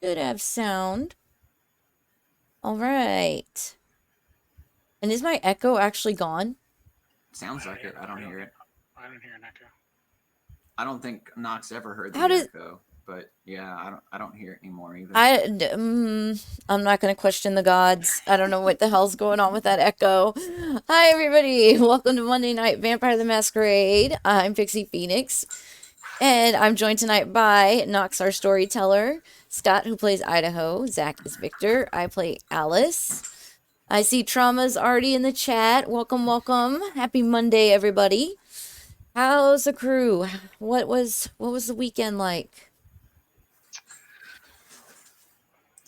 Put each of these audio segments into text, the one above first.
Should have sound. All right. And is my echo actually gone? Sounds like it. I don't hear it. I don't hear an echo. I don't think Knox ever heard How the does echo, but yeah, I don't hear it anymore either. I'm not going to question the gods. I don't know what the hell's going on with that echo. Hi, everybody. Welcome to Monday Night Vampire the Masquerade. I'm Pixie Phoenix, and I'm joined tonight by Knox, our storyteller, Skot, who plays Idaho, Zack is Victor, I play Alice. I see Trauma's already in the chat. Welcome, welcome. Happy Monday, everybody. How's the crew? What was the weekend like?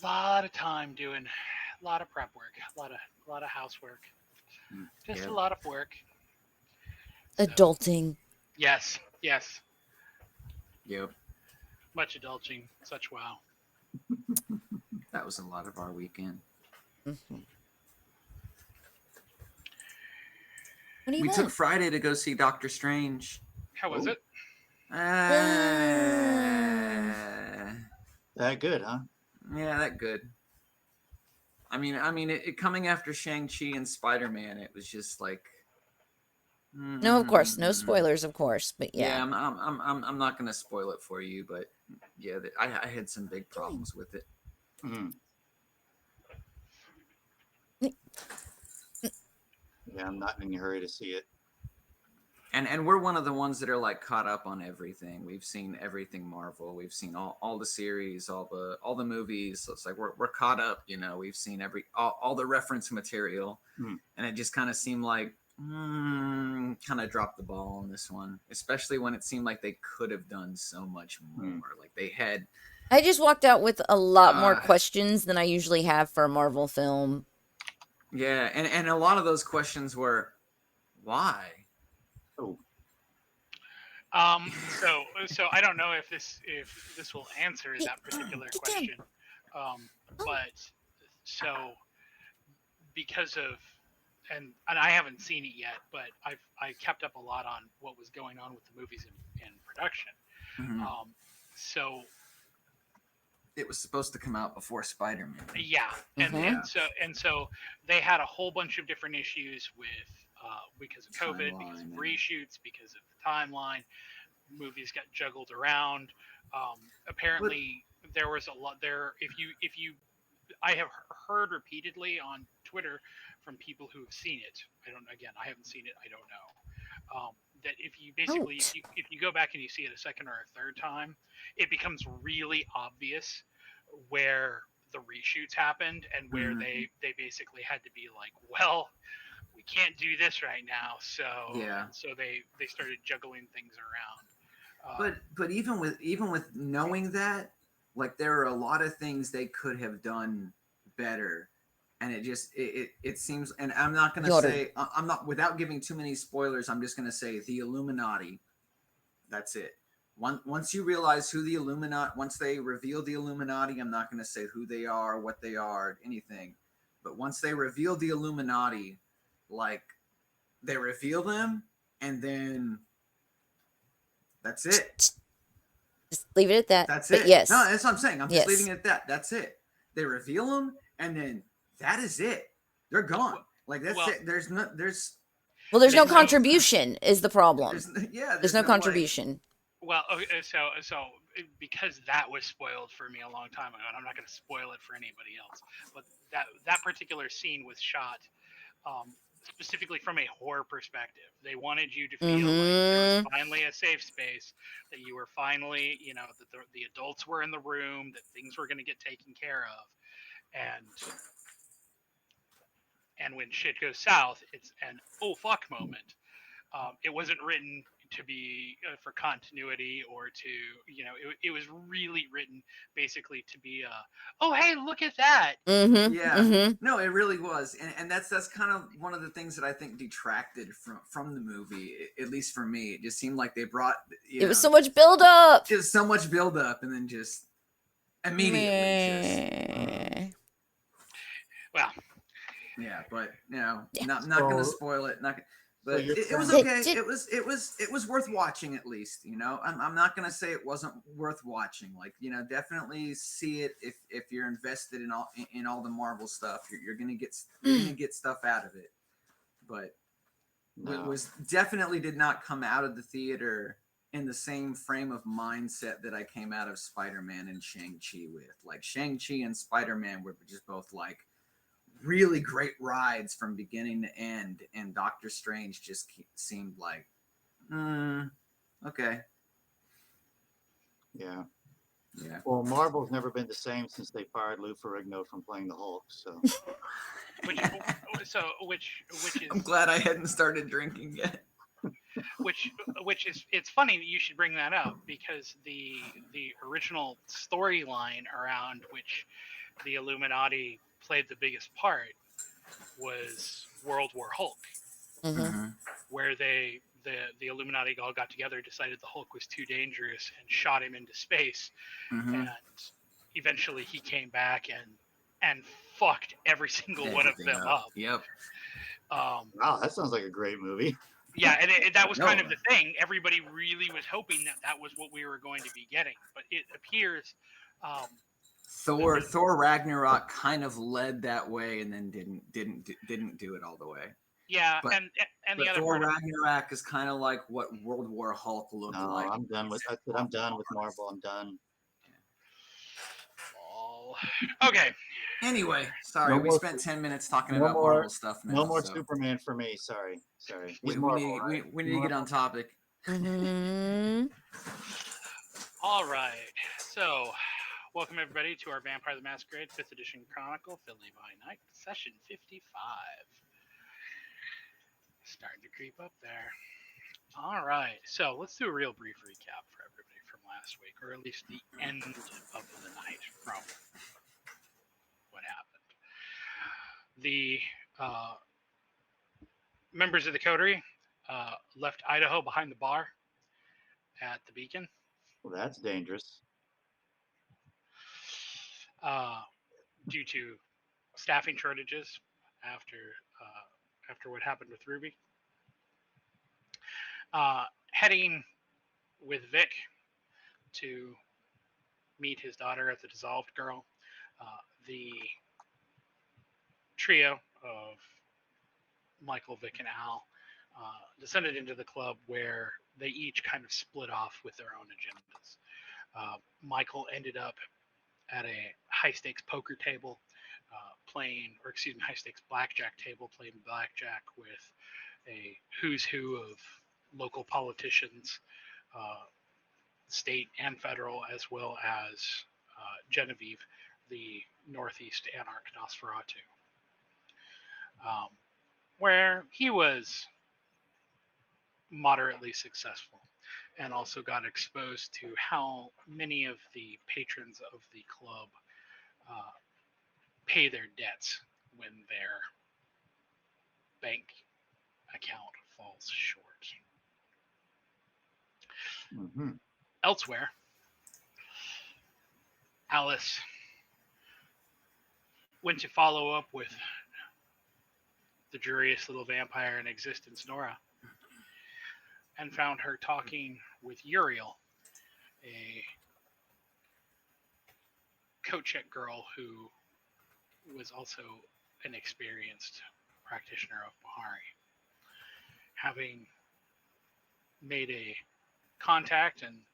A lot of time doing a lot of prep work, a lot of housework, just Yeah. a lot of work. Adulting. Yes, Yep. much adulting. Such wow. That was a lot of our weekend. Mm-hmm. What do you We want? took Friday to go see Doctor Strange. How was it? That good, huh? Yeah, that good. I mean, it coming after Shang-Chi and Spider-Man, it was just like. No, of course, no spoilers, of course, but yeah. I'm not gonna spoil it for you, but yeah, I had some big problems with it. Mm. Yeah, I'm not in a hurry to see it. And we're one of the ones that are like caught up on everything. We've seen everything Marvel. We've seen all the series, all the movies. So it's like we're caught up. You know, we've seen all the reference material, and it just kind of seemed like kind of dropped the ball on this one, especially when it seemed like they could have done so much more. Like they had. I just walked out with a lot more questions than I usually have for a Marvel film. Yeah, and a lot of those questions were, why? Oh. So I don't know if this will answer that particular question. But so because of and I haven't seen it yet, but I kept up a lot on what was going on with the movies in production. Mm-hmm. So it was supposed to come out before Spider-Man. Yeah, and so they had a whole bunch of different issues with because of COVID, because of reshoots, because of the timeline. Movies got juggled around. Apparently, there was a lot there. If you, I have heard repeatedly on Twitter from people who have seen it. I haven't seen it. I don't know. That if you basically if you go back and you see it a second or a third time, it becomes really obvious where the reshoots happened and where they basically had to be like, well, we can't do this right now, so so they started juggling things around. But even with knowing that, like there are a lot of things they could have done better. And it seems, and I'm not going to say, I'm not, without giving too many spoilers, I'm just going to say the Illuminati. That's it. Once you realize who the Illuminati, once they reveal the Illuminati, I'm not going to say who they are, what they are, anything. But once they reveal the Illuminati, like they reveal them, and then that's it. Just leave it at that. That's but it. Yes. No, that's what I'm saying. I'm just leaving it at that. That's it. They reveal them, and then that is it. They're gone. Like that's it. There's no contribution is the problem. There's no contribution. Well, okay, so because that was spoiled for me a long time ago, and I'm not going to spoil it for anybody else, but that particular scene was shot specifically from a horror perspective. They wanted you to feel like there was finally a safe space, that you were finally, that the adults were in the room, that things were going to get taken care of, and when shit goes south, it's an oh fuck moment. It wasn't written to be for continuity or to, it was really written basically to be oh hey, look at that. No, it really was, and that's kind of one of the things that I think detracted from the movie, at least for me. It just seemed like they brought it was so much build up, just so much build up, and then just immediately well, yeah, but not gonna spoil it. But it was okay. It was worth watching at least. You know, I'm not gonna say it wasn't worth watching. Like, you know, definitely see it if you're invested in all the Marvel stuff. You're gonna get stuff out of it. But it was definitely did not come out of the theater in the same frame of mindset that I came out of Spider-Man and Shang-Chi with. Like, Shang-Chi and Spider-Man were just both like really great rides from beginning to end, and Doctor Strange just seemed like, okay. Yeah. Yeah. Well, Marvel's never been the same since they fired Lou Ferrigno from playing the Hulk. So. which is. I'm glad I hadn't started drinking yet. Which is, it's funny that you should bring that up, because the original storyline around which the Illuminati played the biggest part was World War Hulk, where the Illuminati all got together, decided the Hulk was too dangerous, and shot him into space, and eventually he came back and fucked every single one of them up. Yep. Wow, that sounds like a great movie. Yeah, and that was kind of the thing. Everybody really was hoping that was what we were going to be getting, but it appears Thor Ragnarok kind of led that way, and then didn't do it all the way. Yeah, but the other Thor Ragnarok is kind of like what World War Hulk looked like. I'm done with Marvel. I'm done. Okay. Anyway, sorry, we spent 10 minutes talking about Marvel stuff now. No more Superman for me. Sorry. We need to get on topic. All right. So, welcome everybody to our Vampire the Masquerade 5th Edition Chronicle, Philly by Night, session 55. Starting to creep up there. All right. So, let's do a real brief recap for everybody from last week, or at least the end of the night from what happened. The members of the coterie left Idaho behind the bar at the Beacon. Well, that's dangerous. Due to staffing shortages after what happened with Ruby. Heading with Vic to meet his daughter at the Dissolved Girl. The trio of Michael, Vic, and Al descended into the club, where they each kind of split off with their own agendas. Michael ended up at a high-stakes poker table high-stakes blackjack table, playing blackjack with a who's who of local politicians, state and federal, as well as Genevieve, the Northeast Anarch Nosferatu, where he was moderately successful, and also got exposed to how many of the patrons of the club pay their debts when their bank account falls short. Elsewhere, Alice went to follow up with the juriest little vampire in existence, Nora, and found her talking with Uriel, a coat check girl who was also an experienced practitioner of Bahari. Having made a contact and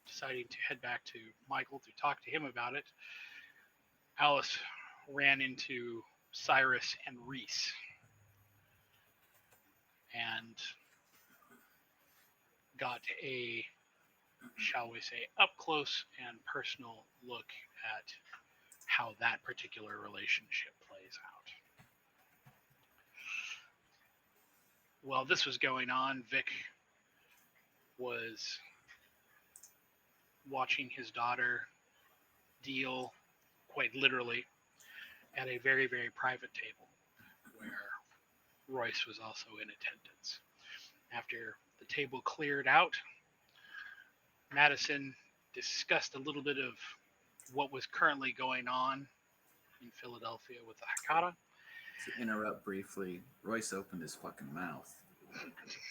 deciding to head back to Michael to talk to him about it, Alice ran into Cyrus and Reese, and got a, shall we say, up close and personal look at how that particular relationship plays out. While this was going on, Vic was watching his daughter deal, quite literally, at a very, very private table where Royce was also in attendance. After the table cleared out, Madison discussed a little bit of what was currently going on in Philadelphia with the Hecata. To interrupt briefly, Royce opened his fucking mouth.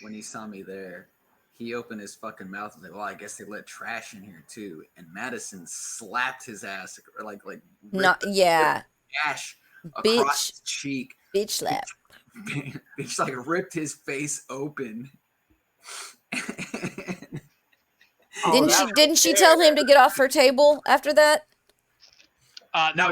when he saw me there, he opened his fucking mouth and was like, well, I guess they let trash in here too. And Madison slapped his ass, or like ripped ash across his cheek. Bitch slap. Bitch like ripped his face open. Didn't she tell him to get off her table after that? That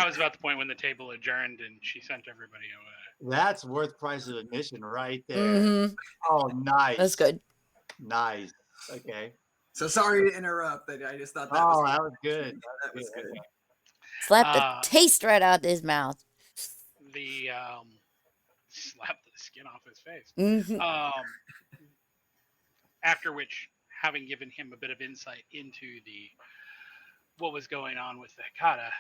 was about the point when the table adjourned and she sent everybody away. That's worth price of admission right there. Mm-hmm. Oh, nice. That's good. Nice. Okay. So sorry to interrupt. I just thought that was good. That was good. Slapped the taste right out of his mouth. The slapped the skin off his face. Mm-hmm. After which, having given him a bit of insight into what was going on with the Hekata,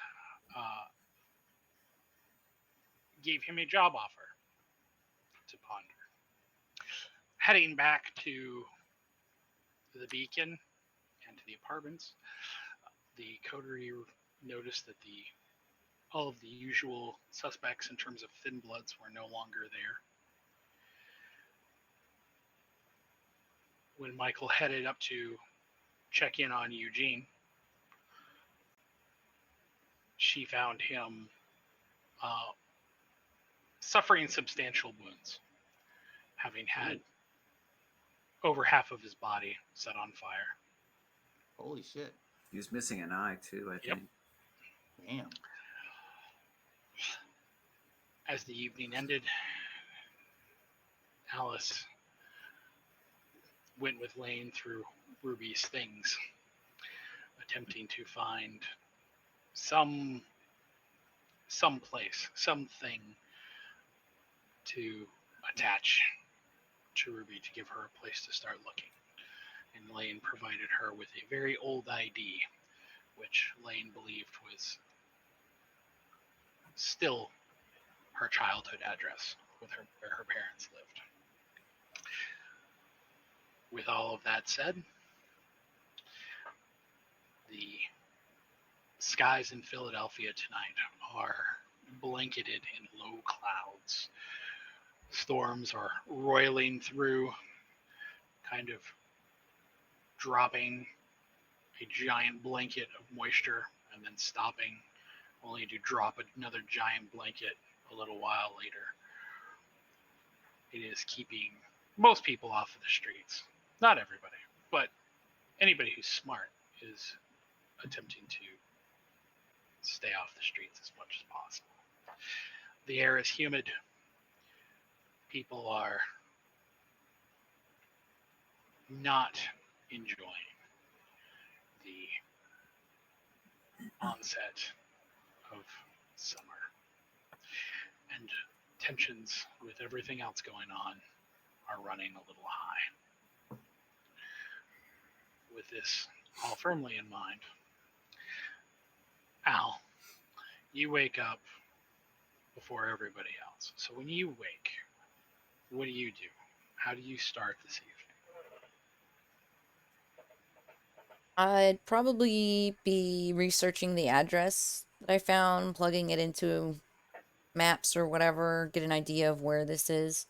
gave him a job offer to ponder. Heading back to the beacon and to the apartments, the coterie noticed that all of the usual suspects in terms of thin bloods were no longer there. When Michael headed up to check in on Eugene, she found him suffering substantial wounds, having had over half of his body set on fire. Holy shit. He was missing an eye too, I think. Damn. As the evening ended, Alice went with Lane through Ruby's things, attempting to find some place, something to attach to Ruby to give her a place to start looking. And Lane provided her with a very old ID, which Lane believed was still her childhood address where her parents lived. With all of that said, the skies in Philadelphia tonight are blanketed in low clouds. Storms are roiling through, kind of dropping a giant blanket of moisture and then stopping, only to drop another giant blanket a little while later. It is keeping most people off of the streets. Not everybody, but anybody who's smart is attempting to stay off the streets as much as possible. The air is humid. People are not enjoying the onset of summer. And tensions with everything else going on are running a little high. With this all firmly in mind, Al, you wake up before everybody else. So when you wake, what do you do? How do you start this evening? I'd probably be researching the address that I found, plugging it into maps or whatever, get an idea of where this is.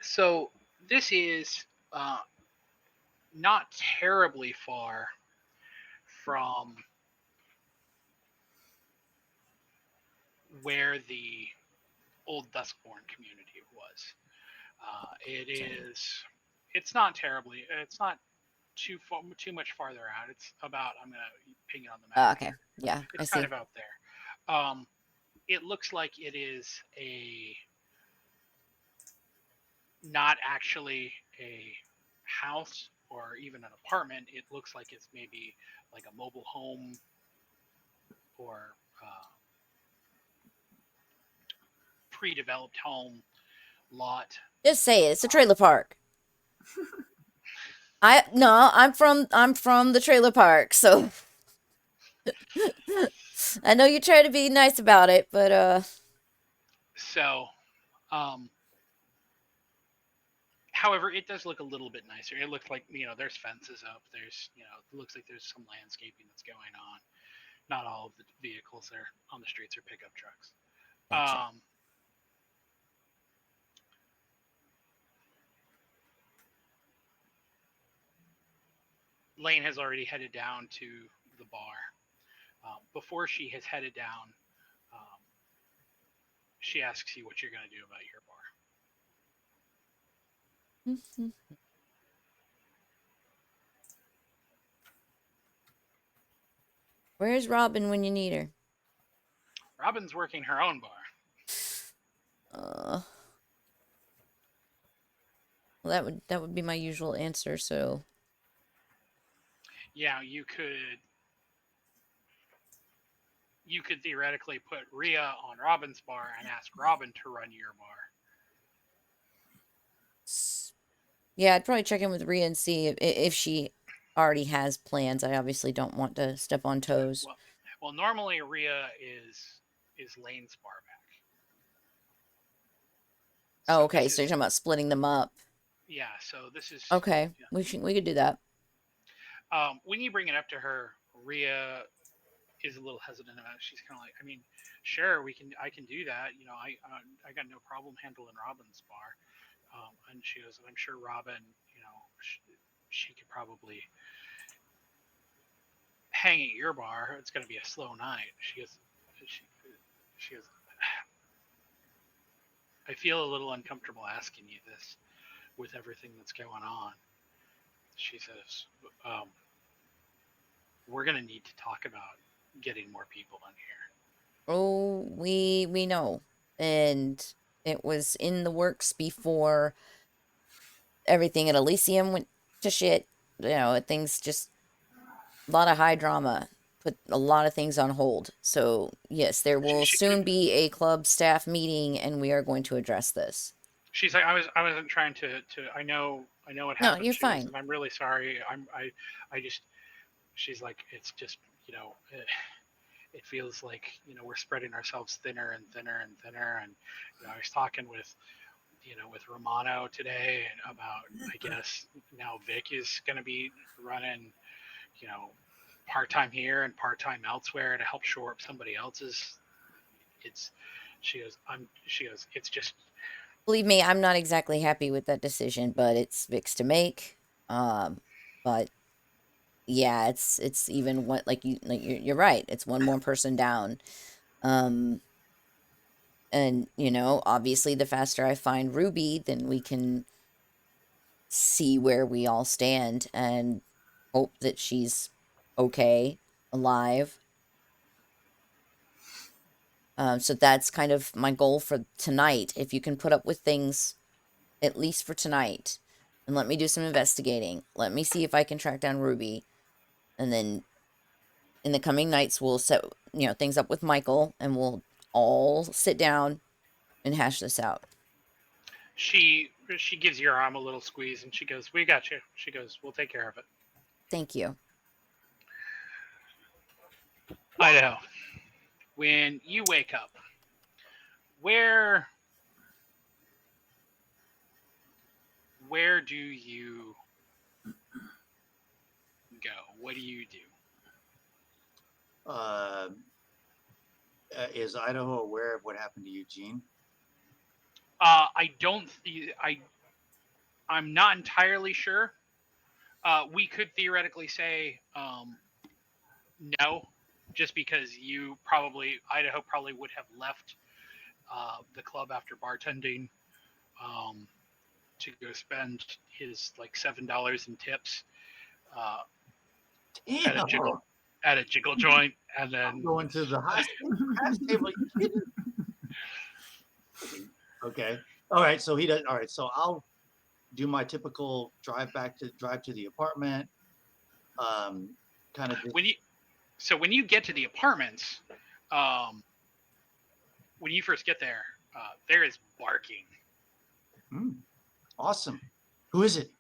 So this is not terribly far from where the old Duskborn community was. It's not terribly, it's not too much farther out. It's about, I'm going to ping it on the map. Okay, yeah, it's kind of out there. It looks like it is not actually a house or even an apartment. It looks like it's maybe like a mobile home or pre-developed home lot. Just say it. It's a trailer park. I'm from the trailer park, so I know you try to be nice about it, but So, however, it does look a little bit nicer. It looks like, there's fences up. There's, it looks like there's some landscaping that's going on. Not all of the vehicles there on the streets are pickup trucks. Gotcha. Lane has already headed down to the bar. Before she has headed down, um, she asks you what you're going to do about your bar. Where's Robin when you need her? Robin's working her own bar. Well, that would be my usual answer. So Yeah, you could theoretically put Rhea on Robin's bar and ask Robin to run your bar. yeah, I'd probably check in with Rhea and see if she already has plans. I obviously don't want to step on toes. Well, normally Rhea is Lane's bar back. So okay. So you're talking about splitting them up. Yeah. So this is okay. Yeah. We could do that. When you bring it up to her, Rhea is a little hesitant about it. She's kind of like, I mean, sure, I can do that. I got no problem handling Robin's bar. And she goes, I'm sure Robin, she could probably hang at your bar. It's going to be a slow night. She goes, I feel a little uncomfortable asking you this with everything that's going on. She says, we're going to need to talk about getting more people in here. Oh, we know. And it was in the works before everything at Elysium went to shit. Things just, a lot of high drama, put a lot of things on hold. So yes, there will soon be a club staff meeting, and we are going to address this. She's like, I wasn't trying to. I know what happened. No, you're fine. Goes, I'm really sorry. I just. She's like, it's just, it feels like we're spreading ourselves thinner and thinner and thinner. And I was talking with Romano today about, I guess now Vic is going to be running, part-time here and part-time elsewhere to help shore up somebody else's. She goes, it's just. Believe me, I'm not exactly happy with that decision, but it's Vic's to make. But yeah, it's even what you're right. It's one more person down. And obviously the faster I find Ruby, then we can see where we all stand and hope that she's okay, alive. So that's kind of my goal for tonight. If you can put up with things, at least for tonight, and let me do some investigating. Let me see if I can track down Ruby. And then in the coming nights, we'll set, things up with Michael, and we'll all sit down and hash this out. She gives your arm a little squeeze, and she goes, we got you. She goes, we'll take care of it. Thank you. Idaho, when you wake up, where do you go? What do you do? Is Idaho aware of what happened to Eugene? I'm not entirely sure. We could theoretically say no, just because Idaho probably would have left the club after bartending to go spend his like $7 in tips at a jiggle joint, and then going to the high table. Okay. All right. So he does. All right. So I'll do my typical drive to the apartment. Kind of. When you get to the apartments, when you first get there, there is barking. Awesome. Who is it?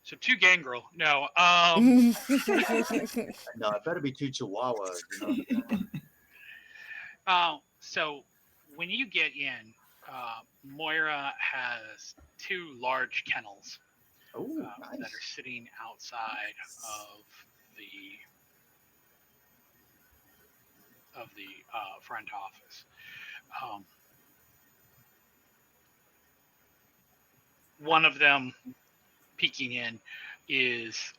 So 2 gangrel. No. No, it better be 2 chihuahuas. So when you get in, Moira has 2 large kennels nice. that are sitting outside of the front office. one of them peeking in is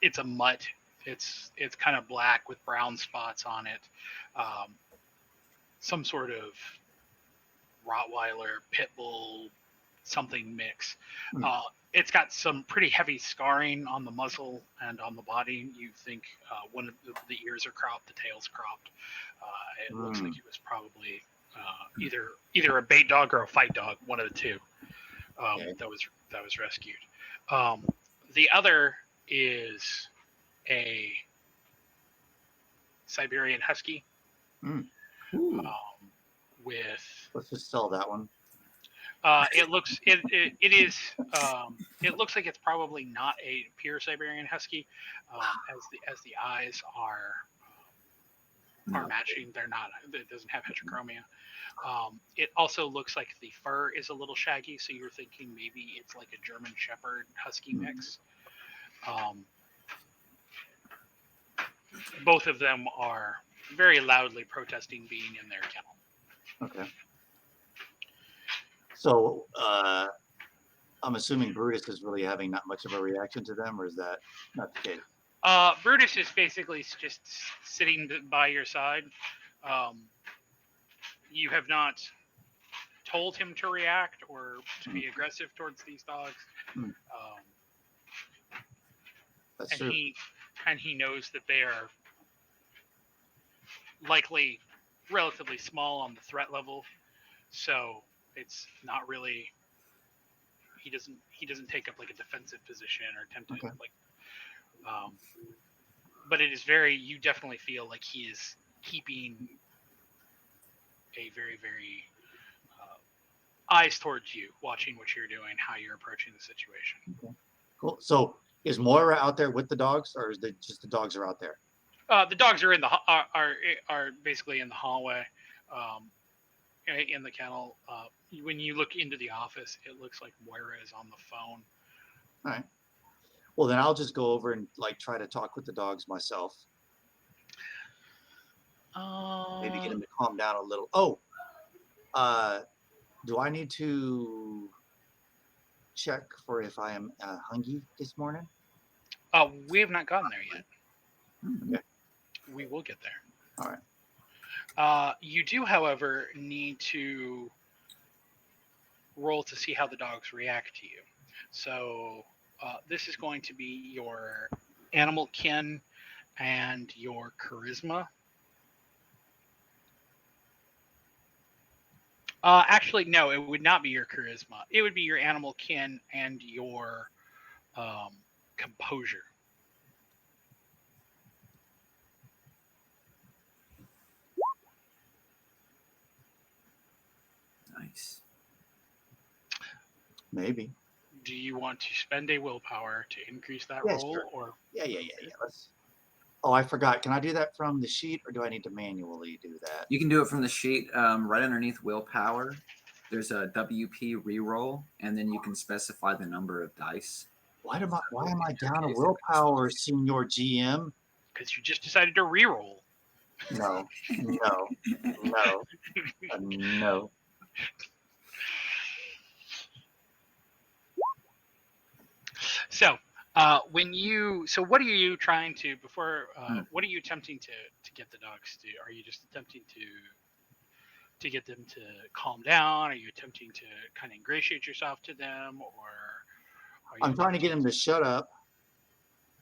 it's a mutt. It's kind of black with brown spots on it. Some sort of Rottweiler, pit bull, something mix. It's got some pretty heavy scarring on the muzzle and on the body. You think one of the ears are cropped, the tail's cropped. It looks like it was probably either a bait dog or a fight dog, one of the two. That was rescued. The other is a Siberian Husky. With let's just sell that one. It looks like it's probably not a pure Siberian Husky, as the eyes are matching. They're not. It doesn't have heterochromia. It also looks like the fur is a little shaggy, so you're thinking maybe it's like a German Shepherd Husky mix. Both of them are very loudly protesting being in their kennel. Okay. So I'm assuming Brutus is really having not much of a reaction to them, or is that not the case? Brutus is basically just sitting by your side. You have not told him to react or to be aggressive towards these dogs. That's true. He knows that they are likely relatively small on the threat level, so it's not really. He doesn't take up like a defensive position or attempt to but it is very. You definitely feel like he is keeping a very, very eyes towards you, watching what you're doing, how you're approaching the situation. Okay. Cool. So is Moira out there with the dogs, or is it just the dogs are out there? The dogs are in are basically in the hallway, in the kennel. When you look into the office, it looks like Moira is on the phone. All right. Well, then I'll just go over and try to talk with the dogs myself. Maybe get them to calm down a little. Oh, do I need to check for if I am hungry this morning? We have not gotten there yet. Okay. We will get there. All right. You do, however, need to roll to see how the dogs react to you. So this is going to be your animal kin and your charisma. Actually, no, it would not be your charisma. It would be your animal kin and your composure. Nice. Maybe. Do you want to spend a willpower to increase that roll? Sure. Or Yeah. Let's. Oh, I forgot. Can I do that from the sheet, or do I need to manually do that? You can do it from the sheet. Right underneath willpower, there's a WP reroll, and then you can specify the number of dice. Why am I down a willpower, Senior GM? Because you just decided to reroll. No. So, what are you trying to what are you attempting to get the dogs to do? Are you just attempting to get them to calm down? Are you attempting to kind of ingratiate yourself to them, or I'm trying to get them to shut up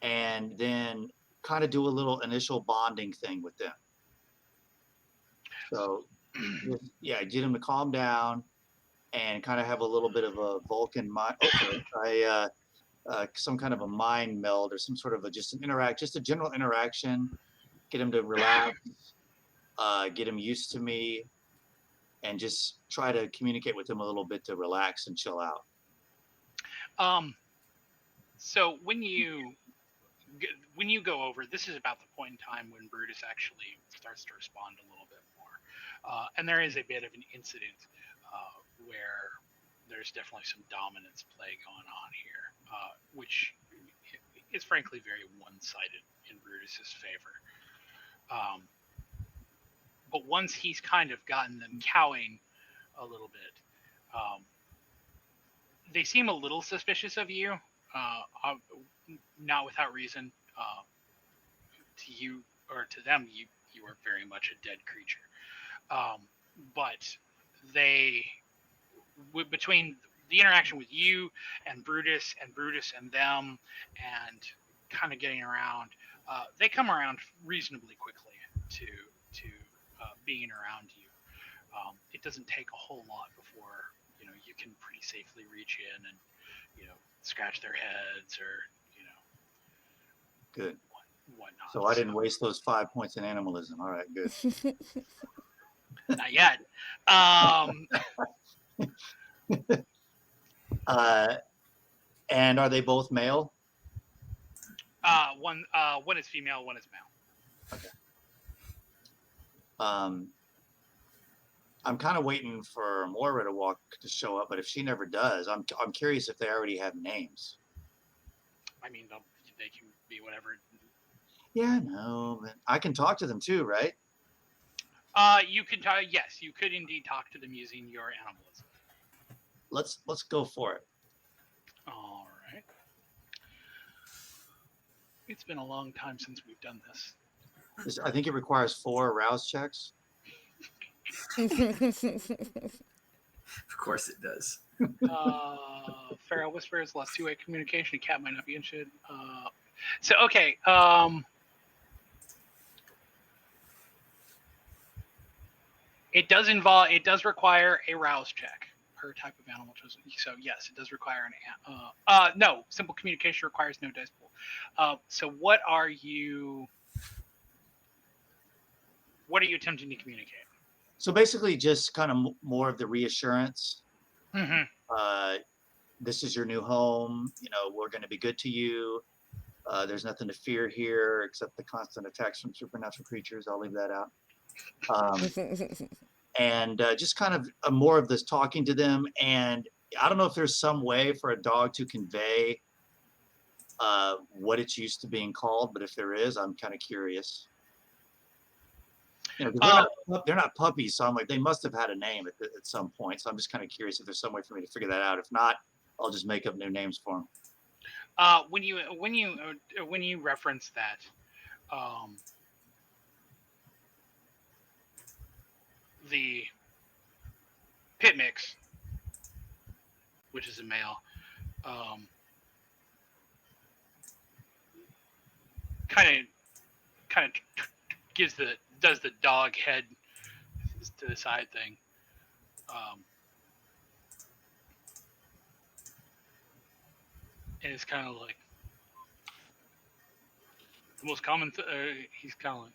and then kind of do a little initial bonding thing with them. So, get them to calm down and kind of have a little bit of a Vulcan mind. Some kind of a mind meld or some sort of just a general interaction. Get them to relax, get them used to me, and just try to communicate with them a little bit to relax and chill out. So when you go over, this is about the point in time when Brutus actually starts to respond a little bit more. And there is a bit of an incident where there's definitely some dominance play going on here, which is frankly very one-sided in Brutus's favor. But once he's kind of gotten them cowing a little bit, they seem a little suspicious of you, not without reason. To you or to them, you are very much a dead creature. But they, between the interaction with you and Brutus and them, and kind of getting around, they come around reasonably quickly to being around you. It doesn't take a whole lot before you can pretty safely reach in and scratch their heads or Good. whatnot. So I didn't waste those 5 points in animalism. All right, good. Not yet. And are they both male? One is female, one is male. Okay. I'm kind of waiting for Moira to show up, but if she never does, I'm curious if they already have names. I mean, they can be whatever. Yeah, no, but I can talk to them too, right? You could talk. Yes, you could indeed talk to them using your animalism. Let's go for it. All right. It's been a long time since we've done this. I think it requires 4 rouse checks. Of course it does. Feral Whispers lost 2-way communication. A cat might not be interested. So okay. It does require a rouse check per type of animal chosen. So yes, it does require an no, simple communication requires no dice pool. So what are you attempting to communicate? So basically just kind of more of the reassurance. Mm-hmm. This is your new home. We're going to be good to you. There's nothing to fear here except the constant attacks from supernatural creatures. I'll leave that out. And just kind of more of this talking to them. And I don't know if there's some way for a dog to convey what it's used to being called, but if there is, I'm kind of curious. They're not puppies, so I'm like, they must have had a name at some point. So I'm just kind of curious if there's some way for me to figure that out. If not, I'll just make up new names for them. When you reference that, the pit mix, which is a male, kind of does the dog head to the side thing. And it's kind of like the most common. He's kind of like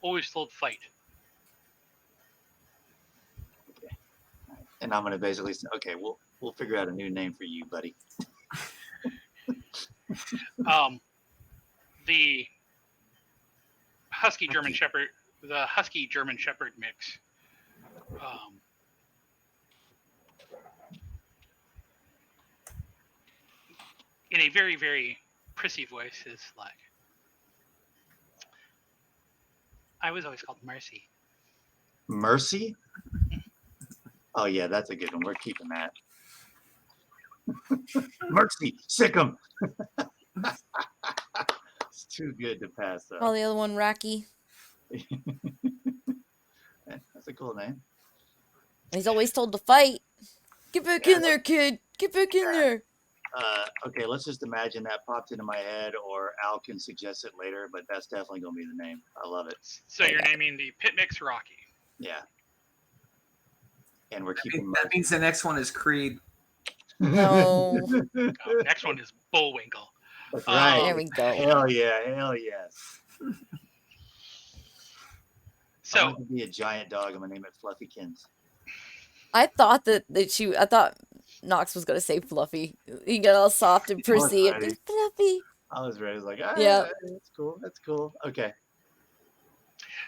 always told fight. Okay. And I'm gonna basically say, okay, we'll figure out a new name for you, buddy. The Husky German Shepherd mix. In a very, very prissy voice, is like, I was always called Mercy. Mercy? Oh yeah, that's a good one. We're keeping that. Mercy, sick 'em. It's too good to pass up. Oh, the other one, Rocky. That's a cool name. He's always told to fight. Get back in there, kid. Get back in there. Okay, let's just imagine that popped into my head, or Al can suggest it later, but that's definitely going to be the name. I love it. So you're naming the pit mix Rocky. Yeah. And we're keeping... That means the next one is Creed. No. Next one is Bullwinkle. That's right. There we go. Hell yeah. Hell yes. So... I want to be a giant dog. I'm going to name it Fluffykins. I thought I thought Knox was gonna say Fluffy. He got all soft and prissy. It's Fluffy. I was ready. I was like, yeah, that's cool. That's cool. Okay.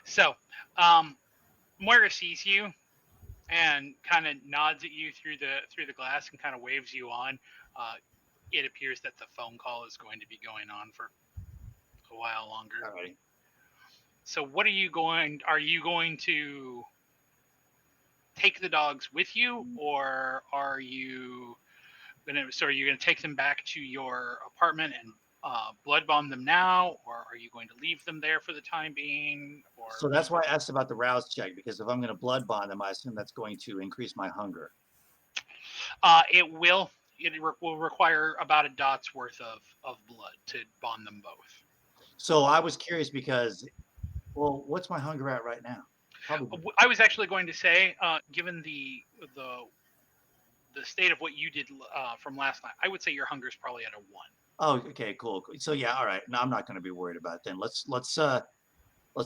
So, Moira sees you and kind of nods at you through the glass and kind of waves you on. It appears that the phone call is going to be going on for a while longer. Alrighty. So, what are you going to take the dogs with you, or are you So are you going to take them back to your apartment and blood bomb them now, or are you going to leave them there for the time being? Or So that's why I asked about the rouse check, because if I'm going to blood bond them, I assume that's going to increase my hunger. It will. Will require about a dot's worth of blood to bond them both. So I was curious because, well, what's my hunger at right now? Probably. I was actually going to say, given the state of what you did from last night, I would say your hunger is probably at a 1. Oh, okay, cool. So yeah, all right. No, I'm not going to be worried about it then. Let's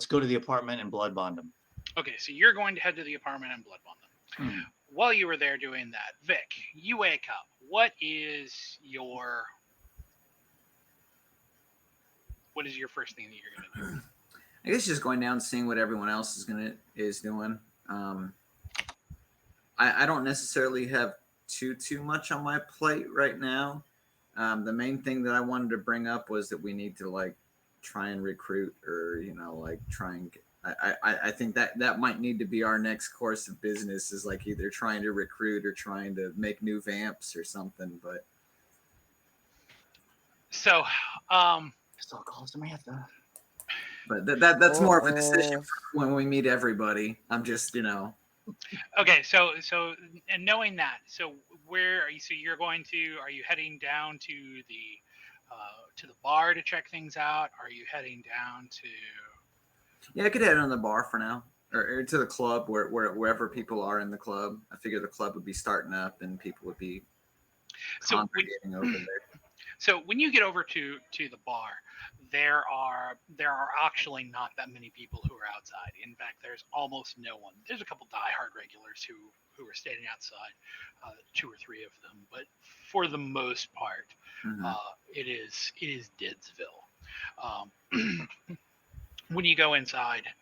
go to the apartment and blood bond them. Okay, so you're going to head to the apartment and blood bond them. While you were there doing that, Vic, you wake up. What is your first thing that you're going to do? I guess just going down and seeing what everyone else is doing. I don't necessarily have too much on my plate right now. The main thing that I wanted to bring up was that we need to like try and recruit, or like try and get, I think that might need to be our next course of business, is like either trying to recruit or trying to make new vamps or something. But so still call Samantha. But that's more of a decision for when we meet everybody. I'm just Okay, so and knowing that, so where are you? So are you heading down to the bar to check things out? Are you heading down to? Yeah, I could head on the bar for now, or to the club wherever people are in the club. I figure the club would be starting up and people would be congregating over there. So when you get over to the bar, there are actually not that many people who are outside. In fact, there's almost no one. There's a couple diehard regulars who are standing outside, 2 or 3 of them, but for the most part, it is Didsville. When you go inside,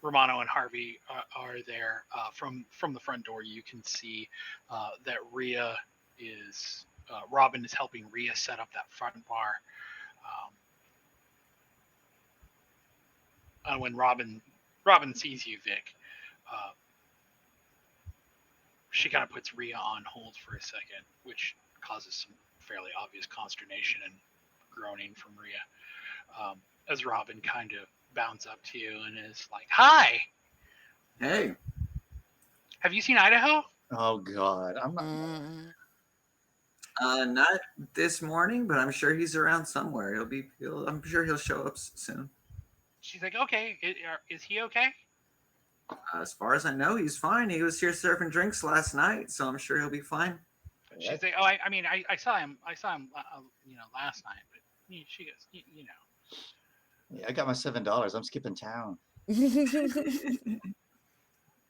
Romano and Harvey are there. From the front door, you can see that Rhea is. Robin is helping Rhea set up that front bar. When Robin sees you, Vic, she kind of puts Rhea on hold for a second, which causes some fairly obvious consternation and groaning from Rhea. As Robin kind of bounds up to you and is like, "Hi, hey, have you seen Idaho?" Oh God, I'm not. Not this morning, but I'm sure he's around somewhere. I'm sure he'll show up soon. She's like, "Okay, is he okay?" As far as I know, he's fine. He was here serving drinks last night, so I'm sure he'll be fine. She's like, "Oh, I saw him. last night." But she goes, Yeah, I got my $7. I'm skipping town.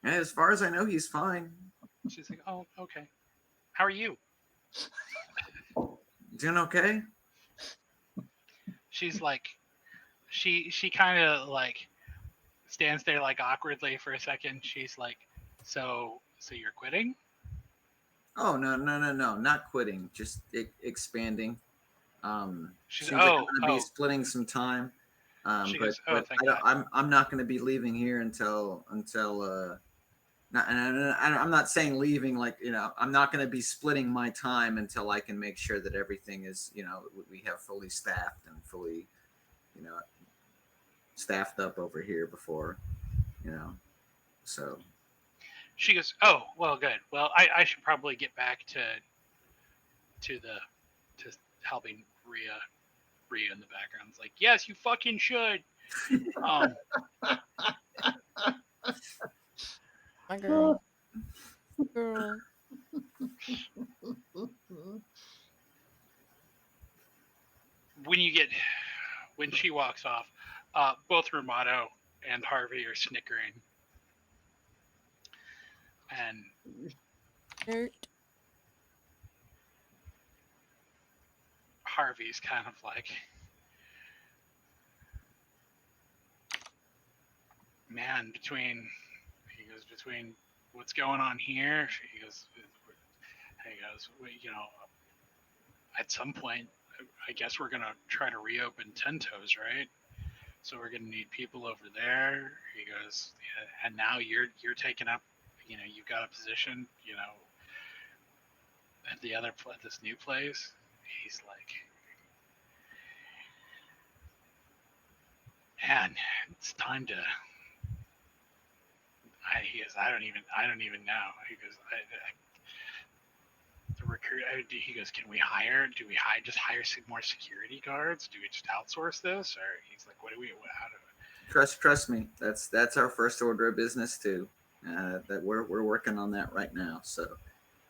As far as I know, he's fine. She's like, "Oh, okay. How are you?" Doing okay? She's like, she kind of like stands there like awkwardly for a second. She's like, so you're quitting? Oh no, not quitting, just expanding. She's like I'm gonna be splitting some time. I'm not gonna be leaving here until I'm not saying leaving, like, I'm not going to be splitting my time until I can make sure that everything is, we have fully staffed and fully, staffed up over here before, so. She goes, "Oh, well, good. Well, I should probably get back to helping Rhea in the background. It's like, yes, you fucking should." My girl. When she walks off, both Romano and Harvey are snickering. And Harvey's kind of like, man, between what's going on here, he goes, at some point, I guess we're going to try to reopen Ten Toes, right? So we're going to need people over there. He goes, yeah, and now you're taking up, you've got a position, at the other at this new place, he's like, man, it's time to. He goes, I don't even know. He goes, the recruit. He goes, can we hire? Do we just hire some more security guards? Do we just outsource this? Or he's like, what do we? How do? Trust me. That's our first order of business too. That we're working on that right now. So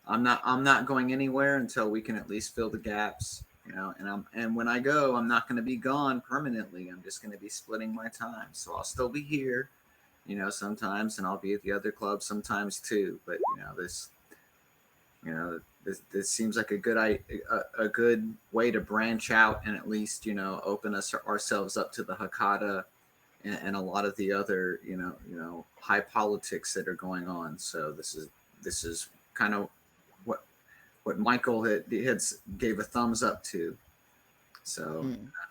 I'm not going anywhere until we can at least fill the gaps. And when I go, I'm not going to be gone permanently. I'm just going to be splitting my time. So I'll still be here, sometimes, and I'll be at the other club sometimes too. But this seems like a good way to branch out and at least open ourselves up to the Hakata and a lot of the other high politics that are going on. So this is kind of what Michael had gave a thumbs up to. So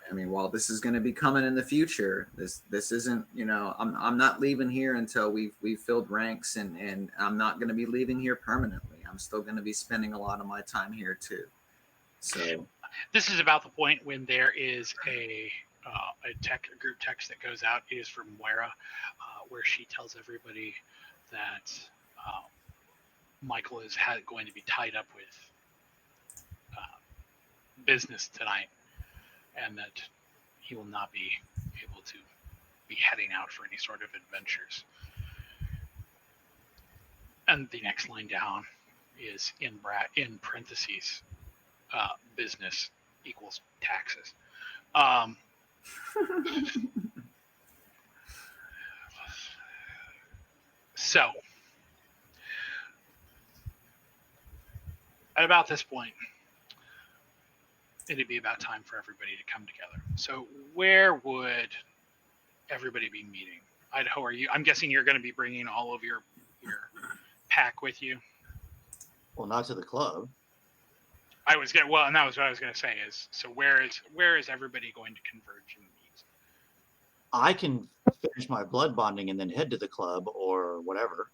I mean, while this is going to be coming in the future, this isn't, I'm not leaving here until we've filled ranks, and I'm not going to be leaving here permanently. I'm still going to be spending a lot of my time here too. So this is about the point when there is a group text that goes out. It is from Moira, where she tells everybody that Michael is going to be tied up with business tonight, and that he will not be able to be heading out for any sort of adventures. And the next line down is in parentheses, business equals taxes. So at about this point, it'd be about time for everybody to come together. So where would everybody be meeting? Idaho, I'm guessing you're going to be bringing all of your pack with you? Well, not to the club. And that was what I was going to say is, so where is everybody going to converge and meet? I can finish my blood bonding and then head to the club or whatever.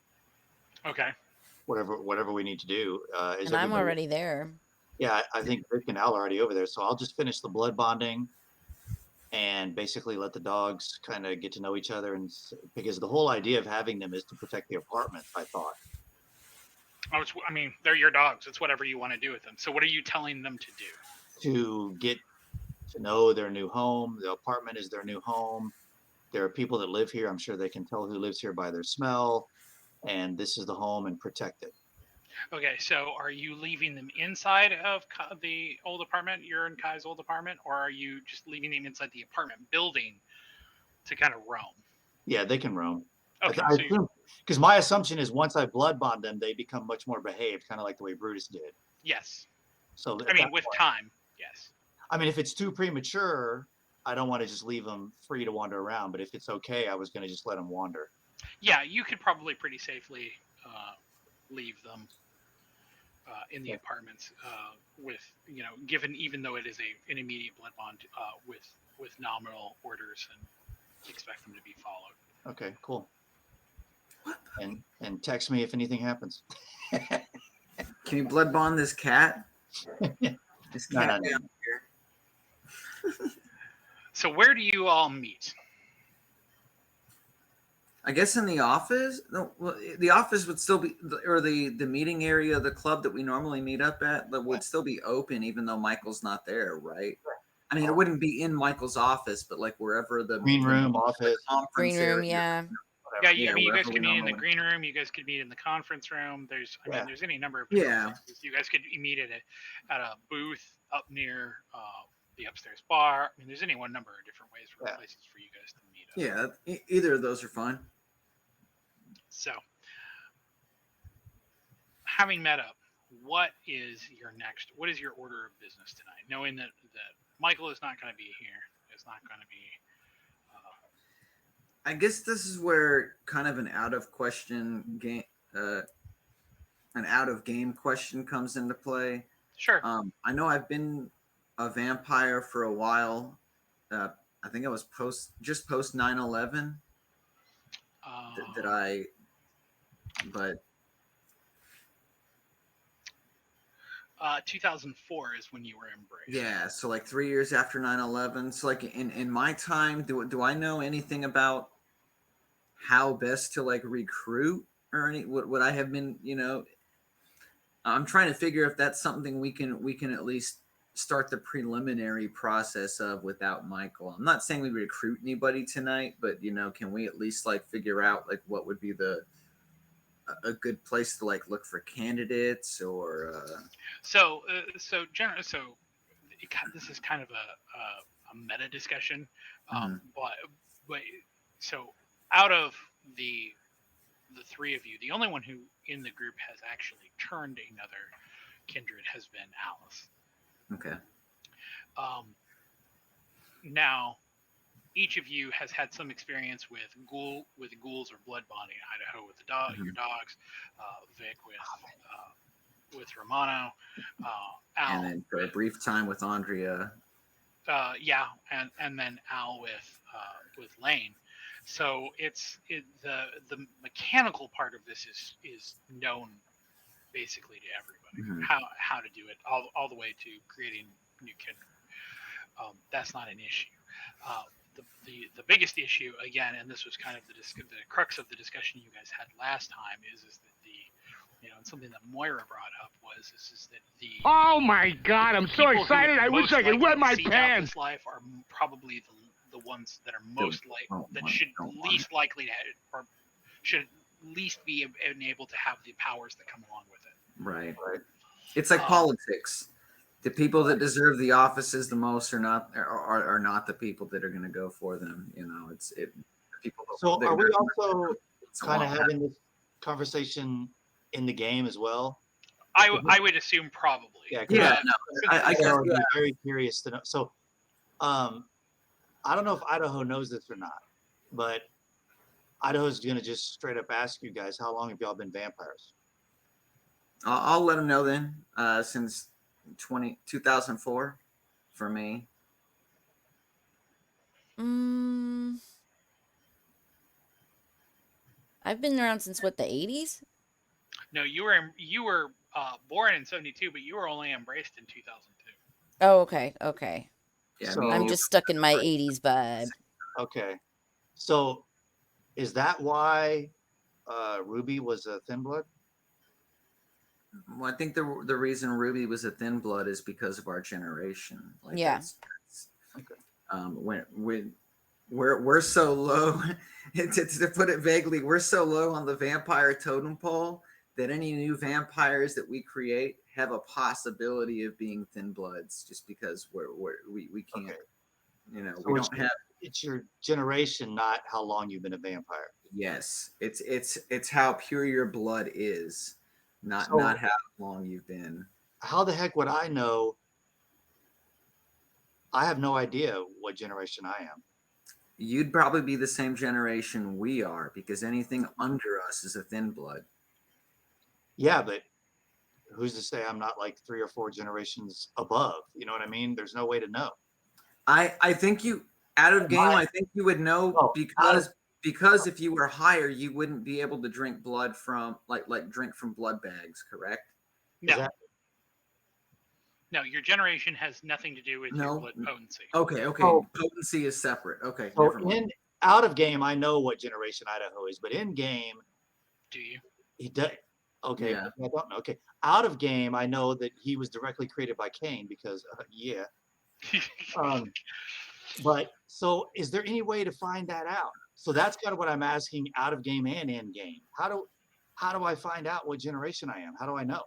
Okay. Whatever we need to do. And I'm already there. Yeah, I think Rick and Al are already over there. So I'll just finish the blood bonding and basically let the dogs kind of get to know each other. And because the whole idea of having them is to protect the apartment, I thought. Oh, they're your dogs. It's whatever you want to do with them. So what are you telling them to do? To get to know their new home. The apartment is their new home. There are people that live here. I'm sure they can tell who lives here by their smell. And this is the home, and protect it. Okay, so are you leaving them inside of the old apartment? You're in Kai's old apartment, or are you just leaving them inside the apartment building to kind of roam? Yeah, they can roam. Okay, because my assumption is once I blood bond them, they become much more behaved, kind of like the way Brutus did. Yes. So with time, yes. I mean, if it's too premature, I don't want to just leave them free to wander around. But if it's okay, I was going to just let them wander. Yeah, you could probably pretty safely leave them in the apartments with, even though it is an immediate blood bond with nominal orders, and expect them to be followed. Okay, cool. And text me if anything happens. Can you blood bond this cat? This cat down here. So where do you all meet? I guess in the office. No, well, the office would still be, or the meeting area of the club that we normally meet up at, that would still be open, even though Michael's not there, right? I mean, it wouldn't be in Michael's office, but like wherever the green room, office, green room, yeah. Yeah, you guys could meet in the green room. You guys could meet in the conference room. There's any number of different places. You guys could meet at a booth up near the upstairs bar. I mean, there's any one number of different ways for places for you guys to meet up. Yeah, either of those are fine. So, having met up, what is your order of business tonight? Knowing that Michael is not going to be here, is not going to be. I guess this is where kind of an out of game question comes into play. Sure. I know I've been a vampire for a while. I think I was post 9/11. 2004 is when you were embraced. Yeah, so like 3 years after 9/11. So like in my time, do I know anything about how best to like recruit or any would I have been, I'm trying to figure if that's something we can at least start the preliminary process of without Michael. I'm not saying we recruit anybody tonight, but can we at least like figure out like what would be a good place to like look for candidates or this is kind of a meta discussion, Mhm. but so out of the three of you, the only one who in the group has actually turned another kindred has been Alice. Okay. Now, each of you has had some experience with ghouls or blood bonding. Idaho with your dogs, Vic with Romano, Al, And then for a brief time with Andrea. and then Al with Lane. So the mechanical part of this is known basically to everybody. How to do it all the way to creating new kindred. That's not an issue. The biggest issue again, and this was kind of the crux of the discussion you guys had last time, is that and something that Moira brought up is that the oh my God, I'm so excited! I wish I could wet my pants. This life are probably the ones that are most should least likely to or should least be able to have the powers that come along with it. Right. It's like politics. The people that deserve the offices the most are not the people that are going to go for them. People. So are we also kind of having this conversation in the game as well? I would assume probably. I guess I would be very curious to know. So, I don't know if Idaho knows this or not, but Idaho's going to just straight up ask you guys, how long have y'all been vampires? I'll let them know then. Since 2004 for me. I've been around since what, the 80s? No, you were born in 72, but you were only embraced in 2002. Oh, okay. Yeah, So, I'm just stuck in my 80s vibe. Okay. So is that why Ruby was a thin blood? Well, I think the reason Ruby was a thin blood is because of our generation. Like yeah. When we're so low, to put it vaguely, we're so low on the vampire totem pole that any new vampires that we create have a possibility of being thin bloods, just because we can't. Okay. We So don't have. It's your generation, not how long you've been a vampire. Yes, it's how pure your blood is, not how long you've been. How the heck would I know? I have no idea what generation I am. You'd probably be the same generation we are, because anything under us is a thin blood. Yeah, but who's to say I'm not like 3 or 4 generations above? You know what I mean? There's no way to know. I think you out of game. I think you would know because if you were higher, you wouldn't be able to drink blood from like drink from blood bags. Correct? No. No, your generation has nothing to do with your blood potency. Okay. Potency is separate. Okay. So out of game, I know what generation Idaho is, but in game, do you? He does. Okay, yeah. I don't know. Okay, out of game, I know that he was directly created by Cain because but so is there any way to find that out? So that's kind of what I'm asking out of game and in game. How do I find out what generation I am? How do I know?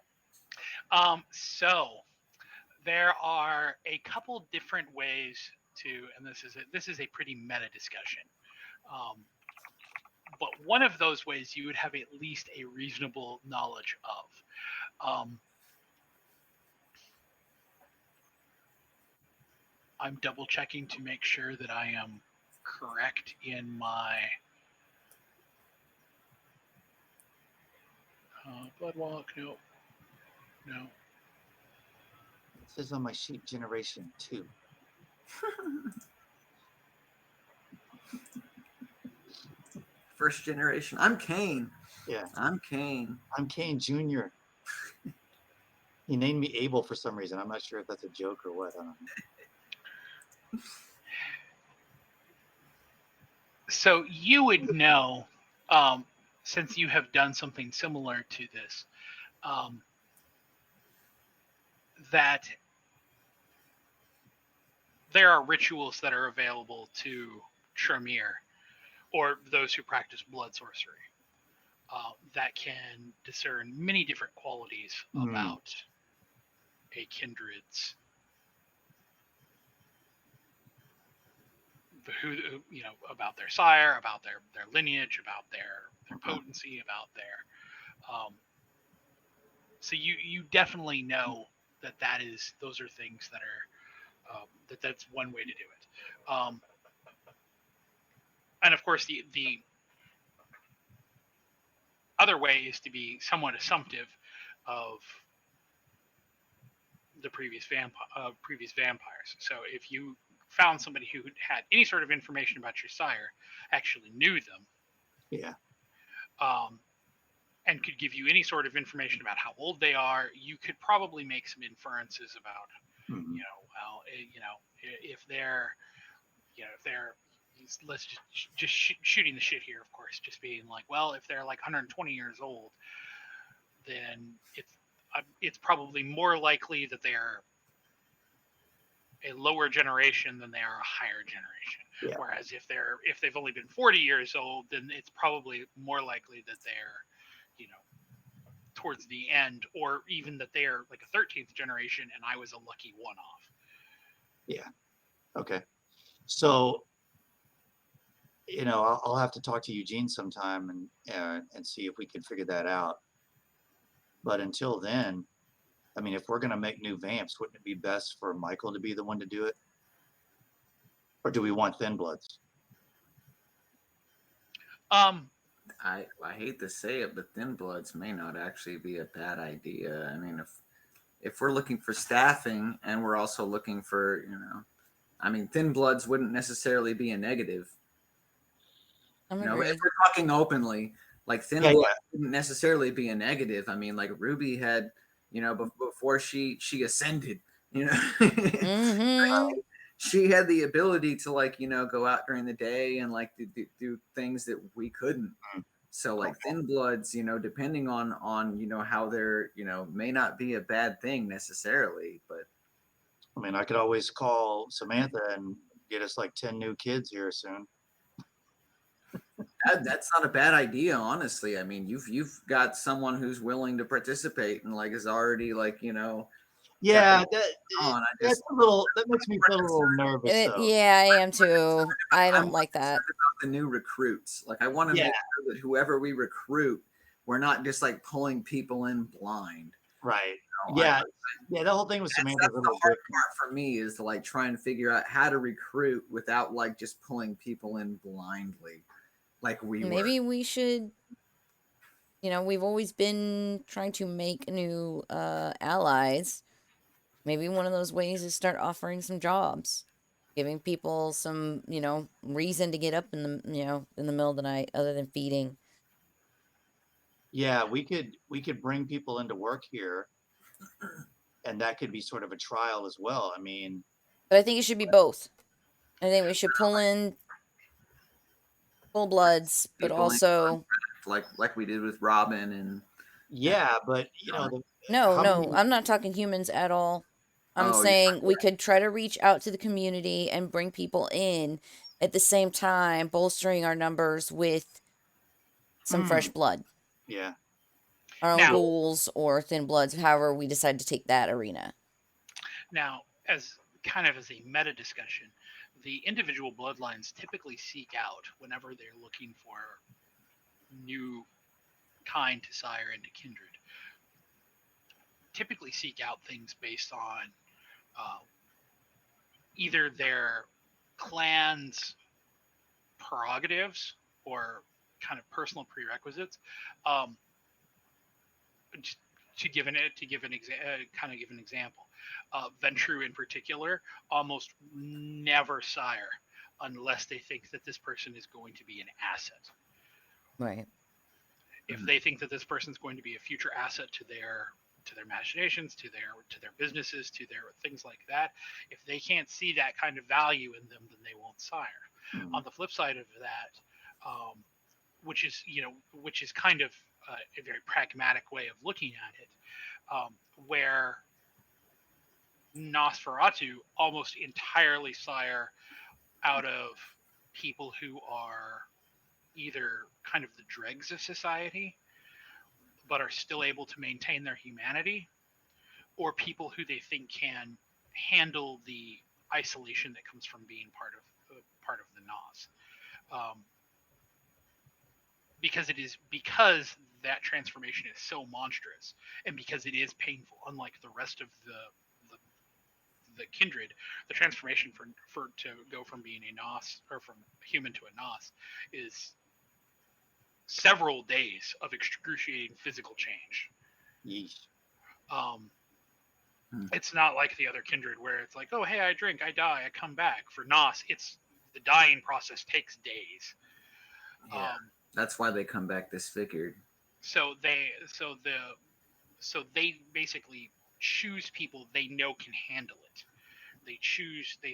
So there are a couple different ways to, and this is a pretty meta discussion. But one of those ways you would have at least a reasonable knowledge of. I'm double checking to make sure that I am correct in my Bloodwalk. No. It says on my sheet generation 2. First generation. I'm Cain. Yeah. I'm Cain. I'm Cain Jr. He named me Abel for some reason. I'm not sure if that's a joke or what. I don't know. So you would know, since you have done something similar to this, that there are rituals that are available to Tremere or those who practice blood sorcery that can discern many different qualities about a kindred's about their sire, about their lineage, about their potency, about their so you definitely know those are things that are that's one way to do it. And of course the other way is to be somewhat assumptive of the previous vampires. So if you found somebody who had any sort of information about your sire, actually knew them, Yeah. And could give you any sort of information about how old they are, you could probably make some inferences about, if they're, let's just shooting the shit here, of course, just being like, well, if they're like 120 years old, then it's probably more likely that they are a lower generation than they are a higher generation. Yeah. Whereas if they've only been 40 years old, then it's probably more likely that they're, towards the end, or even that they're like a 13th generation and I was a lucky one-off. Yeah. Okay. So, I'll have to talk to Eugene sometime and see if we can figure that out. But until then, I mean, if we're going to make new vamps, wouldn't it be best for Michael to be the one to do it? Or do we want Thin Bloods? I hate to say it, but Thin Bloods may not actually be a bad idea. I mean, if we're looking for staffing and we're also looking for, Thin Bloods wouldn't necessarily be a negative. If we're talking openly, like Thin Bloods wouldn't necessarily be a negative. I mean, like Ruby had, before she ascended, she had the ability to go out during the day and like do things that we couldn't. So like Thin Bloods, depending on how they're, may not be a bad thing necessarily, but I mean, I could always call Samantha and get us like 10 new kids here soon. That's not a bad idea, honestly. I mean, you've got someone who's willing to participate and like is already like Yeah, that's a little. That makes me feel a little nervous. Yeah, I am too. I don't like that. About the new recruits, like I want to make sure that whoever we recruit, we're not just like pulling people in blind. Right. Yeah. The whole thing with Samantha. That's the hard part for me is to like try and figure out how to recruit without like just pulling people in blindly, like maybe we should. We've always been trying to make new allies. Maybe one of those ways is start offering some jobs, giving people some, reason to get up in the middle of the night other than feeding. Yeah, we could bring people into work here, and that could be sort of a trial as well. I mean, but I think it should be both. I think we should pull in full bloods, but also like we did with Robin and but no, I'm not talking humans at all. I'm saying we could try to reach out to the community and bring people in at the same time, bolstering our numbers with some fresh blood. Yeah. Our own ghouls or Thin Bloods, however we decide to take that arena. Now, as kind of as a meta discussion, the individual bloodlines typically seek out, whenever they're looking for new kind to sire into kindred, typically seek out things based on either their clan's prerogatives or kind of personal prerequisites. To give an example, Ventru in particular almost never sire unless they think that this person is going to be an asset. Right. If they think that this person is going to be a future asset to their machinations, to their businesses, to their things like that. If they can't see that kind of value in them, then they won't sire. Mhm. On the flip side of that, which is kind of a very pragmatic way of looking at it, where Nosferatu almost entirely sire out of people who are either kind of the dregs of society, but are still able to maintain their humanity, or people who they think can handle the isolation that comes from being part of the Nos. Because that transformation is so monstrous, and because it is painful, unlike the rest of the kindred, the transformation for to go from being a Nos, or from human to a Nos, is several days of excruciating physical change. Yeesh. It's not like the other kindred where it's like, oh, hey, I drink, I die, I come back. For Nos, it's the dying process takes days. Yeah, that's why they come back disfigured. So they basically choose people they know can handle it. They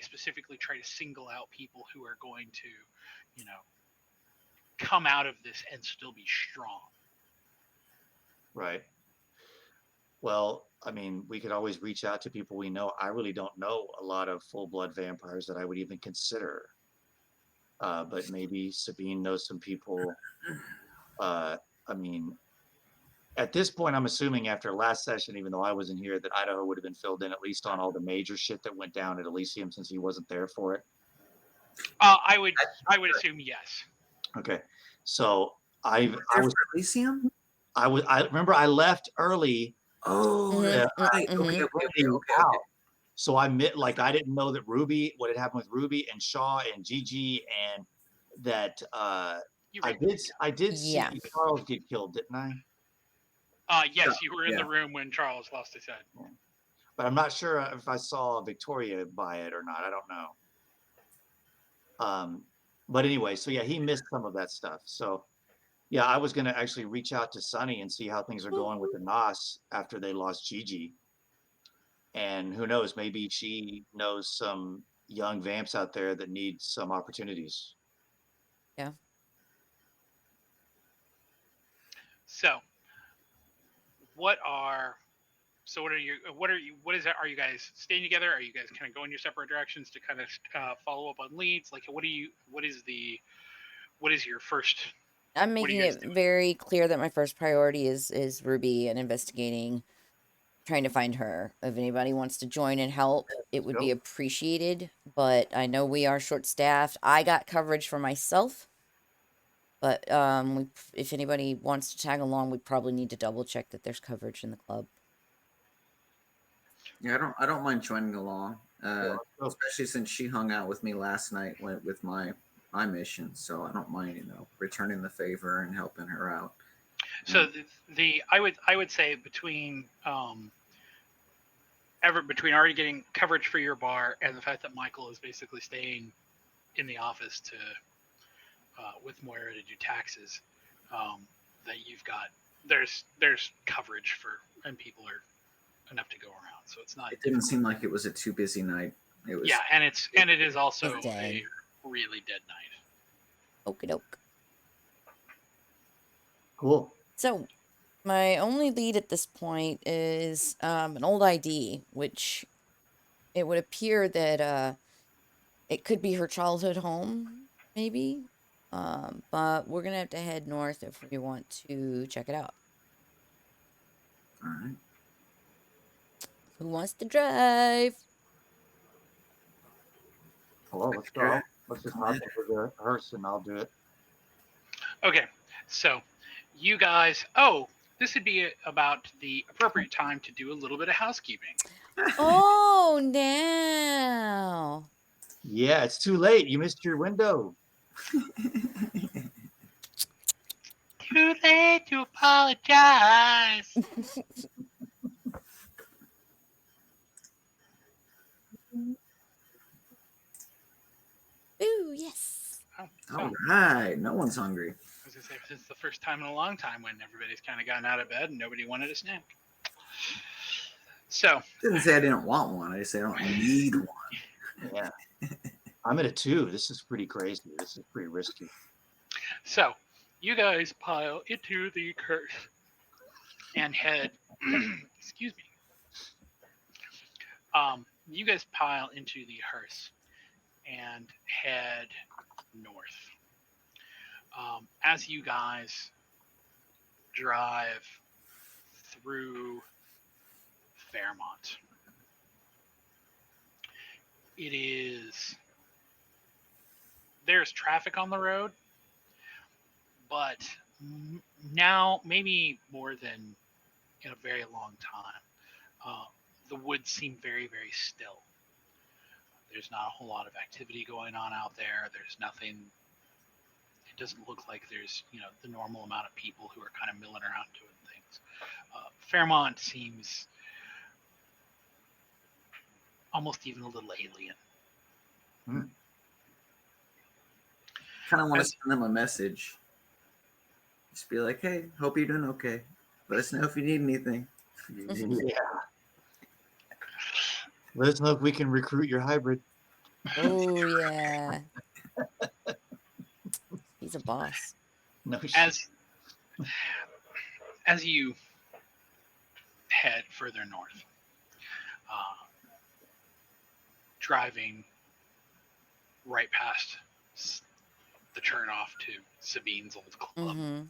specifically try to single out people who are going to, come out of this and still be strong. Right. Well, I mean, we could always reach out to people we know. I really don't know a lot of full-blood vampires that I would even consider. But maybe Sabine knows some people. I mean, at this point, I'm assuming after last session, even though I wasn't here, that Idaho would have been filled in at least on all the major shit that went down at Elysium, since he wasn't there for it. I would assume yes. Okay, so I was Elysium. I remember I left early. Oh, right. Okay. So I didn't know that what had happened with Ruby and Shaw and Gigi, and that I did see Charles get killed, didn't I? Yes, you were in the room when Charles lost his head. Yeah. But I'm not sure if I saw Victoria by it or not. I don't know. But anyway, so yeah, he missed some of that stuff. So yeah, I was going to actually reach out to Sunny and see how things are going with the Nos after they lost Gigi. And who knows, maybe she knows some young vamps out there that need some opportunities. Yeah. So what are you guys staying together? Are you guys kind of going your separate directions to kind of follow up on leads? Like, what is your first? I'm making it very clear that my first priority is Ruby and investigating, trying to find her. If anybody wants to join and help, it would be appreciated. But I know we are short-staffed. I got coverage for myself, but if anybody wants to tag along, we probably need to double check that there's coverage in the club. Yeah, I don't mind joining along, especially since she hung out with me last night with my mission. So I don't mind, returning the favor and helping her out. So I would say between already getting coverage for your bar and the fact that Michael is basically staying in the office to with Moira to do taxes, that you've got there's coverage and people are enough to go around. So it's not. It didn't seem like it was a too busy night. It was. Yeah, and it is also a really dead night. Okie doke. Cool. So, my only lead at this point is an old ID, which it would appear that it could be her childhood home, maybe. But we're gonna have to head north if we want to check it out. All right. Who wants to drive? Hello, let's go. Let's just hop over the hearse and I'll do it. Okay, so you guys. This would be about the appropriate time to do a little bit of housekeeping. Oh, now. Yeah, it's too late. You missed your window. Too late to apologize. Ooh, yes. All right. No one's hungry. I was going to say, it's the first time in a long time when everybody's kind of gotten out of bed and nobody wanted a snack. So Didn't say I didn't want one. I just say I don't need one. Yeah. I'm at a 2. This is pretty crazy. This is pretty risky. So you guys pile into the curse and head. Excuse me. You guys pile into the hearse and head north. As you guys drive through Fairmont, there's traffic on the road, but now maybe more than in a very long time, the woods seem very, very still. There's not a whole lot of activity going on out there. There's nothing. It doesn't look like there's the normal amount of people who are kind of milling around doing things. Fairmont seems almost even a little alien. Kind of want to send them a message. Just be like, hey, hope you're doing okay. Let us know if you need anything. Yeah. Let us know if we can recruit your hybrid. Oh, yeah. He's a boss. No, as you head further north, driving right past the turnoff to Sabine's old club,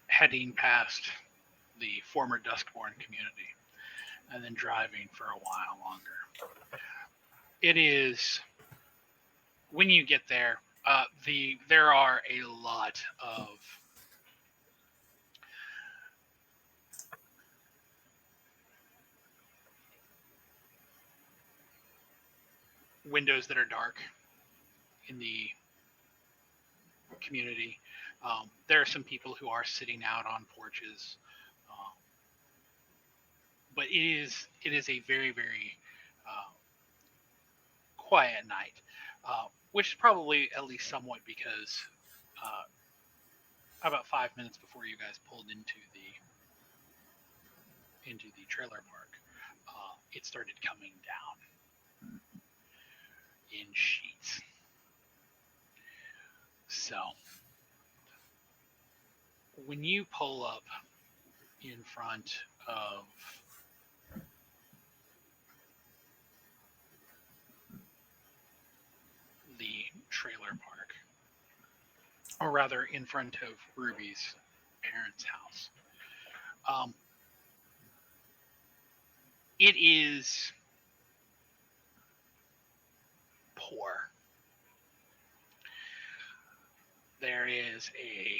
heading past the former Duskborn community, and then driving for a while longer. It is, when you get there, there are a lot of windows that are dark in the community. There are some people who are sitting out on porches, but it is a very, very quiet night, which is probably at least somewhat because about 5 minutes before you guys pulled into the trailer park, it started coming down in sheets. So when you pull up in front of the trailer park, or rather in front of Ruby's parents' house, it is poor. There is a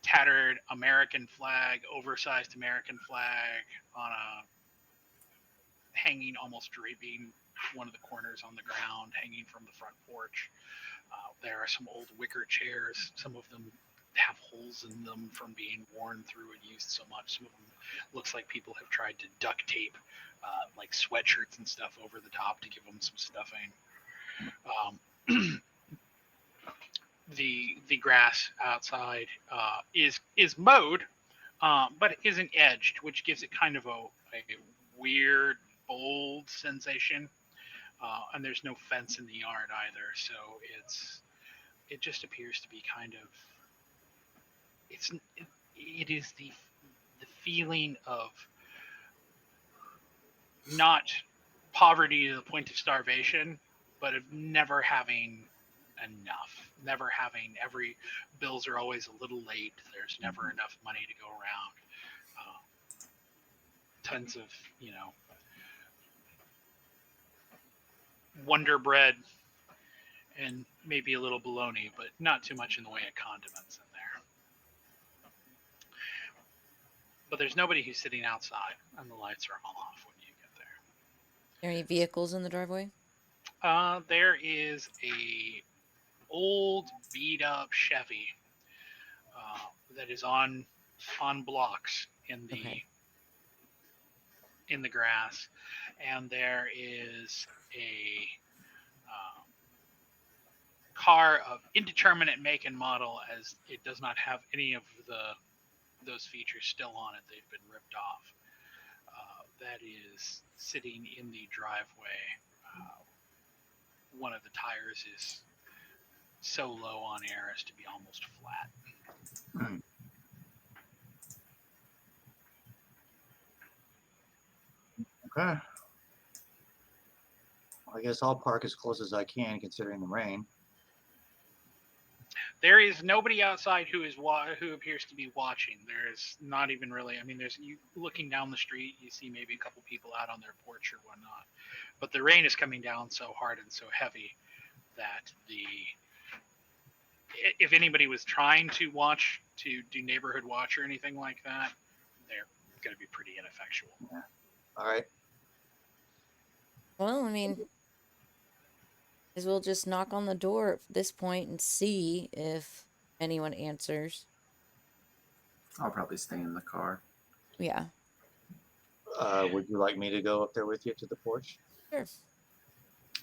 tattered American flag, oversized American flag on a hanging, almost draping one of the corners on the ground, hanging from the front porch. There are some old wicker chairs. Some of them have holes in them from being worn through and used so much. Some of them looks like people have tried to duct tape like sweatshirts and stuff over the top to give them some stuffing. The grass outside is mowed, but it isn't edged, which gives it kind of a weird, bold sensation. And there's no fence in the yard either, so it just appears to be kind of it is the feeling of not poverty to the point of starvation, but of never having enough, never having every bills are always a little late. There's never enough money to go around. Tons of Wonder Bread and maybe a little bologna, but not too much in the way of condiments in there. But there's nobody who's sitting outside, and the lights are all off when you get there. Are there any vehicles in the driveway? There is a old beat up Chevy that is on blocks in the grass, and there is a car of indeterminate make and model, as it does not have any of those features still on it. They've been ripped off. That is sitting in the driveway. One of the tires is so low on air as to be almost flat. Okay. I guess I'll park as close as I can, considering the rain. There is nobody outside who appears to be watching. There's not even really. I mean, there's you looking down the street. You see maybe a couple people out on their porch or whatnot, but the rain is coming down so hard and so heavy that if anybody was trying to do neighborhood watch or anything like that, they're going to be pretty ineffectual. Yeah. All right. Well, I mean, is we'll just knock on the door at this point and see if anyone answers. I'll probably stay in the car. Yeah. Would you like me to go up there with you to the porch? Sure.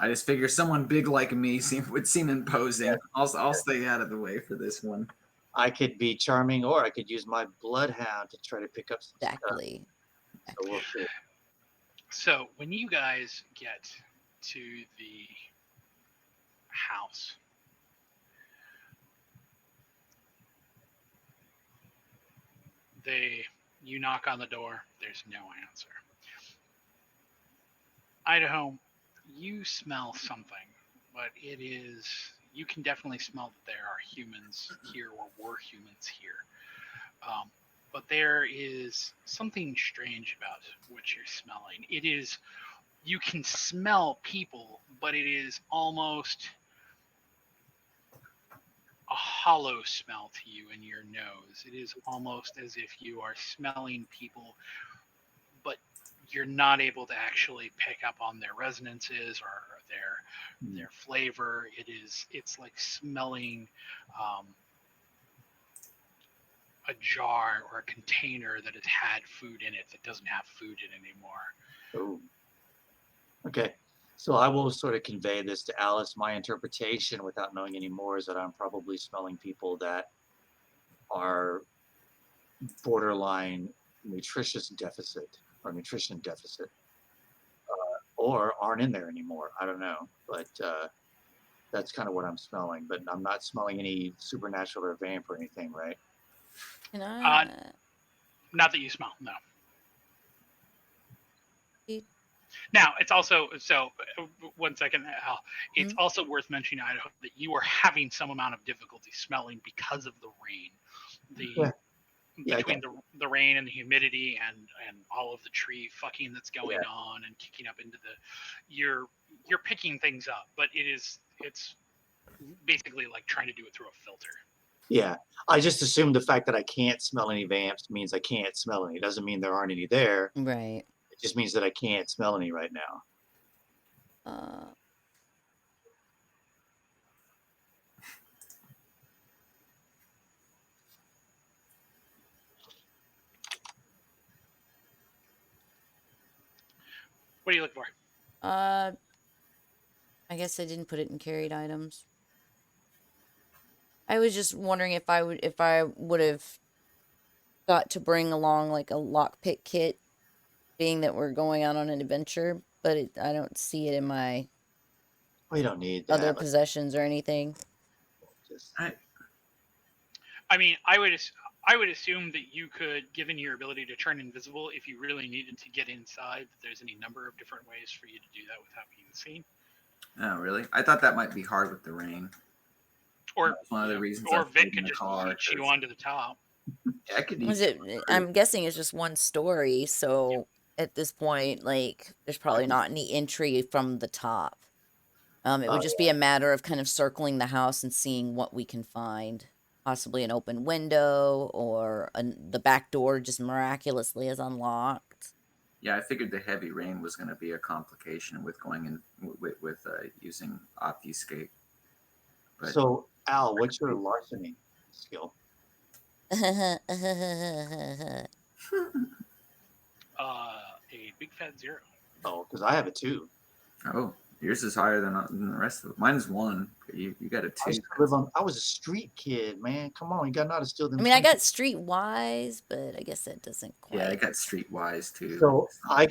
I just figure someone big like me would seem imposing. Yeah. I'll stay out of the way for this one. I could be charming, or I could use my bloodhound to try to pick up some Exactly. stuff. So we'll see. So when you guys get to the house, you knock on the door. There's no answer. Idaho, you smell something, but you can definitely smell that there are humans here or were humans here. But there is something strange about what you're smelling. You can smell people, but it is almost a hollow smell to you in your nose. It is almost as if you are smelling people, but you're not able to actually pick up on their resonances or their flavor. It's like smelling a jar or a container that has had food in it that doesn't have food in it anymore. Oh. Okay. So I will sort of convey this to Alice. My interpretation, without knowing any more, is that I'm probably smelling people that are borderline nutrition deficit, or aren't in there anymore. I don't know, but that's kind of what I'm smelling. But I'm not smelling any supernatural or vamp or anything, right? Can I? Not that you smell, no. Now, it's also, so 1 second, Al, it's also worth mentioning, Idaho, that you are having some amount of difficulty smelling because of the rain. Between the rain and the humidity and all of the tree fucking that's going on and kicking up into you're picking things up, but it's basically like trying to do it through a filter. Yeah, I just assumed the fact that I can't smell any vamps means I can't smell any. It doesn't mean there aren't any there. Right. It just means that I can't smell any right now. What are you looking for? I guess I didn't put it in carried items. I was just wondering if I would have got to bring along like a lockpick kit, being that we're going out on an adventure, but I don't see it in my We don't need that. other possessions or anything. I mean, I would assume that you could, given your ability to turn invisible, if you really needed to get inside, that there's any number of different ways for you to do that without being seen. Oh, really? I thought that might be hard with the rain. Or one of the reasons. Or Vic could just reach you onto the top. Yeah, I could. I'm guessing it's just one story, so at this point, like, there's probably not any entry from the top. It would just be a matter of kind of circling the house and seeing what we can find. Possibly an open window, or the back door just miraculously is unlocked. Yeah, I figured the heavy rain was going to be a complication with going in with using obfuscate. But... So, Al, what's your larceny skill? A big fat 0. Oh, because I have a 2. Oh, Yours is higher than the rest of it. Mine's 1. You got a 2. I was a street kid, man. Come on, you got to know how to steal them. I mean, I got streetwise, but I guess that doesn't quite. Yeah, I got streetwise too. So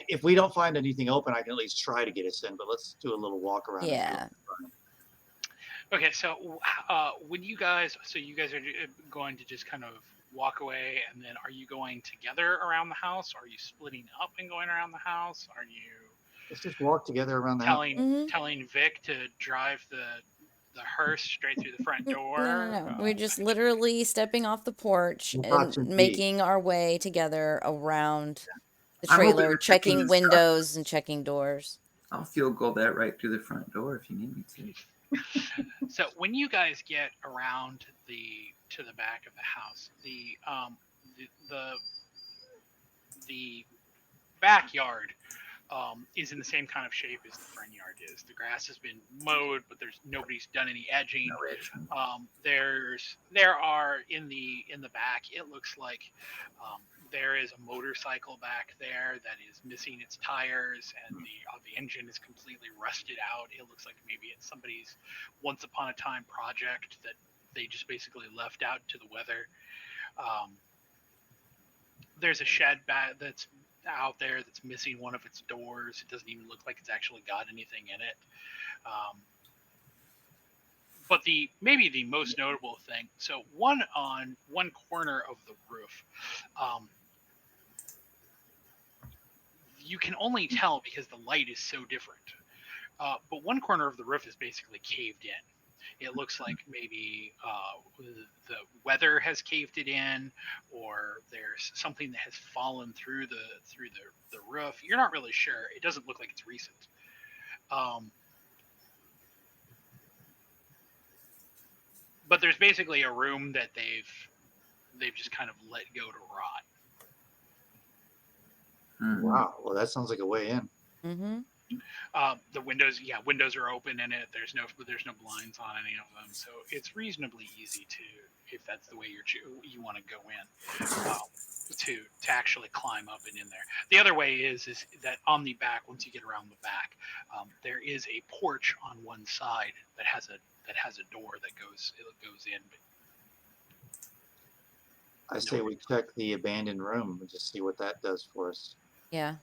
if we don't find anything open, I can at least try to get us in. But let's do a little walk around. Yeah. Okay, so would you guys? So you guys are going to just kind of walk away, and then are you going together around the house? Are you splitting up and going around the house? Are you? Let's just walk together around the house. Telling Vic to drive the hearse straight through the front door. No. We're just literally stepping off the porch and making our way together around the trailer, checking windows and checking doors. I'll field goal that right through the front door if you need me to. So when you guys get around to the back of the house, the backyard is in the same kind of shape as the front yard is. The grass has been mowed, but nobody's done any edging. No edging. There are in the back. It looks like there is a motorcycle back there that is missing its tires, and the engine is completely rusted out. It looks like maybe it's somebody's once upon a time project that they just basically left out to the weather. There's a shed that's out there that's missing one of its doors. It doesn't even look like it's actually got anything in it. But maybe the most notable thing, so on one corner of the roof, you can only tell because the light is so different. But one corner of the roof is basically caved in. It looks like maybe the weather has caved it in, or there's something that has fallen through the roof. You're not really sure. It doesn't look like it's recent. But there's basically a room that they've just kind of let go to rot. Wow. Well, that sounds like a way in. Mm-hmm. The windows are open in it. There's no blinds on any of them, so it's reasonably easy to, if that's the way you want to go in, to actually climb up and in there. The other way is that on the back, once you get around the back, there is a porch on one side that has a door that goes in. I say we check the abandoned room and just see what that does for us. Yeah.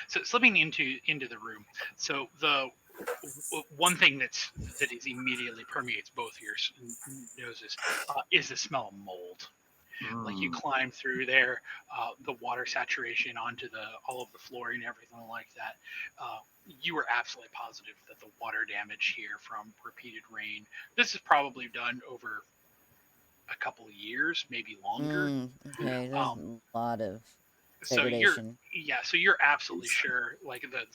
So slipping into the room. So the one thing that immediately permeates both your noses is the smell of mold. Like you climb through there, the water saturation onto all of the flooring and everything like that. You were absolutely positive that the water damage here from repeated rain. This is probably done over a couple of years, maybe longer. Okay, there's a lot of degradation. So you're absolutely sure, like the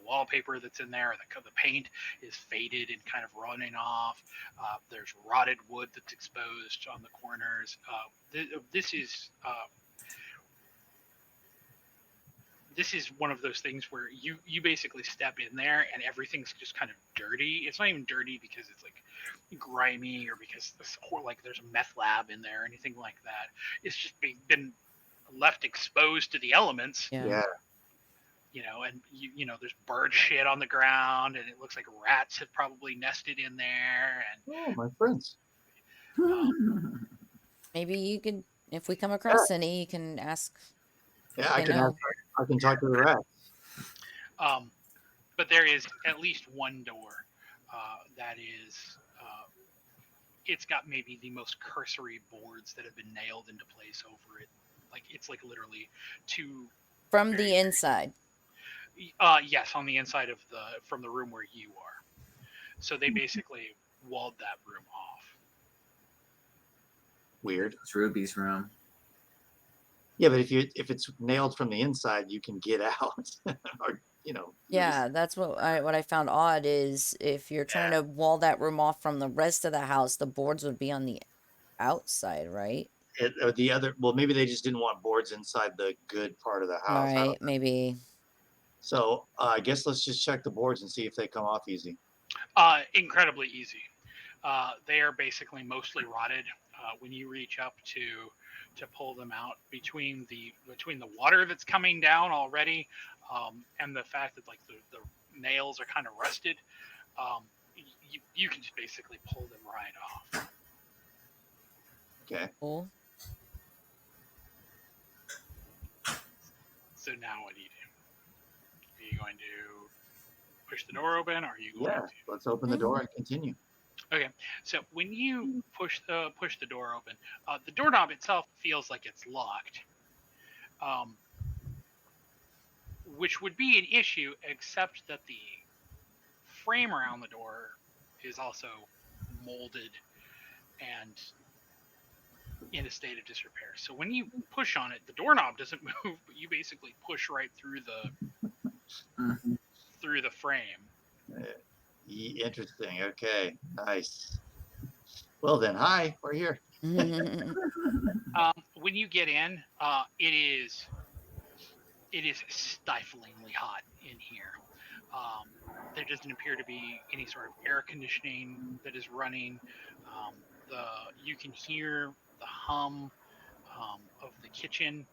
wallpaper that's in there, the paint is faded and kind of running off. There's rotted wood that's exposed on the corners. This is one of those things where you basically step in there and everything's just kind of dirty. It's not even dirty because it's like grimy or because there's a meth lab in there or anything like that. It's just been left exposed to the elements. Yeah. And there's bird shit on the ground, and it looks like rats have probably nested in there. And my friends. Maybe you could, if we come across any, you can ask. Yeah, I can talk to the rats. But there is at least one door that is. It's got maybe the most cursory boards that have been nailed into place over it. Like it's like literally two. From the inside. Yes, on the inside from the room where you are. So they basically walled that room off. Weird. It's Ruby's room. Yeah, but if it's nailed from the inside, you can get out. Or Yeah, that's what I found odd is if you're trying to wall that room off from the rest of the house, the boards would be on the outside, right? Maybe they just didn't want boards inside the good part of the house. Right, maybe. So I guess let's just check the boards and see if they come off easy. Incredibly easy. They are basically mostly rotted. When you reach up to pull them out, between the water that's coming down already, and the fact that like the nails are kind of rusted. You can just basically pull them right off. Okay. Cool. So now what do? Are you going to push the door open, or are you going to? Let's open the door and continue. Okay, so when you push the door open, the doorknob itself feels like it's locked, which would be an issue, except that the frame around the door is also molded and in a state of disrepair. So when you push on it, the doorknob doesn't move, but you basically push right through the frame. Interesting. Okay. Nice. Well then, hi. We're here. When you get in, it is stiflingly hot in here. There doesn't appear to be any sort of air conditioning that is running. You can hear the hum of the kitchen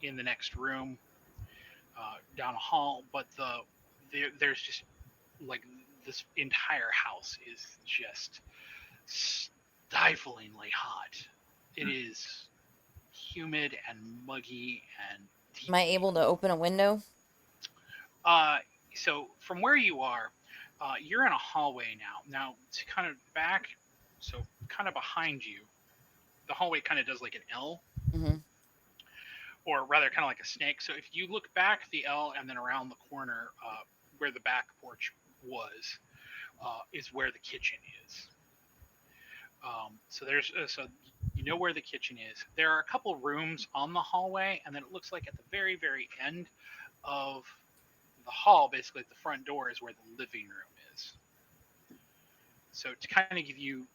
in the next room down a hall, but there's just like this entire house is just stiflingly hot. It is humid and muggy and Am I able to open a window? So from where you are, you're in a hallway now. Now to kind of back, so kind of behind you, the hallway kind of does like an L, or rather kind of like a snake. So if you look back the L and then around the corner, where the back porch was, is where the kitchen is. So there's so you know where the kitchen is. There are a couple rooms on the hallway, and then it looks like at the very, very end of the hall, basically at the front door, is where the living room is. So to kind of give you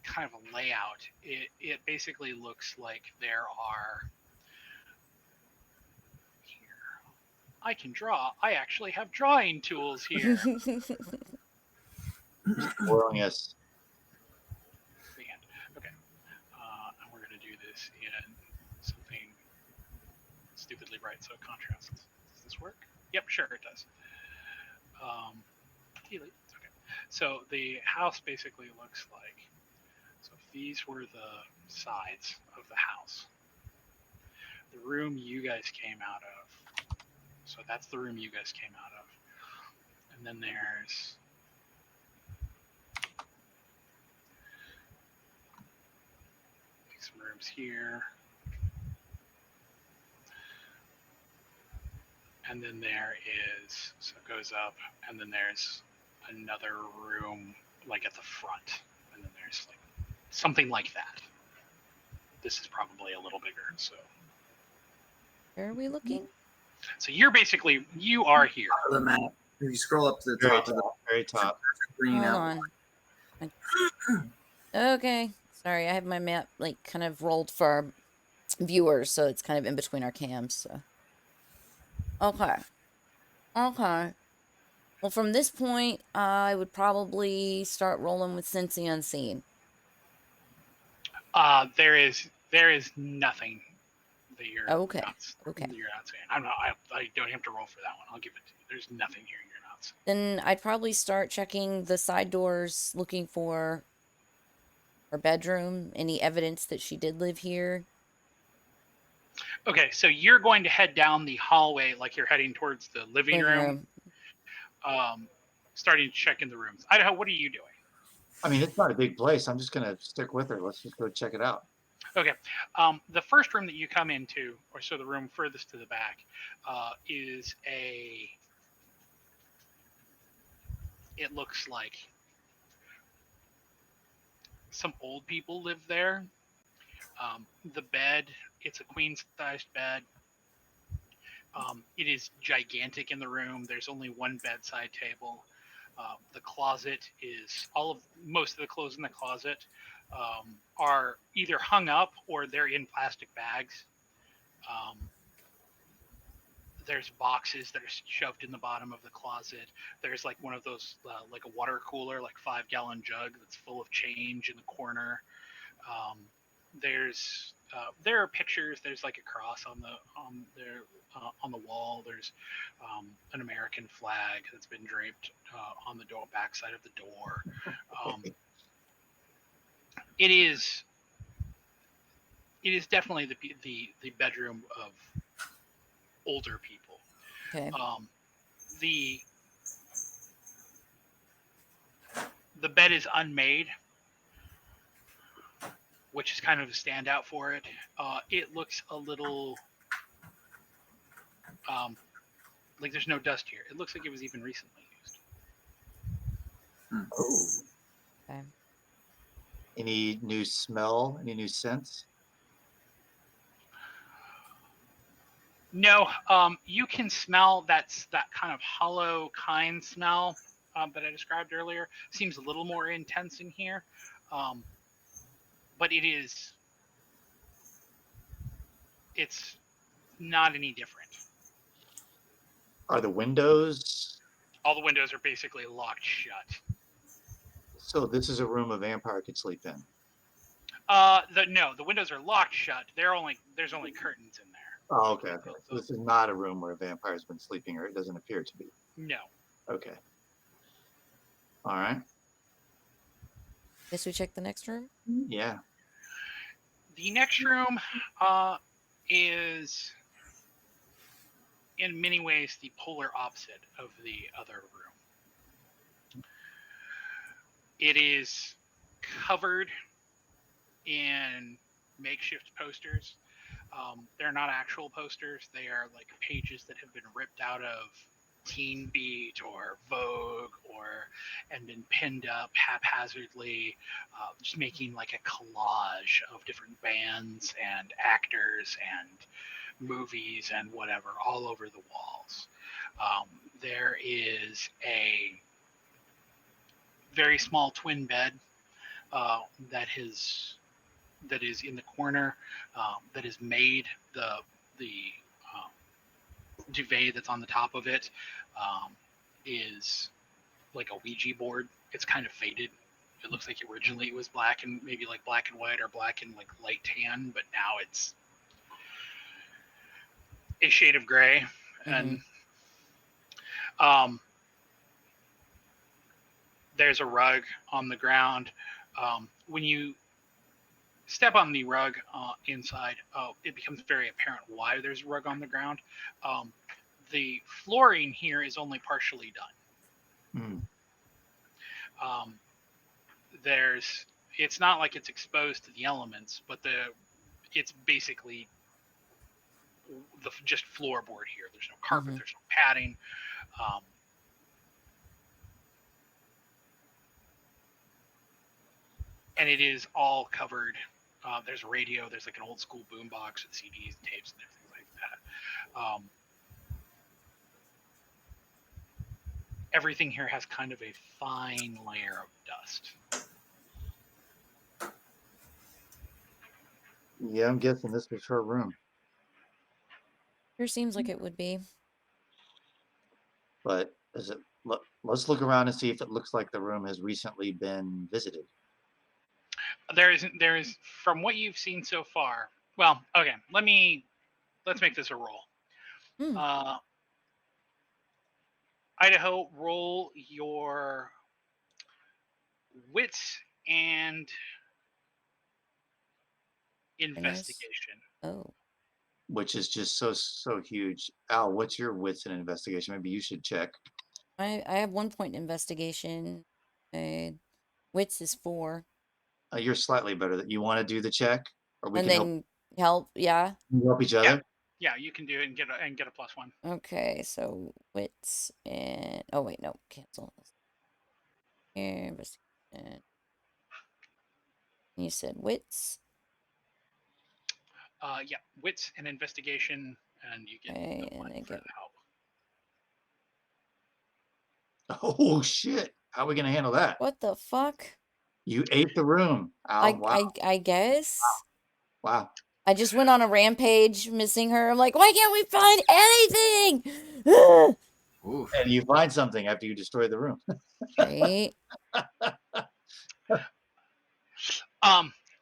kind of a layout, it basically looks like there are here. I can draw. I actually have drawing tools here. Spoiling us. Okay. And we're going to do this in something stupidly bright so it contrasts. Does this work? Yep, sure it does. Okay. So the house basically looks like, so if these were the sides of the house, the room you guys came out of, so that's the room you guys came out of. And then there's some rooms here. And then there is, so it goes up, and then there's another room like at the front, and then there's like something like that. This is probably a little bigger. So where are we looking? So you're basically, you are here. The map. If you scroll up to the Very top of the very top. green Hold outline. on. Okay. Sorry, I have my map like kind of rolled for our viewers, so it's kind of in between our cams. So. Okay. Well, from this point, I would probably start rolling with Sense the Unseen. There is nothing that you're Okay. not, Okay. that you're not saying. I don't have to roll for that one. I'll give it to you. There's nothing here you're not saying. Then I'd probably start checking the side doors, looking for her bedroom, any evidence that she did live here. Okay, so you're going to head down the hallway like you're heading towards the living room. Starting to check in the rooms. Idaho, what are you doing? I mean, it's not a big place. I'm just gonna stick with her. Let's just go check it out. Okay. The first room that you come into, or so the room furthest to the back, is it looks like some old people live there. The bed, it's a queen-sized bed. It is gigantic in the room. There's only one bedside table. The closet is most of the clothes in the closet are either hung up or they're in plastic bags. There's boxes that are shoved in the bottom of the closet. There's like one of those, like a water cooler, like 5-gallon jug that's full of change in the corner. there are pictures. There's like a cross on the wall. There's an American flag that's been draped on the backside of the door. It is definitely the bedroom of older people. Okay. The bed is unmade, which is kind of a standout for it. It looks a little like there's no dust here. It looks like it was even recently used. Oh. Okay. Any new smell? Any new scents? No, you can smell that kind of hollow, kind smell that I described earlier. Seems a little more intense in here, but it's not any different. Are the windows? All the windows are basically locked shut. So this is a room a vampire could sleep in. The windows are locked shut. There's only curtains in there. Oh, okay. So this is not a room where a vampire's been sleeping, or it doesn't appear to be. No. Okay. All right. Guess we check the next room? Yeah. The next room is in many ways the polar opposite of the other room. It is covered in makeshift posters. They're not actual posters. They are like pages that have been ripped out of Teen Beat or Vogue and been pinned up haphazardly, just making like a collage of different bands and actors and movies and whatever all over the walls. There is a very small twin bed that is in the corner, that is made. The duvet that's on the top of it is like a Ouija board. It's kind of faded. It looks like originally it was black and maybe like black and white or black and like light tan, but now it's a shade of gray. Mm-hmm. And there's a rug on the ground. When you step on the rug inside, it becomes very apparent why there's a rug on the ground. The flooring here is only partially done. It's not like it's exposed to the elements, but it's basically just floorboard here. There's no carpet, there's no padding. And it is all covered. There's a radio. There's like an old school boombox with CDs and tapes and everything like that. Everything here has kind of a fine layer of dust. Yeah, I'm guessing this was her room. Sure seems like it would be. But let's look around and see if it looks like the room has recently been visited. There is from what you've seen so far. Well, okay, let's make this a roll. Idaho, roll your wits and investigation. Oh. Which is just so huge. Al, what's your wits and investigation? Maybe you should check. I have 1 point in investigation. Wits is 4. You're slightly better. That you want to do the check, or we and can then help. Yeah. Help each other. Yeah, you can do it and get a +1. Okay, so wits and wait, no, cancel. Here, investigation. You said wits. Yeah, wits and investigation, and you get the 1 for help. Oh shit! How are we gonna handle that? What the fuck? You ate the room. Al, wow. I guess. Wow. I just went on a rampage missing her. I'm like, why can't we find anything? And you find something after you destroy the room. Right.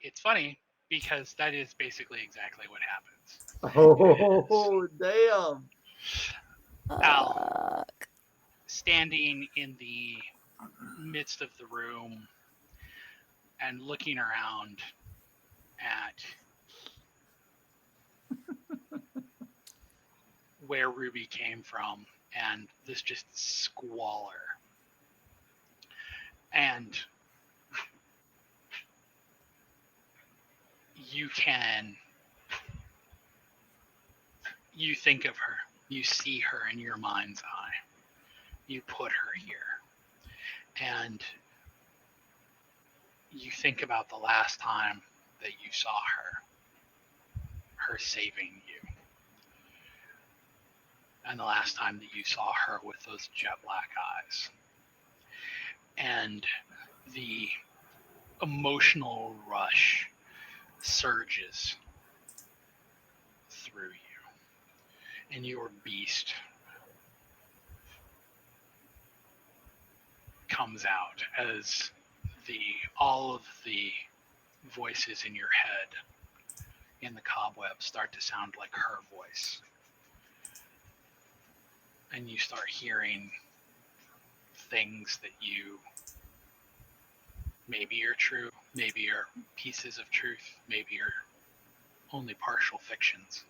It's funny because that is basically exactly what happens. Oh, damn. Al, standing in the midst of the room and looking around at where Ruby came from and this just squalor. And you think of her, you see her in your mind's eye, you put her here, and you think about the last time that you saw her saving you, and the last time that you saw her with those jet black eyes, and the emotional rush surges through you, and your beast comes out as all of the voices in your head in the cobweb start to sound like her voice, and you start hearing things that you maybe are true, maybe are pieces of truth, maybe are only partial fictions,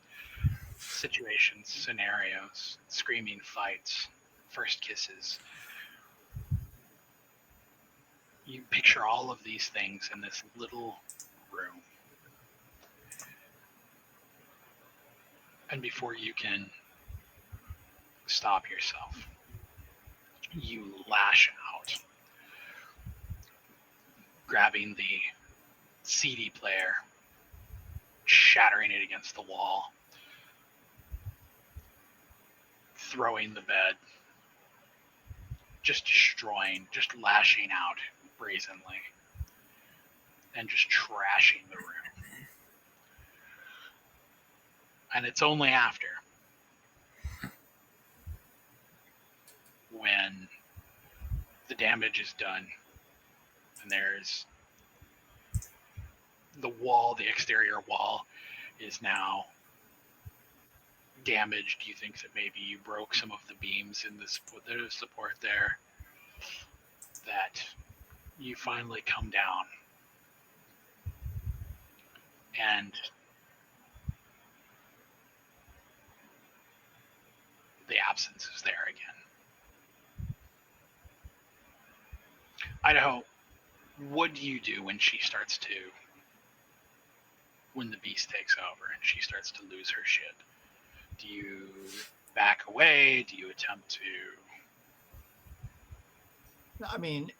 situations, scenarios, screaming fights, first kisses. You picture all of these things in this little room. And before you can stop yourself, you lash out, grabbing the CD player, shattering it against the wall, throwing the bed, just destroying, just lashing out brazenly, and just trashing the room. And it's only after, when the damage is done and there's the wall, the exterior wall is now damaged. You think that maybe you broke some of the beams in the support there, that you finally come down and the absence is there again. Idaho, what do you do when the beast takes over and she starts to lose her shit? Do you back away? Do you attempt to... I mean,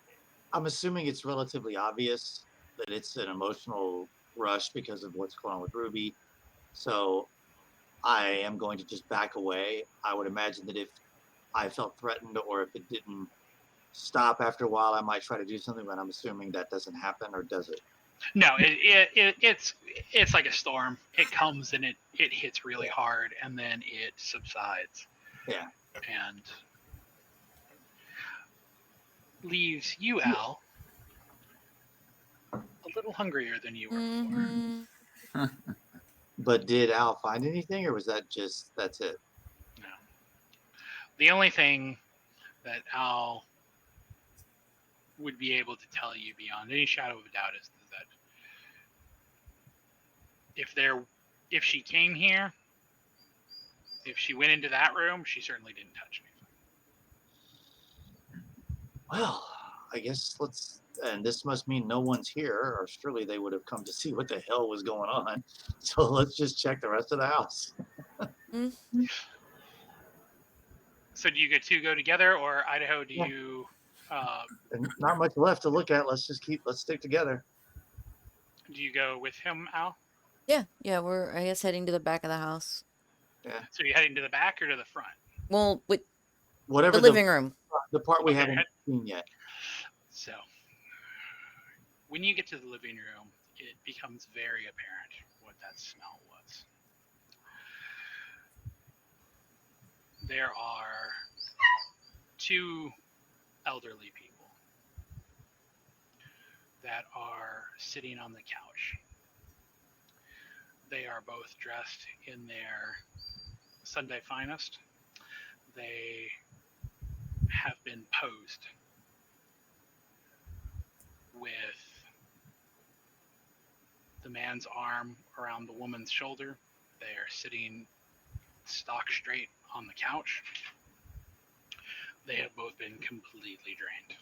I'm assuming it's relatively obvious that it's an emotional rush because of what's going on with Ruby. So I am going to just back away. I would imagine that if I felt threatened or if it didn't stop after a while, I might try to do something, but I'm assuming that doesn't happen, or does it? No, it's like a storm. It comes and it hits really hard, and then it subsides. Yeah. And leaves you, Al, a little hungrier than you were before. But did Al find anything, or was that's it? No. The only thing that Al would be able to tell you beyond any shadow of a doubt is that if she came here, if she went into that room, she certainly didn't touch anything. Well, I guess and this must mean no one's here, or surely they would have come to see what the hell was going on. So let's just check the rest of the house. So do you get two go together, or Idaho, do you... And not much left to look at. Let's stick together. Do you go with him, Al? Yeah, we're, I guess, heading to the back of the house. Yeah. So you're heading to the back or to the front? Well, with whatever the living room. The part we haven't seen yet. So when you get to the living room, it becomes very apparent what that smell was. There are two elderly people that are sitting on the couch. They are both dressed in their Sunday finest. They have been posed with the man's arm around the woman's shoulder. They are sitting stock straight on the couch. They have both been completely drained.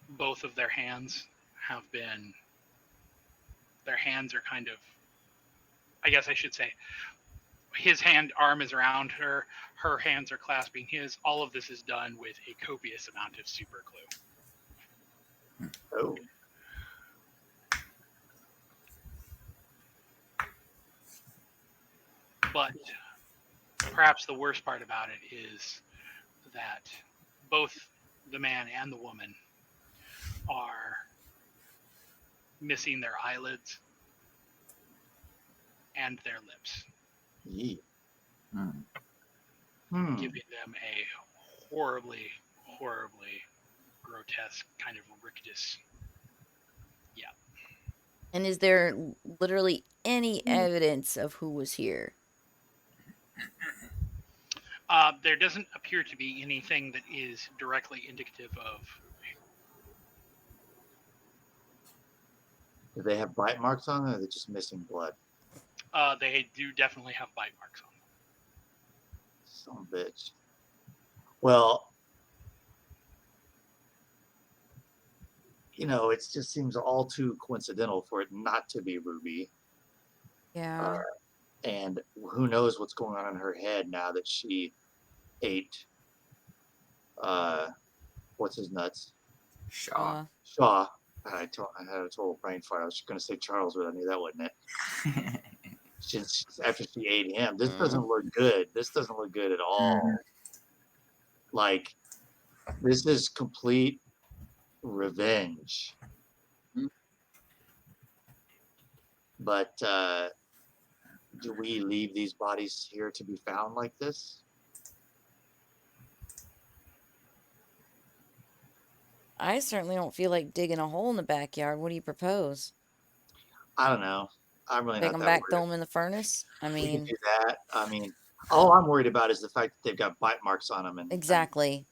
Both of their hands are kind of, I guess I should say, his arm is around her, her hands are clasping his. All of this is done with a copious amount of super glue. Oh. But perhaps the worst part about it is that both the man and the woman are missing their eyelids and their lips, giving them a horribly, horribly grotesque kind of rictus. Yeah. And is there literally any evidence of who was here? There doesn't appear to be anything that is directly indicative of. Do they have bite marks on them, or are they just missing blood? They do definitely have bite marks on them. Son of a bitch. Well, it just seems all too coincidental for it not to be Ruby. Yeah. And who knows what's going on in her head now that she ate, what's his nuts? Shaw. Shaw. I had a total brain fart. I was going to say Charles, but I knew that wasn't it. After she ate him, this doesn't look good. This doesn't look good at all. Like, this is complete revenge. But do we leave these bodies here to be found like this? I certainly don't feel like digging a hole in the backyard. What do you propose? I don't know. I'm really Take not them that back, worried. throw them in the furnace? I We can mean, do that. I mean, all I'm worried about is the fact that they've got bite marks on them. exactly.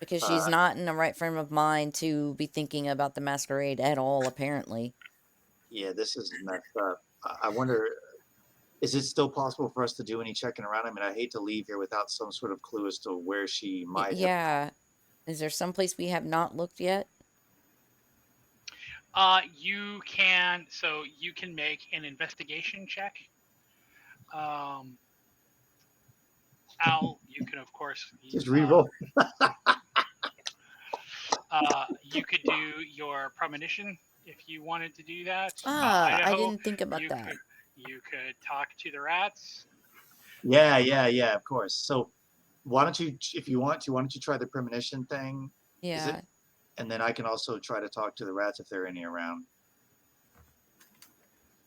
Because she's not in the right frame of mind to be thinking about the masquerade at all, apparently. Yeah, this is messed up. I wonder, is it still possible for us to do any checking around? I mean, I hate to leave here without some sort of clue as to where she might have. Yeah. Is there someplace we have not looked yet? You can make an investigation check. Al, you can of course Just reroll. You could do your premonition if you wanted to do that. I Idaho, didn't think about that. You could talk to the rats. Yeah, of course. So why don't you, if you want to try the premonition thing? Yeah. And then I can also try to talk to the rats if there are any around.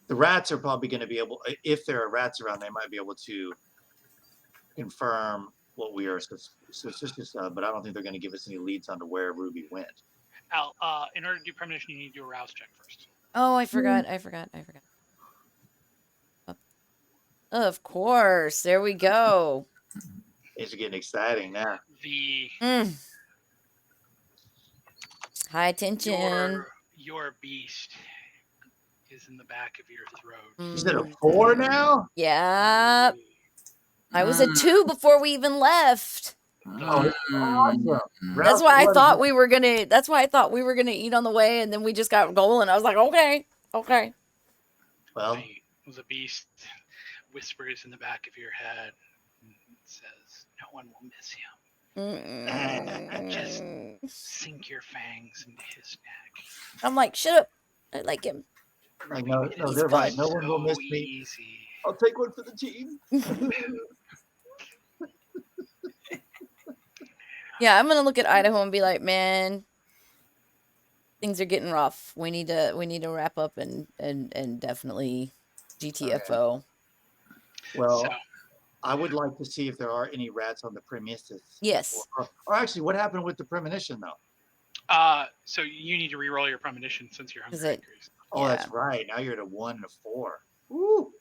The rats are probably going to be able, if there are rats around, they might be able to confirm what we are suspicious of, but I don't think they're going to give us any leads onto where Ruby went. Al, in order to do premonition, you need to do a rouse check first. Oh, I forgot. Of course. There we go. It's getting exciting now. High tension. Your beast is in the back of your throat. Is it a 4 now? Yeah. I was a 2 before we even left. Oh, awesome. That's why I thought we were gonna eat on the way, and then we just got going. I was like, okay. Well, the beast whispers in the back of your head and says, "No one will miss him. Just sink your fangs into his neck." I'm like, shut up. I like him. I know, they're right. No one will miss me. Easy. I'll take one for the team. Yeah, I'm gonna look at Idaho and be like, man, things are getting rough. We need to wrap up and definitely GTFO. Okay. Well, I would like to see if there are any rats on the premises. Yes. Or actually, what happened with the premonition, though? So you need to re-roll your premonition since you're Is hungry. it? Oh, Yeah. that's right. Now you're at a 1 and a 4. Woo!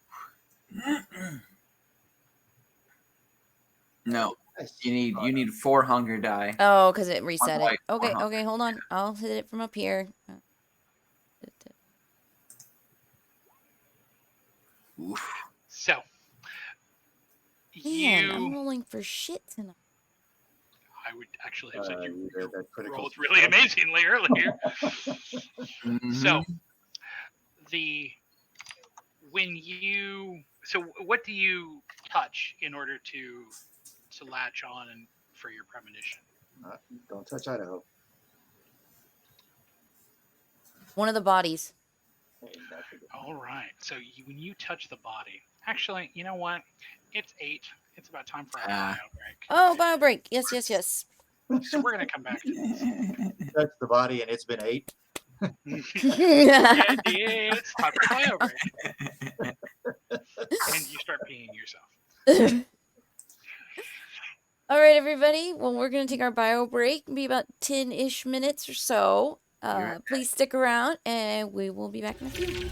No, you need 4 hunger die. Oh, because it reset white, it. Okay, one okay, hold on. I'll hit it from up here. Oof. So Man, I'm you, rolling for shit tonight. I would actually have said you that critical rolled really amazingly earlier. Mhm. So so what do you touch in order to latch on and for your premonition? Don't touch Idaho. One of the bodies. All right. So when you touch the body, actually, you know what? It's 8. It's about time for our bio break. Oh, bio break. Yes, yes, yes. So we're gonna come back to this. Touch the body, and it's been 8. It's time for bio break, and you start peeing yourself. All right, everybody. Well, we're going to take our bio break. Be about 10-ish minutes or so. Please stick around, and we will be back in a few.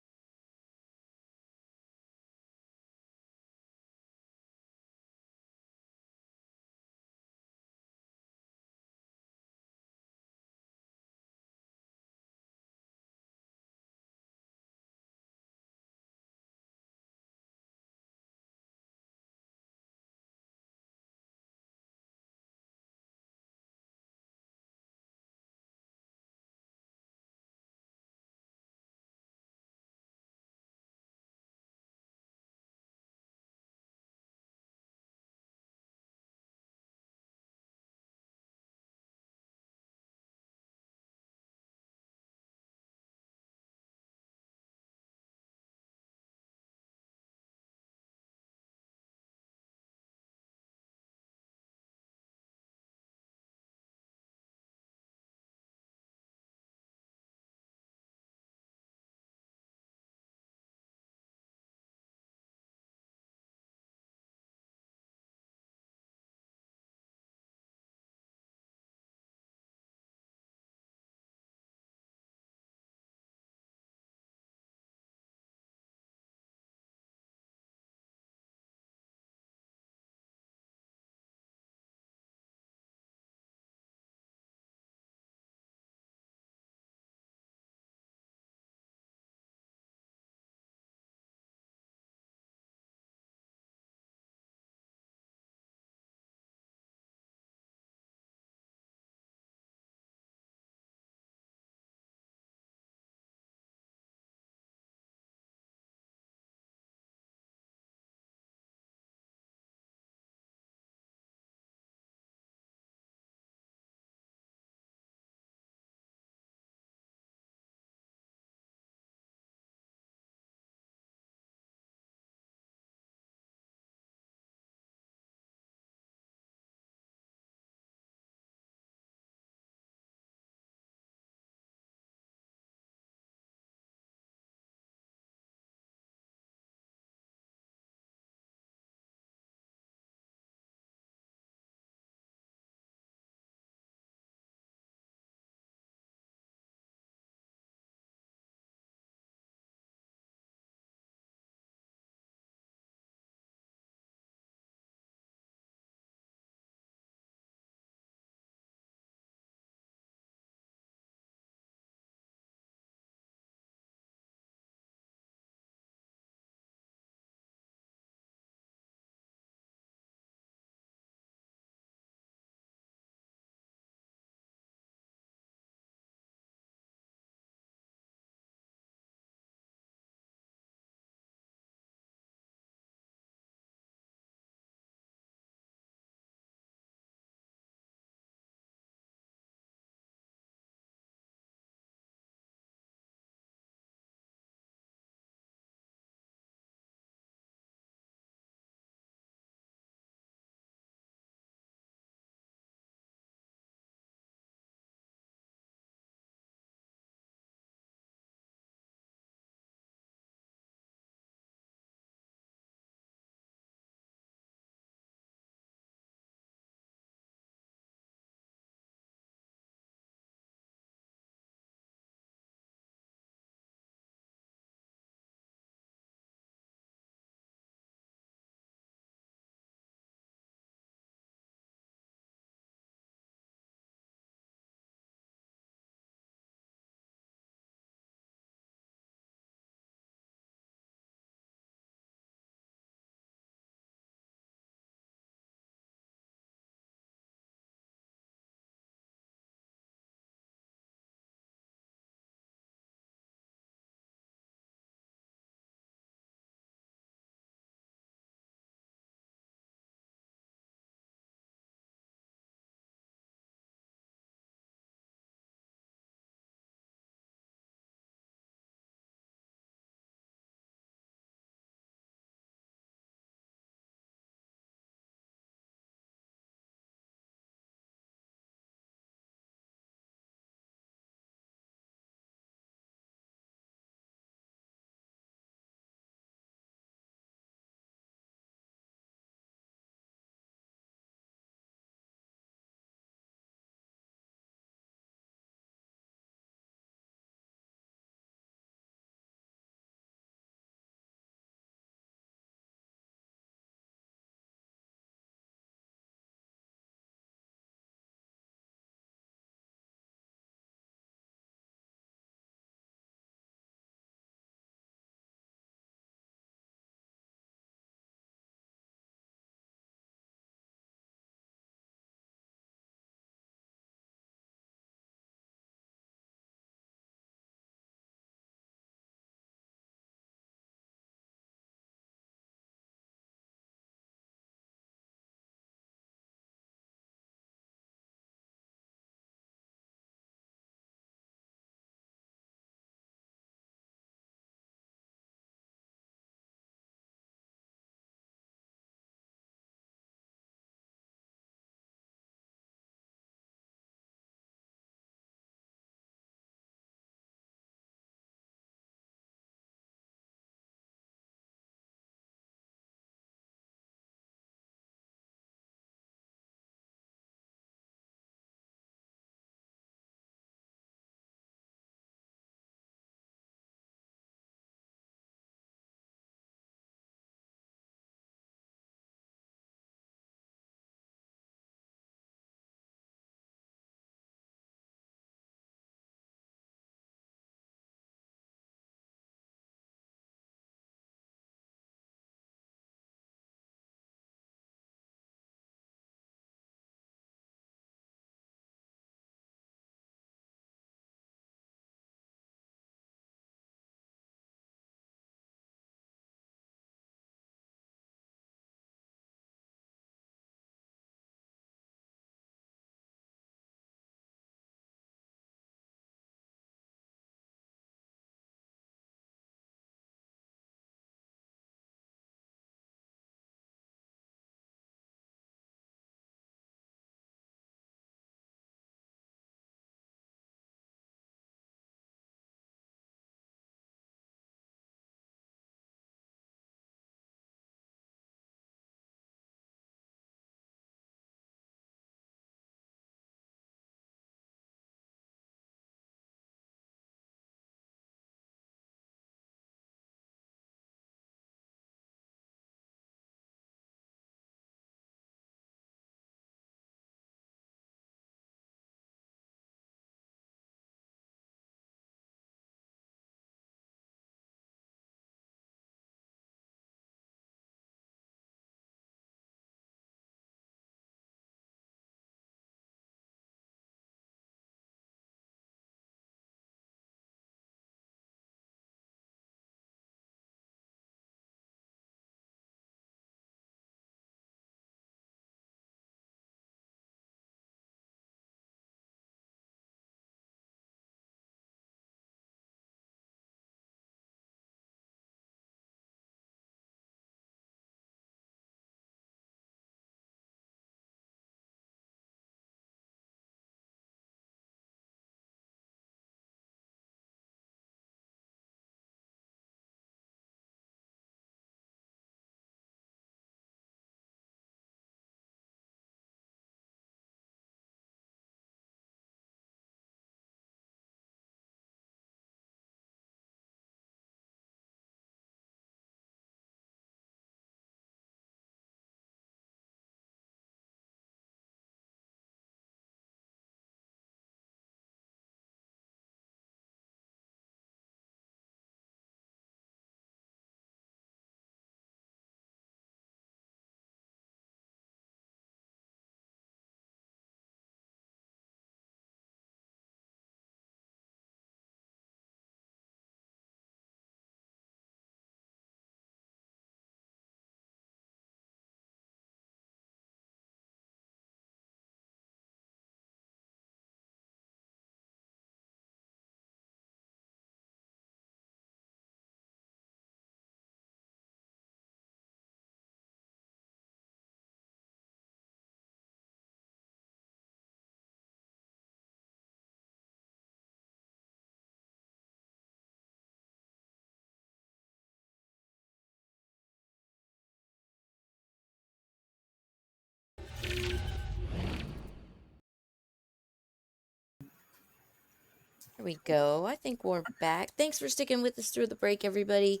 There we go. I think we're back. Thanks for sticking with us through the break, everybody.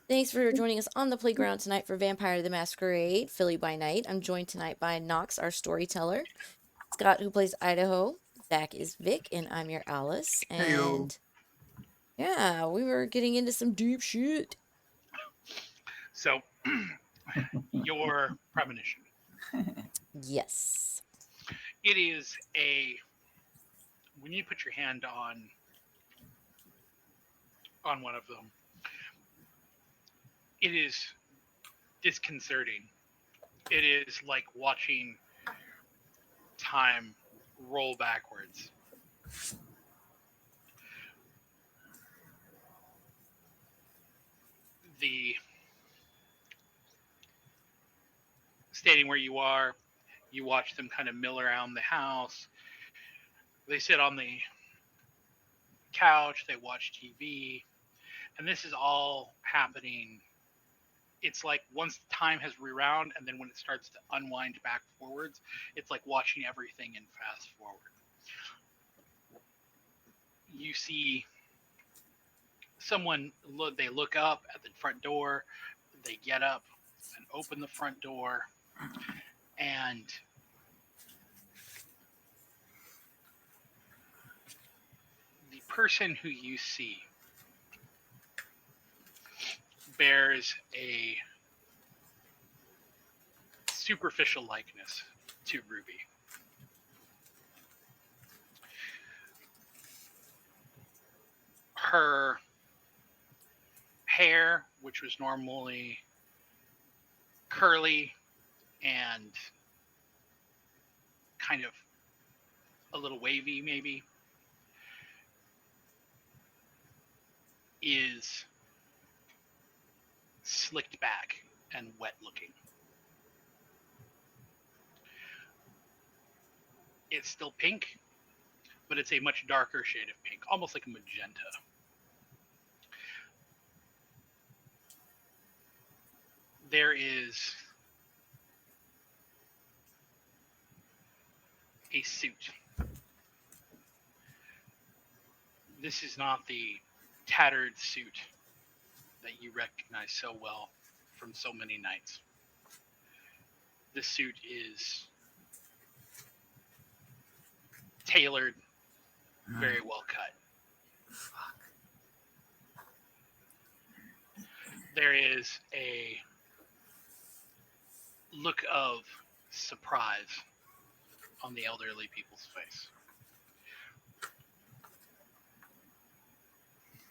Thanks for joining us on the playground tonight for Vampire the Masquerade, Philly by Night. I'm joined tonight by Knox, our storyteller, Skot, who plays Idaho, Zack is Vic, and I'm your Alice. And yeah, we were getting into some deep shit. So, your premonition. Yes. It is when you put your hand on one of them, it is disconcerting. It is like watching time roll backwards. The standing where you are, you watch them kind of mill around the house. They sit on the couch, they watch TV, and this is all happening. It's like once time has rewound, and then when it starts to unwind back forwards, it's like watching everything in fast forward. You see someone, they look up at the front door, they get up and open the front door, and the person who you see bears a superficial likeness to Ruby. Her hair, which was normally curly and kind of a little wavy, maybe, is slicked back and wet looking. It's still pink, but it's a much darker shade of pink, almost like a magenta. There is a suit. This is not the tattered suit that you recognize so well from so many nights. This suit is tailored, very well cut. There is a look of surprise on the elderly people's face.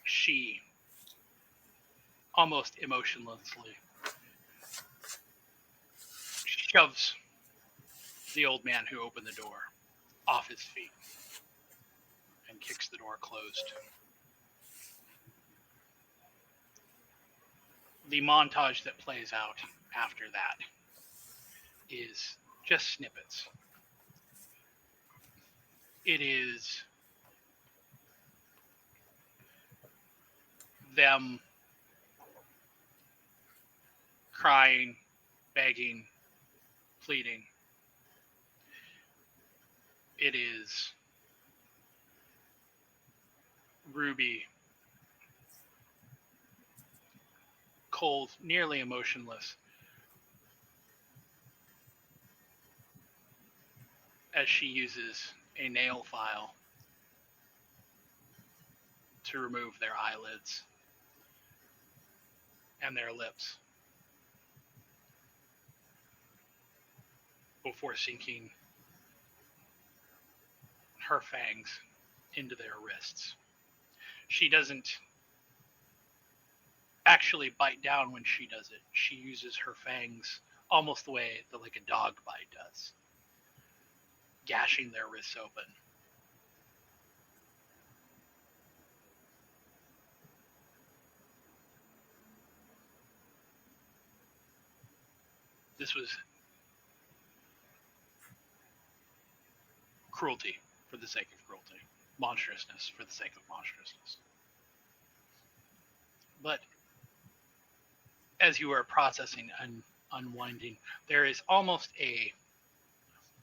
She, almost emotionlessly, shoves the old man who opened the door off his feet and kicks the door closed. The montage that plays out after that is just snippets. It is them crying, begging, pleading. It is Ruby, cold, nearly emotionless, as she uses a nail file to remove their eyelids and their lips before sinking her fangs into their wrists. She doesn't actually bite down when she does it. She uses her fangs almost the way that like a dog bite does, gashing their wrists open. This was cruelty for the sake of cruelty, monstrousness for the sake of monstrousness. But as you are processing and unwinding, there is almost a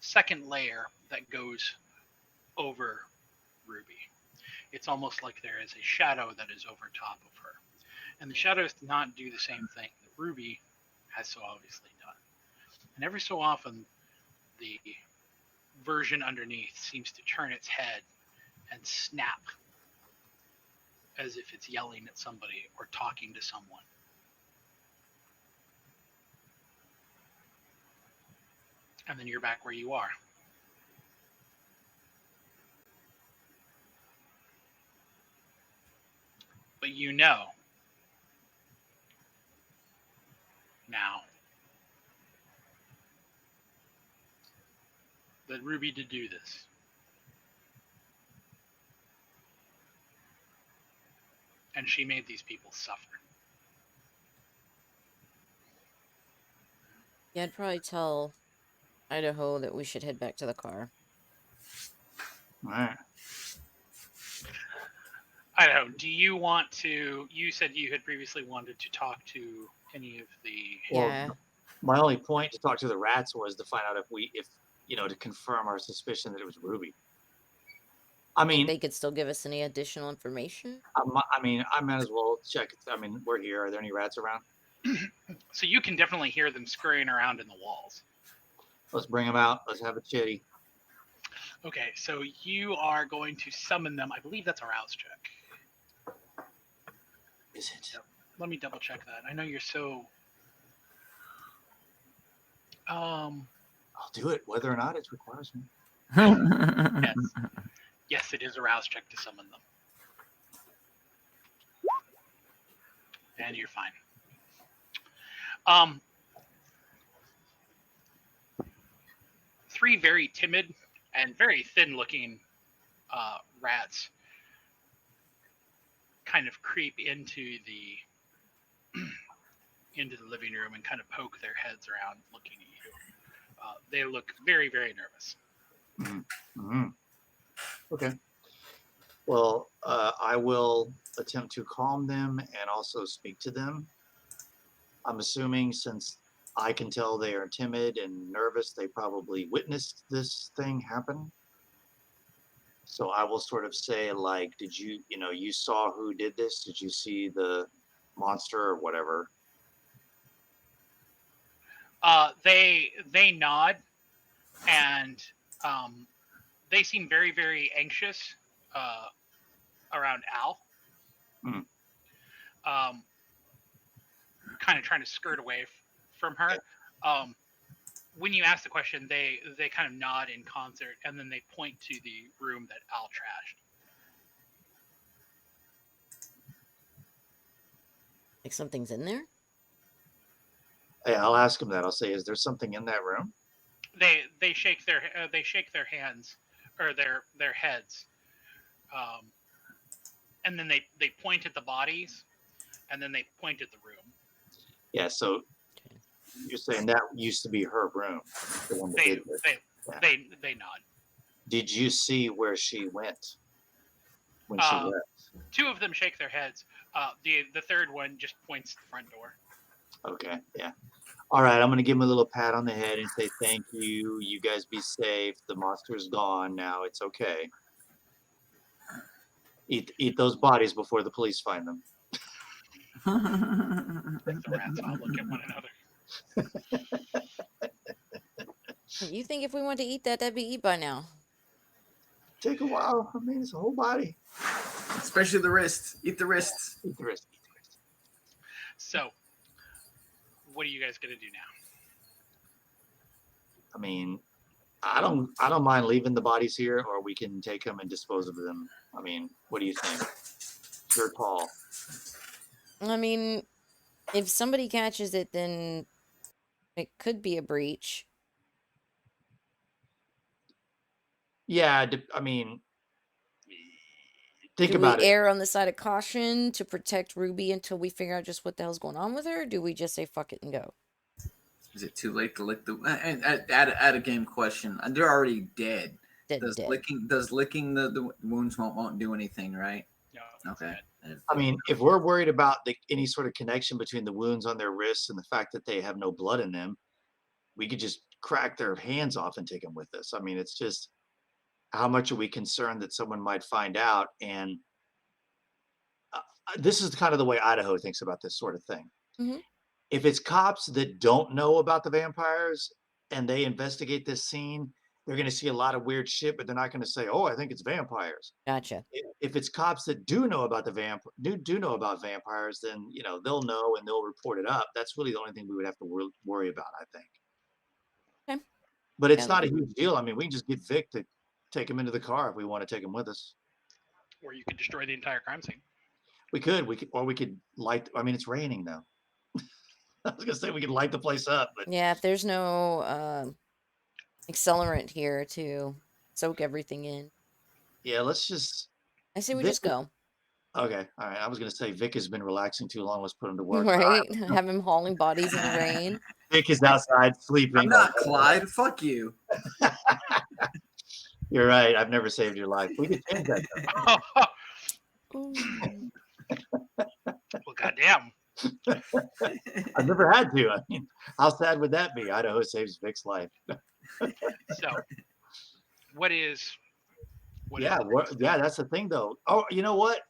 second layer that goes over Ruby. it's almost like there is a shadow that is over top of her. And the shadows do not do the same thing that Ruby has so obviously done. And every so often, the version underneath seems to turn its head and snap as if it's yelling at somebody or talking to someone. And then you're back where you are. But you know now that Ruby did do this. And she made these people suffer. Yeah, I'd probably tell Idaho that we should head back to the car. All right. Idaho, do you want to? You said you had previously wanted to talk to any of the. Yeah. My only point to talk to the rats was to find out if to confirm our suspicion that it was Ruby. I mean, they could still give us any additional information. I might as well check. I mean, we're here. Are there any rats around? So you can definitely hear them scurrying around in the walls. Let's bring them out. Let's have a chitty. Okay, so you are going to summon them. I believe that's a rouse check. Is it? Let me double check that. I know you're so. I'll do it, whether or not it requires me. Yes, it is a rouse check to summon them. And you're fine. 3 very timid and very thin-looking rats kind of creep into the living room and kind of poke their heads around, looking at you. They look very, very nervous. Mm-hmm. Okay. Well, I will attempt to calm them and also speak to them. I'm assuming since I can tell they are timid and nervous, they probably witnessed this thing happen. So I will sort of say, like, did you, you saw who did this? Did you see the monster or whatever? They nod, and they seem very, very anxious around Al. Kind of trying to skirt away from her. When you ask the question, they kind of nod in concert, and then they point to the room that Al trashed. Like something's in there? Hey, I'll ask them that. I'll say, is there something in that room? They shake their hands or their heads, and then they point at the bodies, and then they point at the room. Yeah, so you're saying that used to be her room. The one that did this. They nod. Did you see where she went when she left? 2 of them shake their heads. The third one just points to the front door. Okay, yeah. All right, I'm going to give him a little pat on the head and say, thank you. You guys be safe. The monster's gone now. It's okay. Eat those bodies before the police find them. The rats all look at one another. You think if we want to eat that, that'd be eat by now? Take a while. I mean, it's a whole body. Especially the wrists. Eat the wrists. Eat the wrist. Eat the wrist. So, what are you guys gonna do now? I mean, I don't mind leaving the bodies here, or we can take them and dispose of them. I mean, what do you think? Your call. I mean, if somebody catches it, then it could be a breach. Yeah, I mean, think do about we it. err on the side of caution to protect Ruby until we figure out just what the hell's going on with her? Or do we just say fuck it and go? Is it too late to lick the? And add a game question. They're already dead. Does licking the wounds won't do anything, right? No. Okay. I mean, if we're worried about any sort of connection between the wounds on their wrists and the fact that they have no blood in them, we could just crack their hands off and take them with us. I mean, it's just, how much are we concerned that someone might find out? And this is kind of the way Idaho thinks about this sort of thing. Hmm. If it's cops that don't know about the vampires and they investigate this scene, they're going to see a lot of weird shit, but they're not going to say, "Oh, I think it's vampires." Gotcha. If it's cops that do know about do know about vampires, then they'll know and they'll report it up. That's really the only thing we would have to worry about, I think. Okay. But it's Yeah. not a huge deal. I mean, we can just get Vic to take him into the car if we want to take him with us. Or you could destroy the entire crime scene. We could, or we could light. I mean, it's raining though. I was gonna say we could light the place up, but Yeah, if there's no accelerant here to soak everything in, yeah, let's just. I say we Vic, just go. okay, all right. I was gonna say Vic has been relaxing too long. Let's put him to work. Right? Have him hauling bodies in the rain. Vic is outside sleeping. I'm not Clyde. Fuck you. You're right. I've never saved your life. We could change that. Well, goddamn. I've never had to. I mean, how sad would that be? Idaho saves Vic's life. So, what is? Yeah, that's the thing, though. Oh, you know what?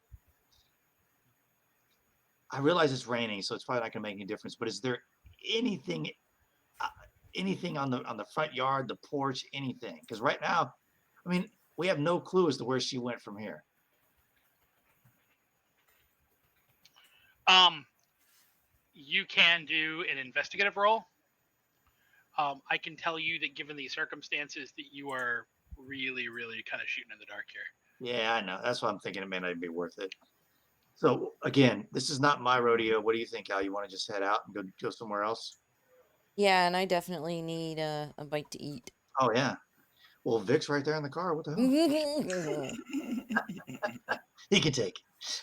I realize it's raining, so it's probably not going to make any difference. But is there anything on the front yard, the porch, anything? Because right now, I mean, we have no clue as to where she went from here. You can do an investigative role. I can tell you that given the circumstances that you are really, really kind of shooting in the dark here. Yeah, I know. That's why I'm thinking it may not be worth it. So again, this is not my rodeo. What do you think, Al? You want to just head out and go somewhere else? Yeah, and I definitely need a bite to eat. Oh yeah. Well, Vic's right there in the car. What the hell? He can take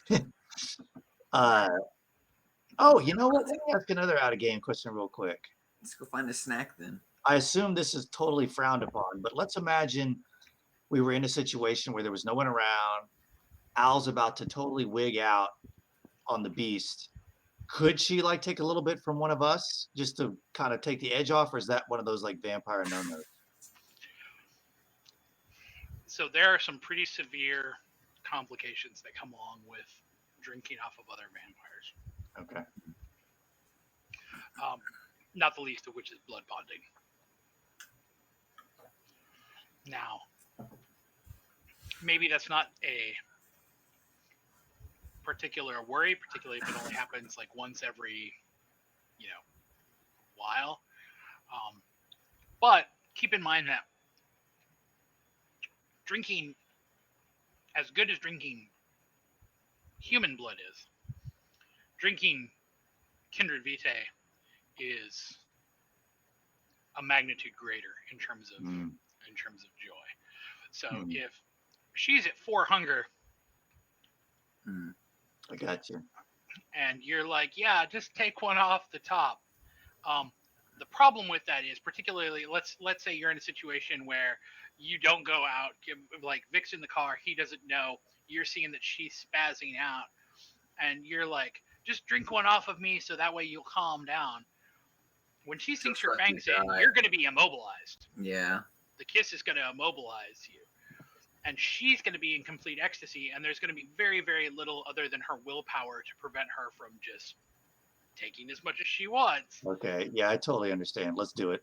it. Oh, you know what? Let me ask another out of game question real quick. Let's go find a snack then. I assume this is totally frowned upon, but let's imagine we were in a situation where there was no one around. Al's about to totally wig out on the beast. Could she take a little bit from one of us just to kind of take the edge off, or is that one of those vampire no-nos? So there are some pretty severe complications that come along with drinking off of other vampires. Okay. Not the least of which is blood bonding. Now, maybe that's not a particular worry, particularly if it only happens once every, while. But keep in mind that drinking, as good as drinking human blood is, drinking kindred vitae is a magnitude greater in terms of joy. So if she's at 4 hunger, I got you. And you're like, yeah, just take one off the top. The problem with that is, particularly, let's say you're in a situation where you don't go out, Vic's in the car, he doesn't know, you're seeing that she's spazzing out, and you're like, just drink one off of me so that way you'll calm down. When she sinks her fangs in, you're going to be immobilized. Yeah. The kiss is going to immobilize you. And she's going to be in complete ecstasy, and there's going to be very, very little other than her willpower to prevent her from just taking as much as she wants. Okay. Yeah, I totally understand. Let's do it.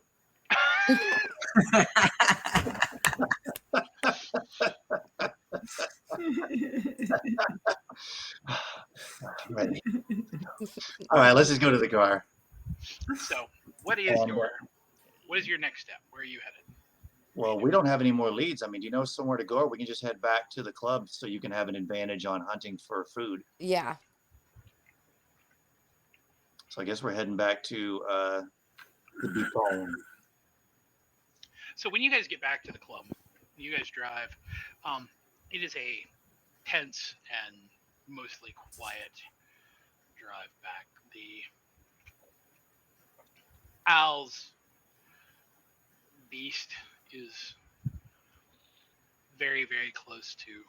Ready. All right, let's just go to the car. So, what is your next step? Where are you headed? Well, we don't have any more leads. I mean, do you know somewhere to go, or we can just head back to the club so you can have an advantage on hunting for food? Yeah. So I guess we're heading back to the deep home. So when you guys get back to the club, you guys drive. It is a tense and mostly quiet drive back. The Al's beast is very, very close to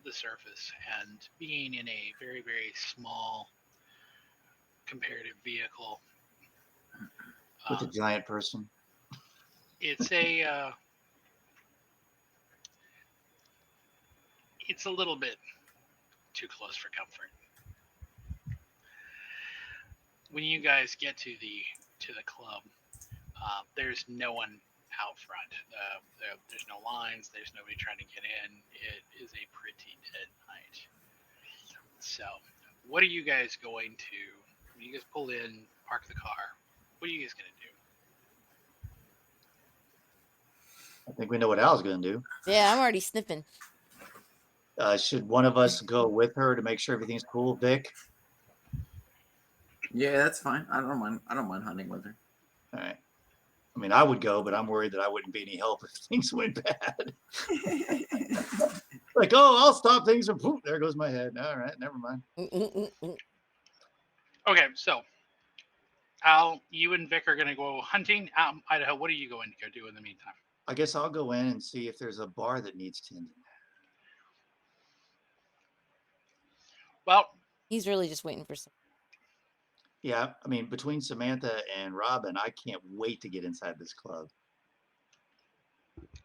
the surface, and being in a very, very small comparative vehicle with a giant person. It's a it's a little bit too close for comfort. When you guys get to the club, there's no one out front. There's no lines. There's nobody trying to get in. It is a pretty dead night. So, what are you guys going to? When you guys pull in, park the car. What are you guys gonna do? I think we know what Al's going to do. Yeah, I'm already sniffing. Should one of us go with her to make sure everything's cool, Vic? Yeah, that's fine. I don't mind hunting with her. All right. I mean, I would go, but I'm worried that I wouldn't be any help if things went bad. Like, oh, I'll stop things, and poof, there goes my head. All right, never mind. Okay, so Al, you and Vic are gonna go hunting. Idaho, what are you going to go do in the meantime? I guess I'll go in and see if there's a bar that needs tending. Well, he's really just waiting for some. Yeah, I mean, between Samantha and Robin, I can't wait to get inside this club.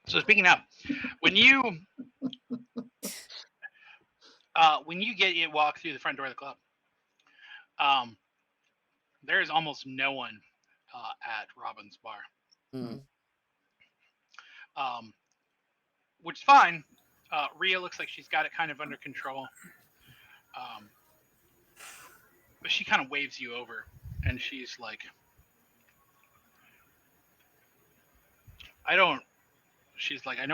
So speaking of, when you walk through the front door of the club, there is almost no one at Robin's bar. Which is fine. Rhea looks like she's got it kind of under control. But she kind of waves you over, and she's like, I know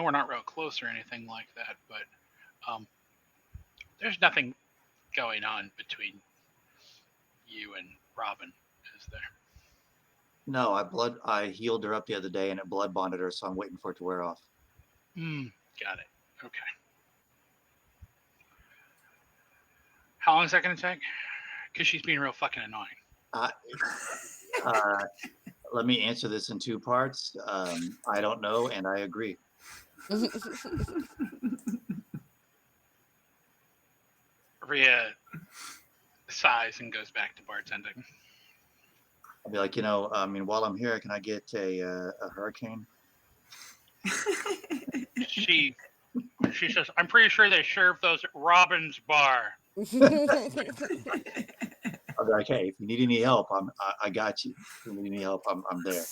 we're not real close or anything like that, but there's nothing going on between you and Robin, is there? No, I healed her up the other day, and it blood bonded her, so I'm waiting for it to wear off. Got it. Okay. How long is that going to take? Because she's being real fucking annoying. Let me answer this in two parts. I don't know, and I agree. Rhea sighs and goes back to bartending. I'll be like, I mean, while I'm here, can I get a hurricane? She says, I'm pretty sure they serve those at Robin's bar. I'll be like, hey, if you need any help, I got you. If you need any help, I'm there.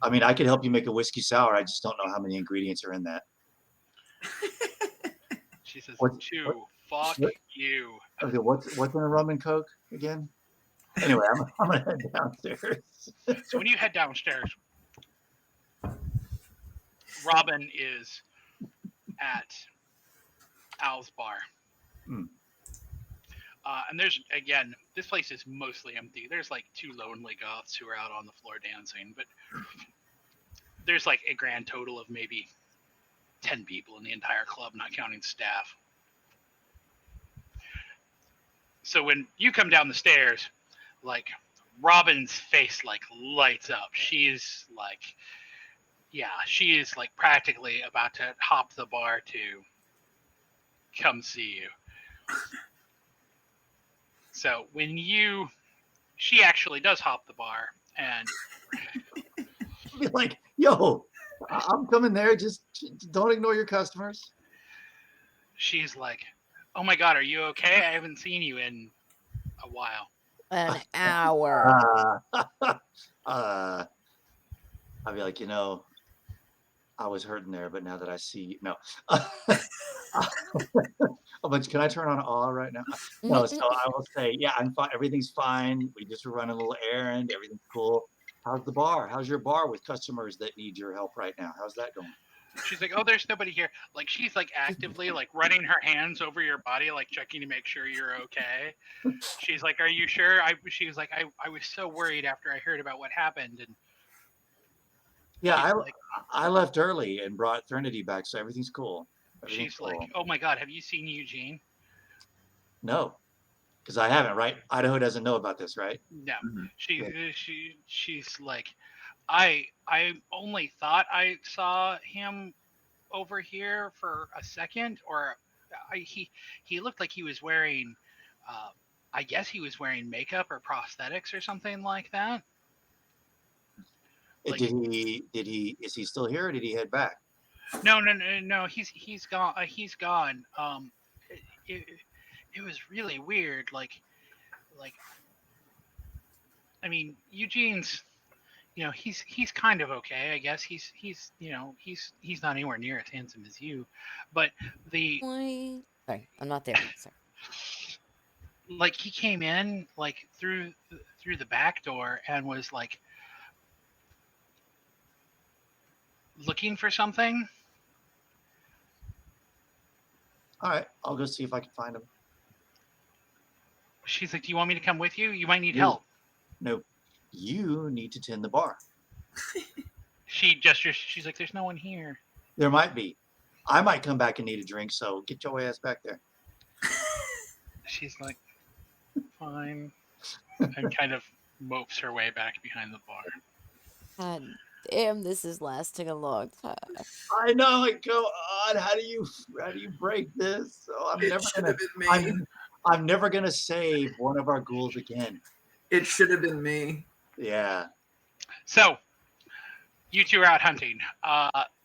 I mean, I could help you make a whiskey sour. I just don't know how many ingredients are in that. She says, Fuck you. Okay, what's in a rum and coke again? Anyway, I'm gonna head downstairs. So when you head downstairs, Robin is at Al's bar. And there's, again, this place is mostly empty. There's like two lonely goths who are out on the floor dancing, but there's like a grand total of maybe 10 people in the entire club, not counting staff. So when you come down the stairs, like, Robin's face like lights up. She's like, she is like practically about to hop the bar to come see you. So when she actually does hop the bar and be like, yo, I'm coming there. Just don't ignore your customers. She's like, oh my God, are you okay? I haven't seen you in a while. An hour. I'll be like, I was hurting there, but now that I see you, no. But can I turn on awe right now? No, so I will say, yeah, I'm fine. Everything's fine. We just were running a little errand. Everything's cool. How's the bar? How's your bar with customers that need your help right now? How's that going? She's like, oh, there's nobody here. Like, she's like actively like running her hands over your body, like checking to make sure you're okay. She's like, are you sure? She was like, I was so worried after I heard about what happened. And yeah, I left early and brought Threnody back, so everything's cool. She's cool. Like, oh my God, have you seen Eugene? No, because I haven't, right? Idaho doesn't know about this, right? No. She's like, I only thought I saw him over here for a second, or he looked like he was wearing, I guess he was wearing makeup or prosthetics or something like that. Like, is he still here, or did he head back? No. He's gone. He's gone. It, it was really weird. Like, I mean, Eugene's. He's kind of okay, I guess. He's not anywhere near as handsome as you, but the Sorry, I'm not there. Sorry. like he came in like through the back door and was like looking for something. All right, I'll go see if I can find him. She's like, "Do you want me to come with you? You might need No. help." Nope. You need to tend the bar. She gestures. She's like, "There's no one here." There might be. I might come back and need a drink, so get your ass back there. She's like, "Fine," and kind of mopes her way back behind the bar. God damn, this is lasting a long time. I know, like, go on. How do you break this? Oh, I'm never gonna save one of our ghouls again. It should have been me. Yeah. So, you two are out hunting.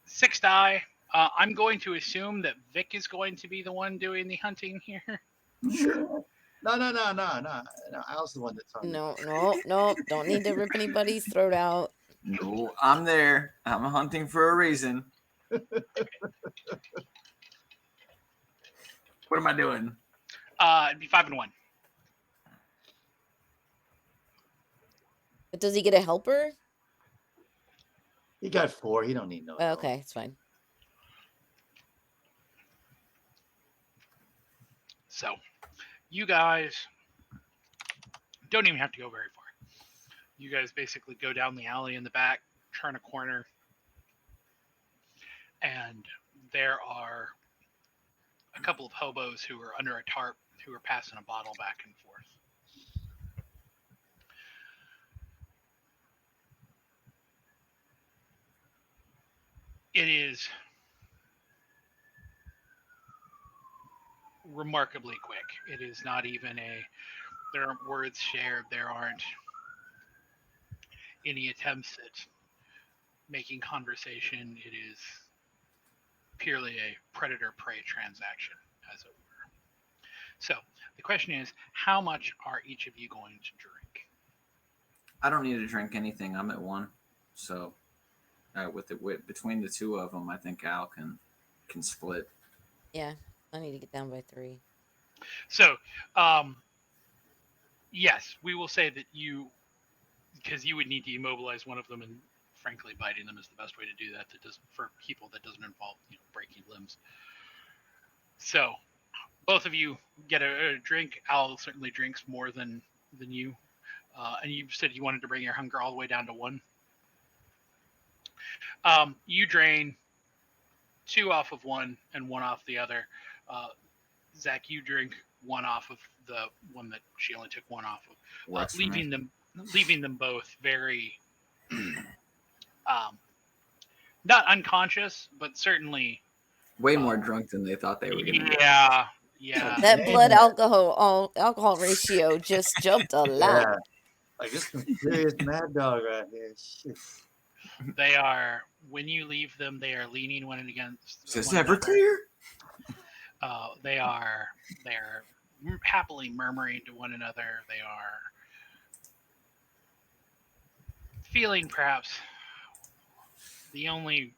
6 die. I'm going to assume that Vic is going to be the one doing the hunting here. Sure. No. I was the one that's on. No. Don't need to rip anybody's throat out. No, I'm there. I'm hunting for a reason. What am I doing? It'd be 5 and 1. But does he get a helper? He got 4. He don't need no help. Okay, it's fine. So, you guys don't even have to go very far. You guys basically go down the alley in the back, turn a corner, and there are a couple of hobos who are under a tarp who are passing a bottle back and forth. It is remarkably quick. It is not even there aren't words shared. There aren't any attempts at making conversation. It is purely a predator-prey transaction, as it were. So the question is, how much are each of you going to drink? I don't need to drink anything. I'm at 1. So between the two of them, I think Al can split. Yeah, I need to get down by 3. So, yes, we will say that because you would need to immobilize one of them, and frankly, biting them is the best way to do that. For people that doesn't involve breaking limbs. So, both of you get a drink. Al certainly drinks more than you, and you said you wanted to bring your hunger all the way down to 1. You drain 2 off of one and 1 off the other. Zack, you drink 1 off of the one that she only took 1 off of, leaving them both very not unconscious, but certainly way more drunk than they thought they were going to be. Yeah. That blood alcohol ratio just jumped a lot. Yeah. Like, this is serious mad dog right here. Shit. They are, when you leave them, they are leaning one against. Is this Everclear? They are happily murmuring to one another. They are feeling perhaps the only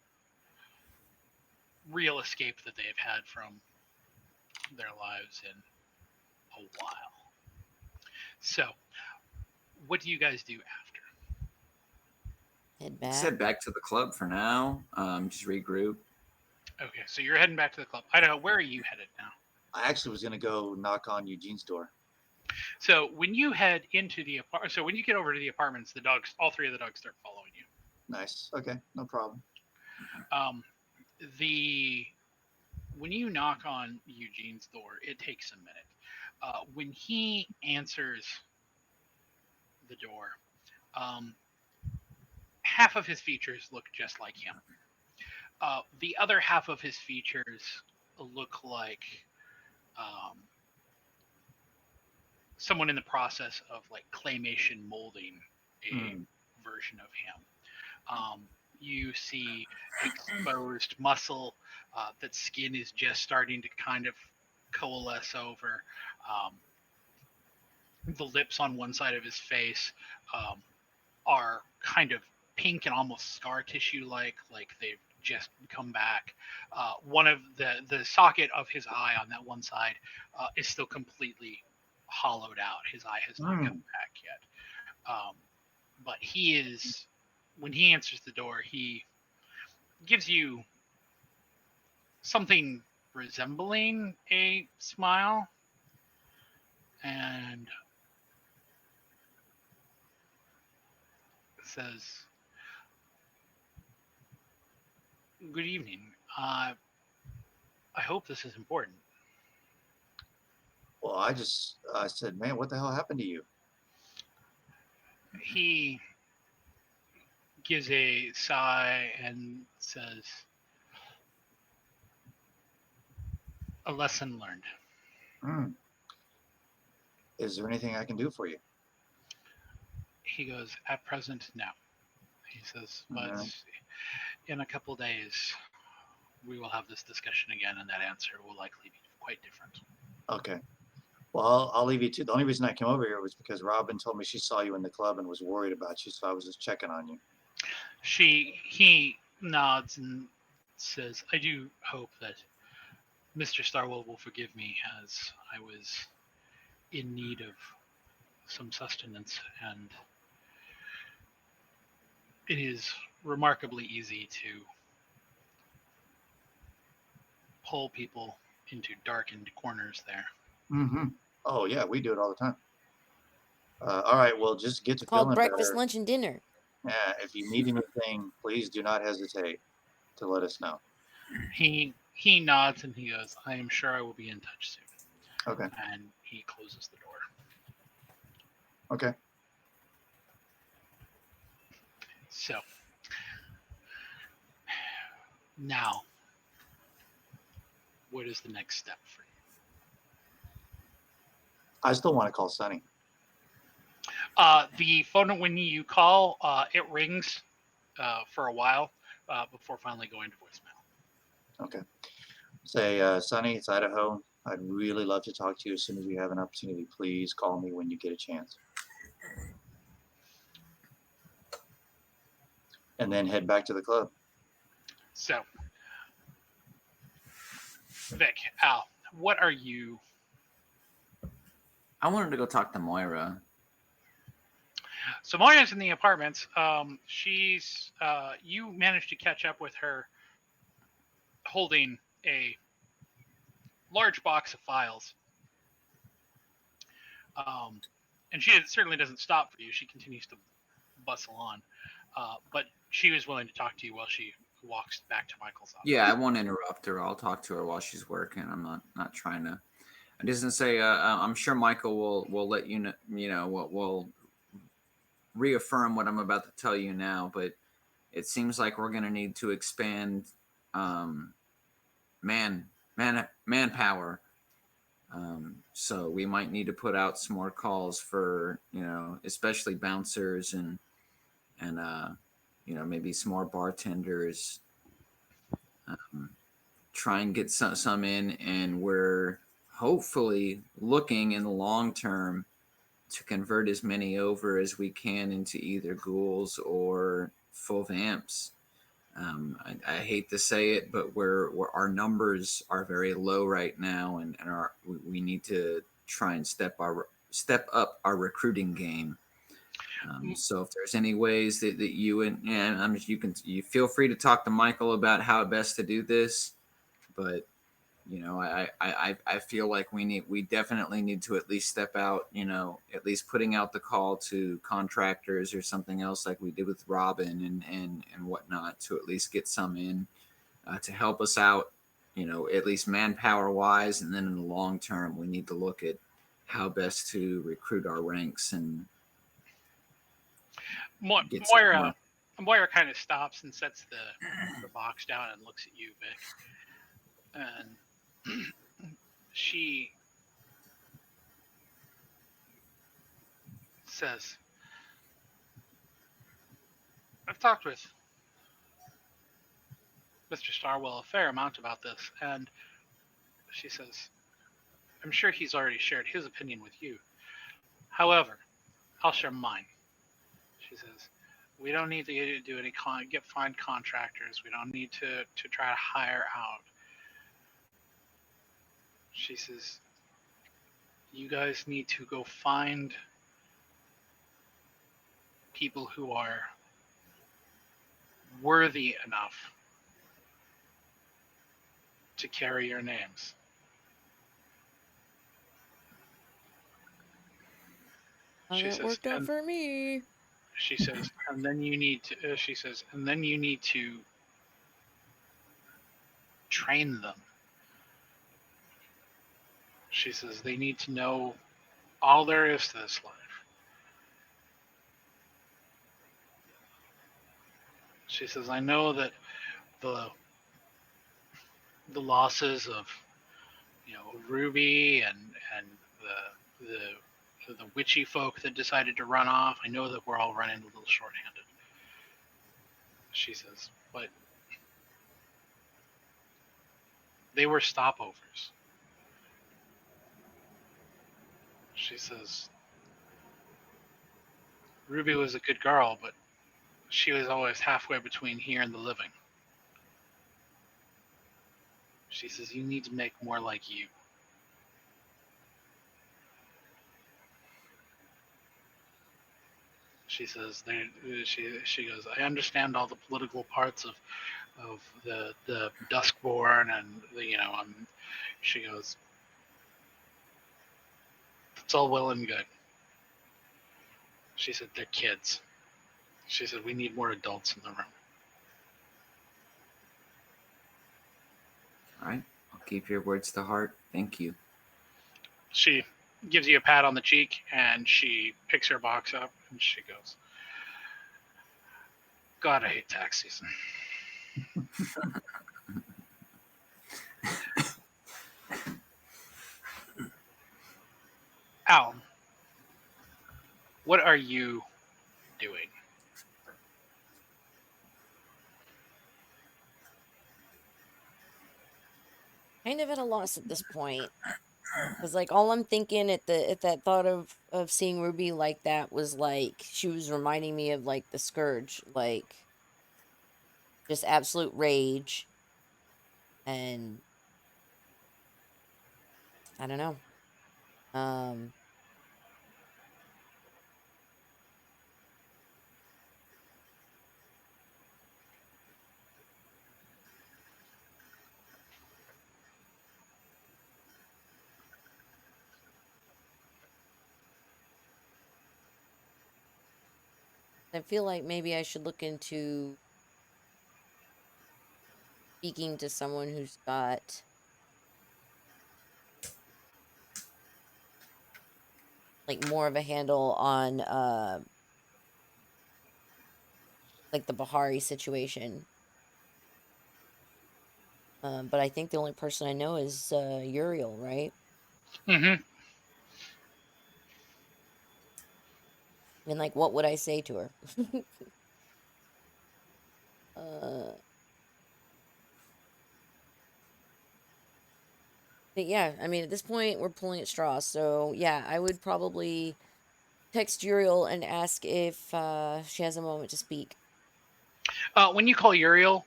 real escape that they've had from their lives in a while. So, what do you guys do after? Head back. Head back to the club for now. Just regroup. Okay, so you're heading back to the club. Idaho, where are you headed now? I actually was going to go knock on Eugene's door. So when you head into the apartment, so when you get over to the apartments, all 3 of the dogs start following you. Nice. Okay, no problem. When you knock on Eugene's door, it takes a minute. When he answers the door, half of his features look just like him. The other half of his features look like someone in the process of like claymation molding a version of him. You see exposed muscle. That skin is just starting to kind of coalesce over. The lips on one side of his face are kind of pink and almost scar tissue like they've just come back. One of the socket of his eye on that one side is still completely hollowed out. His eye has not come back yet. But he is, when he answers the door, he gives you something resembling a smile and says, "Good evening. I hope this is important." Well, I said, man, what the hell happened to you? He gives a sigh and says, "A lesson learned." Mm. Is there anything I can do for you? He goes, "At present, no." He says, "But in a couple days, we will have this discussion again, and that answer will likely be quite different." Okay. Well, I'll leave you to. The only reason I came over here was because Robin told me she saw you in the club and was worried about you, so I was just checking on you. He nods and says, "I do hope that Mr. Starwell will forgive me, as I was in need of some sustenance, and it is remarkably easy to pull people into darkened corners there." Mm-hmm. Oh, yeah, we do it all the time. All right, well, just get to Called feeling breakfast, better. lunch, and dinner. Yeah, if you need anything, please do not hesitate to let us know. He nods and he goes, "I am sure I will be in touch soon." Okay. And he closes the door. Okay. So now, what is the next step for you? I still want to call Sonny. The phone, when you call, it rings for a while before finally going to voicemail. Okay. Say, Sonny, it's Idaho. I'd really love to talk to you as soon as you have an opportunity. Please call me when you get a chance. And then head back to the club. So, Vic, Al, what are you? I wanted to go talk to Moira. So Moira's in the apartments. She's you managed to catch up with her holding a large box of files. And she certainly doesn't stop for you. She continues to bustle on. But she was willing to talk to you while she walks back to Michael's office. Yeah, I won't interrupt her. I'll talk to her while she's working. I'm not trying to. I just gonna say I'm sure Michael will let you know. Will reaffirm what I'm about to tell you now. But it seems like we're gonna need to expand manpower. So we might need to put out some more calls for especially bouncers and maybe some more bartenders. Try and get some in, and we're hopefully looking in the long term to convert as many over as we can into either ghouls or full vamps. I hate to say it, but we're our numbers are very low right now, and we need to try and step up our recruiting game. So if there's any ways that you you feel free to talk to Michael about how best to do this, but I feel like we definitely need to at least step out, at least putting out the call to contractors or something else like we did with Robin and whatnot, to at least get some in to help us out, at least manpower wise. And then in the long term, we need to look at how best to recruit our ranks and Moira kind of stops and sets the box down and looks at you, Vic. And she says, "I've talked with Mr. Starwell a fair amount about this, and she says, I'm sure he's already shared his opinion with you. However, I'll share mine. She says, we don't need to do any find contractors. We don't need to try to hire out. She says, you guys need to go find people who are worthy enough to carry your names. That worked out for me. She says, and then you need to. She says, and then you need to train them. She says they need to know all there is to this life. She says, I know that the losses of Ruby and the witchy folk that decided to run off. I know that we're all running a little shorthanded. She says, but they were stopovers. She says, Ruby was a good girl, but she was always halfway between here and the living. She says, you need to make more like you. She says, she goes, I understand all the political parts of the Duskborn and she goes, it's all well and good. She said, they're kids. She said, we need more adults in the room. All right. I'll keep your words to heart. Thank you. She gives you a pat on the cheek, and she picks her box up, and she goes, God, I hate tax season. Al, what are you doing? Kind of at a loss at this point. Because, like, all I'm thinking at that thought of seeing Ruby like that was, like, she was reminding me of, like, the Scourge. Like, just absolute rage. And I don't know. I feel like maybe I should look into speaking to someone who's got like more of a handle on like the Bahari situation. But I think the only person I know is Uriel, right? Mm-hmm. And like, what would I say to her? But yeah, I mean, at this point, we're pulling at straws. So yeah, I would probably text Uriel and ask if she has a moment to speak. When you call Uriel,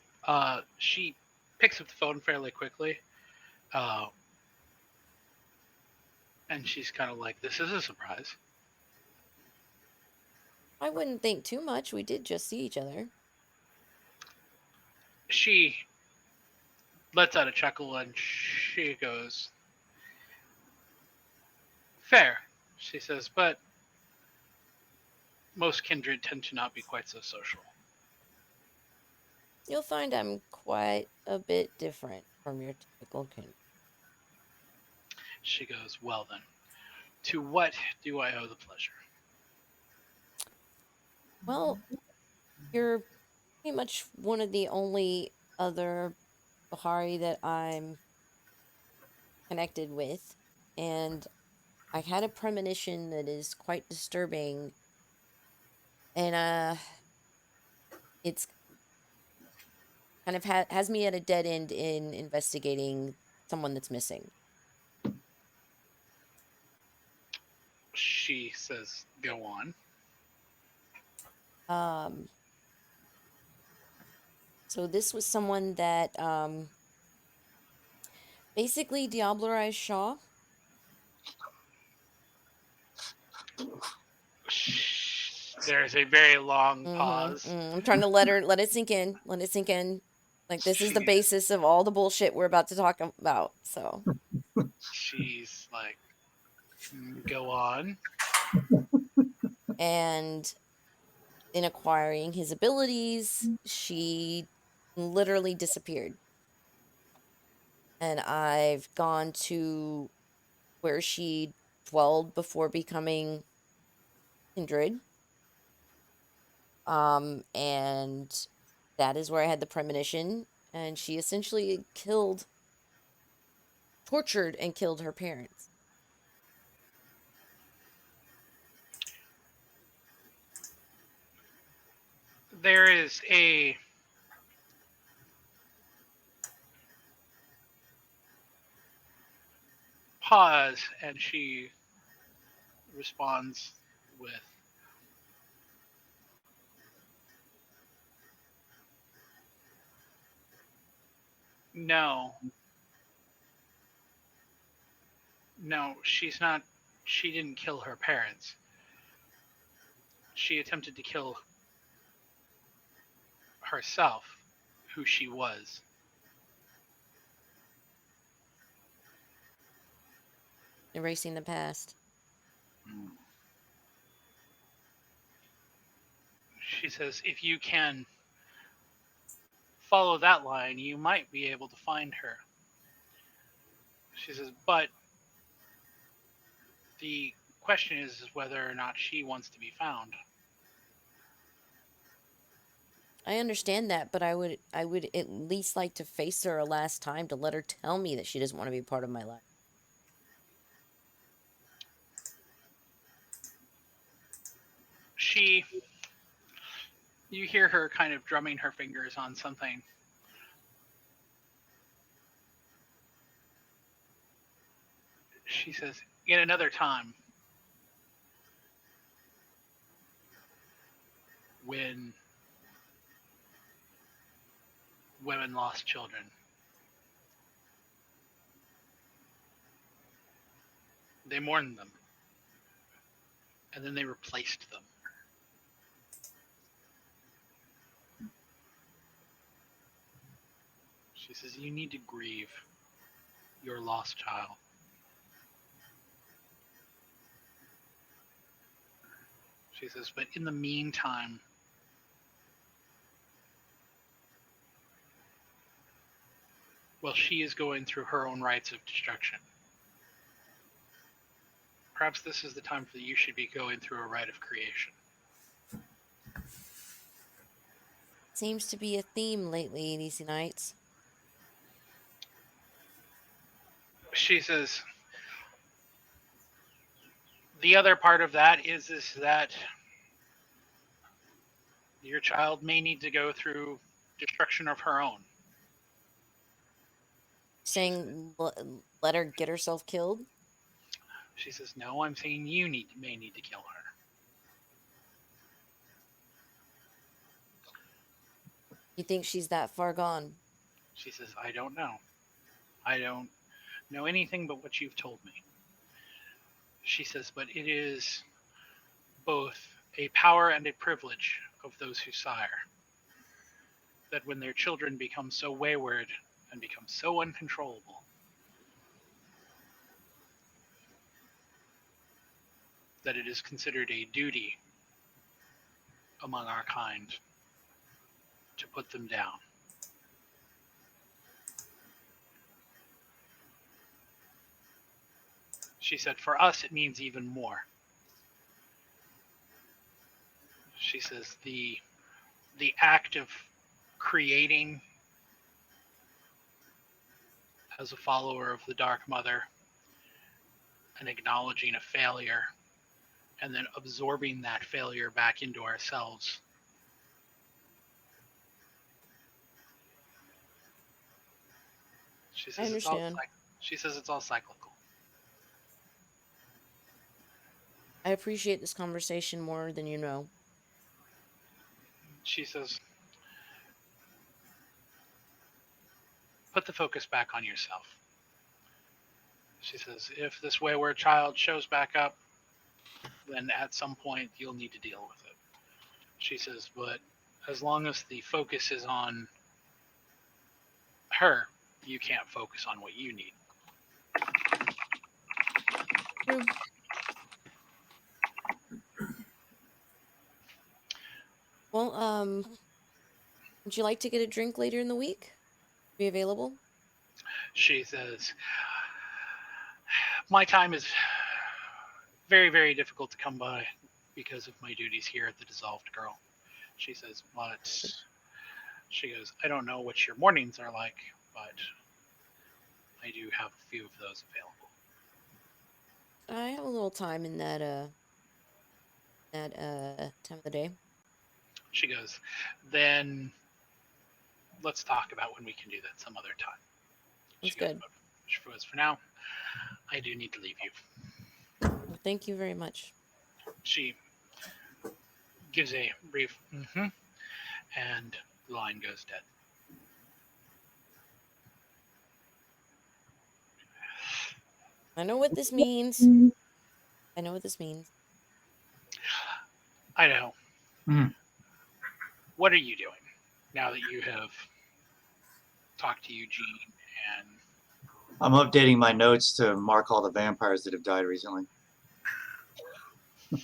she picks up the phone fairly quickly. And she's kind of like, this is a surprise. I wouldn't think too much. We did just see each other. She lets out a chuckle and she goes, fair, she says, but most kindred tend to not be quite so social. You'll find I'm quite a bit different from your typical kindred. She goes, well then, to what do I owe the pleasure? Well, you're pretty much one of the only other Bahari that I'm connected with, and I had a premonition that is quite disturbing, and it's kind of has me at a dead end in investigating someone that's missing. She says, "Go on." So this was someone that basically diablerized Shaw. There's a very long pause. I'm trying to let it sink in. Let it sink in. Like, this is the basis of all the bullshit we're about to talk about. So she's like, "Go on." And in acquiring his abilities, she literally disappeared. And I've gone to where she dwelled before becoming kindred. And that is where I had the premonition, and she essentially tortured and killed her parents. There is a pause, and she responds with, "No, she's not. She didn't kill her parents. She attempted to kill herself, who she was." Erasing the past. She says, "If you can follow that line, you might be able to find her." She says, "But the question is whether or not she wants to be found." I understand that, but I would at least like to face her a last time to let her tell me that she doesn't want to be part of my life. You hear her kind of drumming her fingers on something. She says, "In another time, when women lost children, they mourned them, and then they replaced them. She says, you need to grieve your lost child. She says, but in the meantime, well, she is going through her own rites of destruction. Perhaps this is the time that you should be going through a rite of creation." Seems to be a theme lately in Easy Nights. She says, the other part of that is that your child may need to go through destruction of her own. Saying let her get herself killed? She says, no, I'm saying you may need to kill her. You think she's that far gone? She says, I don't know. I don't know anything but what you've told me. She says, but it is both a power and a privilege of those who sire, that when their children become so wayward and become so uncontrollable, that it is considered a duty among our kind to put them down. She said, for us, it means even more. She says, the act of creating as a follower of the Dark Mother and acknowledging a failure and then absorbing that failure back into ourselves She I says understand. she says it's all cyclical. I appreciate this conversation more than you know. She says, put the focus back on yourself. She says, if this wayward child shows back up, then at some point you'll need to deal with it. She says, but as long as the focus is on her, you can't focus on what you need. True. Well, would you like to get a drink later in the week? Be available? She says, my time is very, very difficult to come by because of my duties here at the Dissolved Girl. She says, but she goes, I don't know what your mornings are like, but I do have a few of those available. I have a little time in that time of the day. She goes, then let's talk about when we can do that some other time. That's good. She goes, for now, I do need to leave you. Well, thank you very much. She gives a brief and the line goes dead. I know what this means. I know what this means. Idaho, what are you doing now that you have talked to Eugene and... I'm updating my notes to mark all the vampires that have died recently.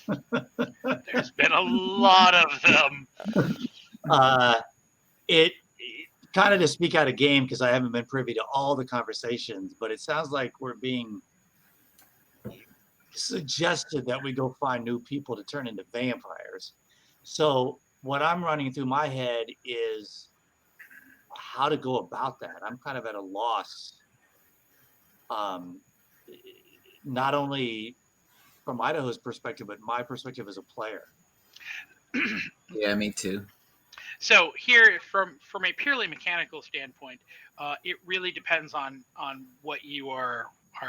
There's been a lot of them. It kind of to speak out of game because I haven't been privy to all the conversations, but it sounds like we're being suggested that we go find new people to turn into vampires. So what I'm running through my head is how to go about that. I'm kind of at a loss. Not only from Idaho's perspective, but my perspective as a player. Yeah, me too. So here, from a purely mechanical standpoint, it really depends on what you are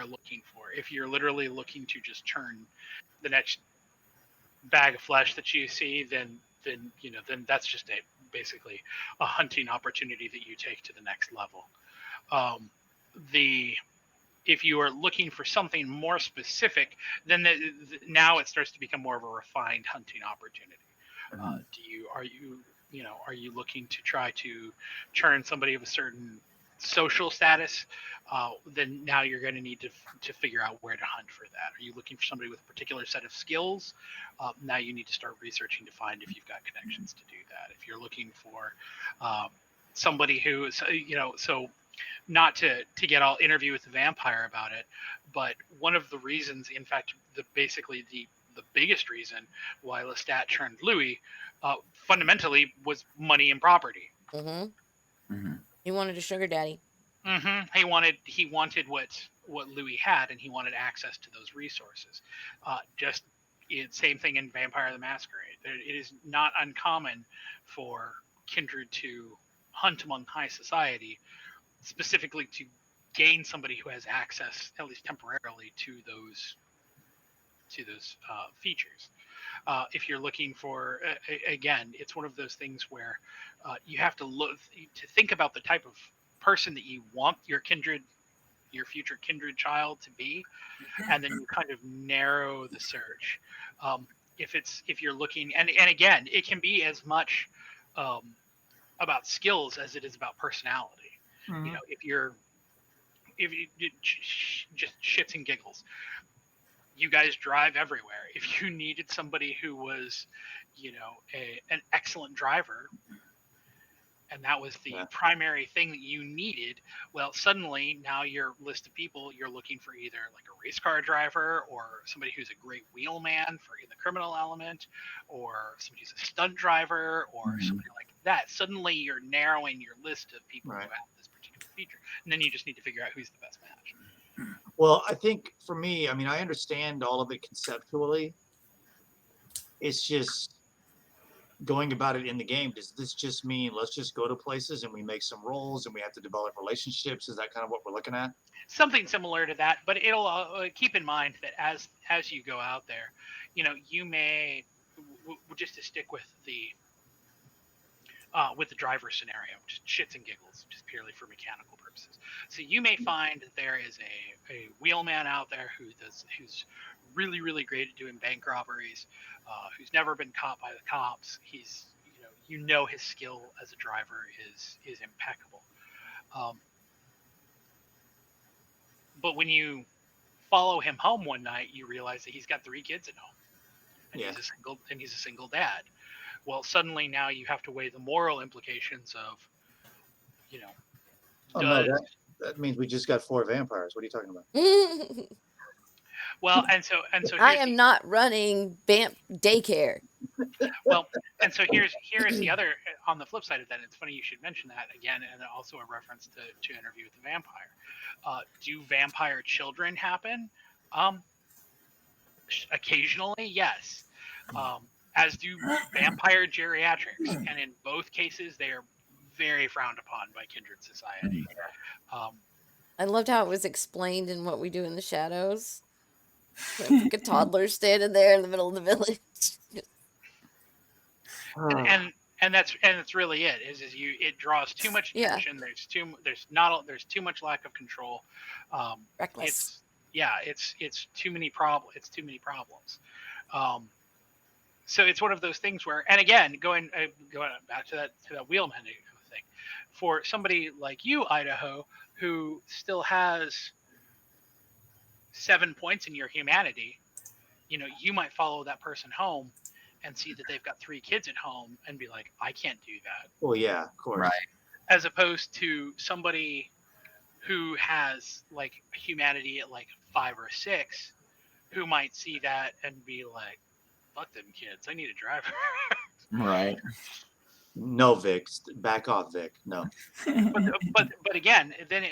looking for. If you're literally looking to just turn the next bag of flesh that you see, then that's just basically a hunting opportunity that you take to the next level. If you are looking for something more specific, then now it starts to become more of a refined hunting opportunity. Are you looking to try to turn somebody of a certain social status? Then now you're going to need to figure out where to hunt for that. Are you looking for somebody with a particular set of skills? Now you need to start researching to find if you've got connections to do that. If you're looking for somebody who is, so not to get all interview with the vampire about it, but one of the reasons, in fact, the biggest reason why Lestat turned Louis fundamentally was money and property. He wanted a sugar daddy. He wanted what Louis had, and he wanted access to those resources. Same thing in Vampire the Masquerade. It is not uncommon for kindred to hunt among high society, specifically to gain somebody who has access, at least temporarily, to those features. If you're looking for, again, it's one of those things where you have to think about the type of person that you want your future kindred child to be, and then you kind of narrow the search. If you're looking, and again, it can be as much about skills as it is about personality. If you just shits and giggles, you guys drive everywhere. If you needed somebody who was, an excellent driver, and that was the primary thing that you needed, well, suddenly now your list of people, you're looking for either like a race car driver or somebody who's a great wheelman in the criminal element, or somebody who's a stunt driver, or somebody like that. Suddenly you're narrowing your list of people who have this particular feature, and then you just need to figure out who's the best match. Well, I think for me, I understand all of it conceptually. It's just going about it in the game, does this just mean let's just go to places and we make some rolls and we have to develop relationships? Is that kind of what we're looking at? Something similar to that, but it'll keep in mind that as you go out there, you may just to stick with the driver scenario, just shits and giggles, just purely for mechanical purposes. So you may find that there is a wheelman out there who's really, really great at doing bank robberies, who's never been caught by the cops. He's his skill as a driver is impeccable. But when you follow him home one night, you realize that he's got 3 kids at home, and he's a single dad. Well, suddenly now you have to weigh the moral implications of, no, that means we just got 4 vampires. What are you talking about? Well, and so I am not running vamp daycare. Well, and so here's the other, on the flip side of that. It's funny you should mention that again, and also a reference to Interview with the Vampire. Do vampire children happen? Occasionally, yes. As do vampire geriatrics, and in both cases, they are very frowned upon by kindred society. I loved how it was explained in What We Do in the Shadows. Like a toddler standing there in the middle of the village. And that's really it. It draws too much attention. Yeah. There's too much lack of control. Reckless. It's too many problems. So it's one of those things where, and again, going back to that wheelman thing, for somebody like you, Idaho, who still has 7 points in your humanity, you might follow that person home and see that they've got 3 kids at home and be like, I can't do that. Well, yeah, of course. Right. As opposed to somebody who has like humanity at like 5 or 6, who might see that and be like, fuck them kids, I need a driver. Right. No, Vic, back off, Vic. No. but again, then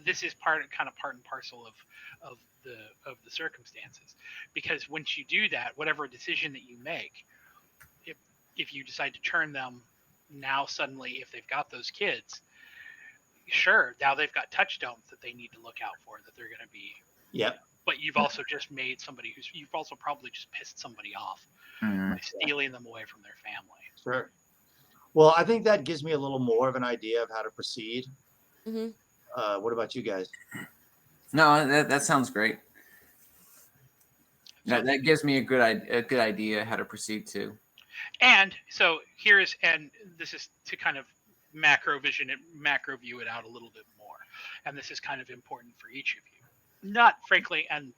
this is part and parcel of the circumstances, because once you do that, whatever decision that you make, if you decide to turn them, now suddenly if they've got those kids, sure, now they've got touchstones that they need to look out for, that they're going to be. Yep. But you've also just made you've also probably just pissed somebody off by stealing them away from their family. Sure. Well, I think that gives me a little more of an idea of how to proceed. Mm-hmm. What about you guys? No, that sounds great. That gives me a good idea how to proceed too. And so this is to kind of macro view it out a little bit more. And this is kind of important for each of you. Not frankly, and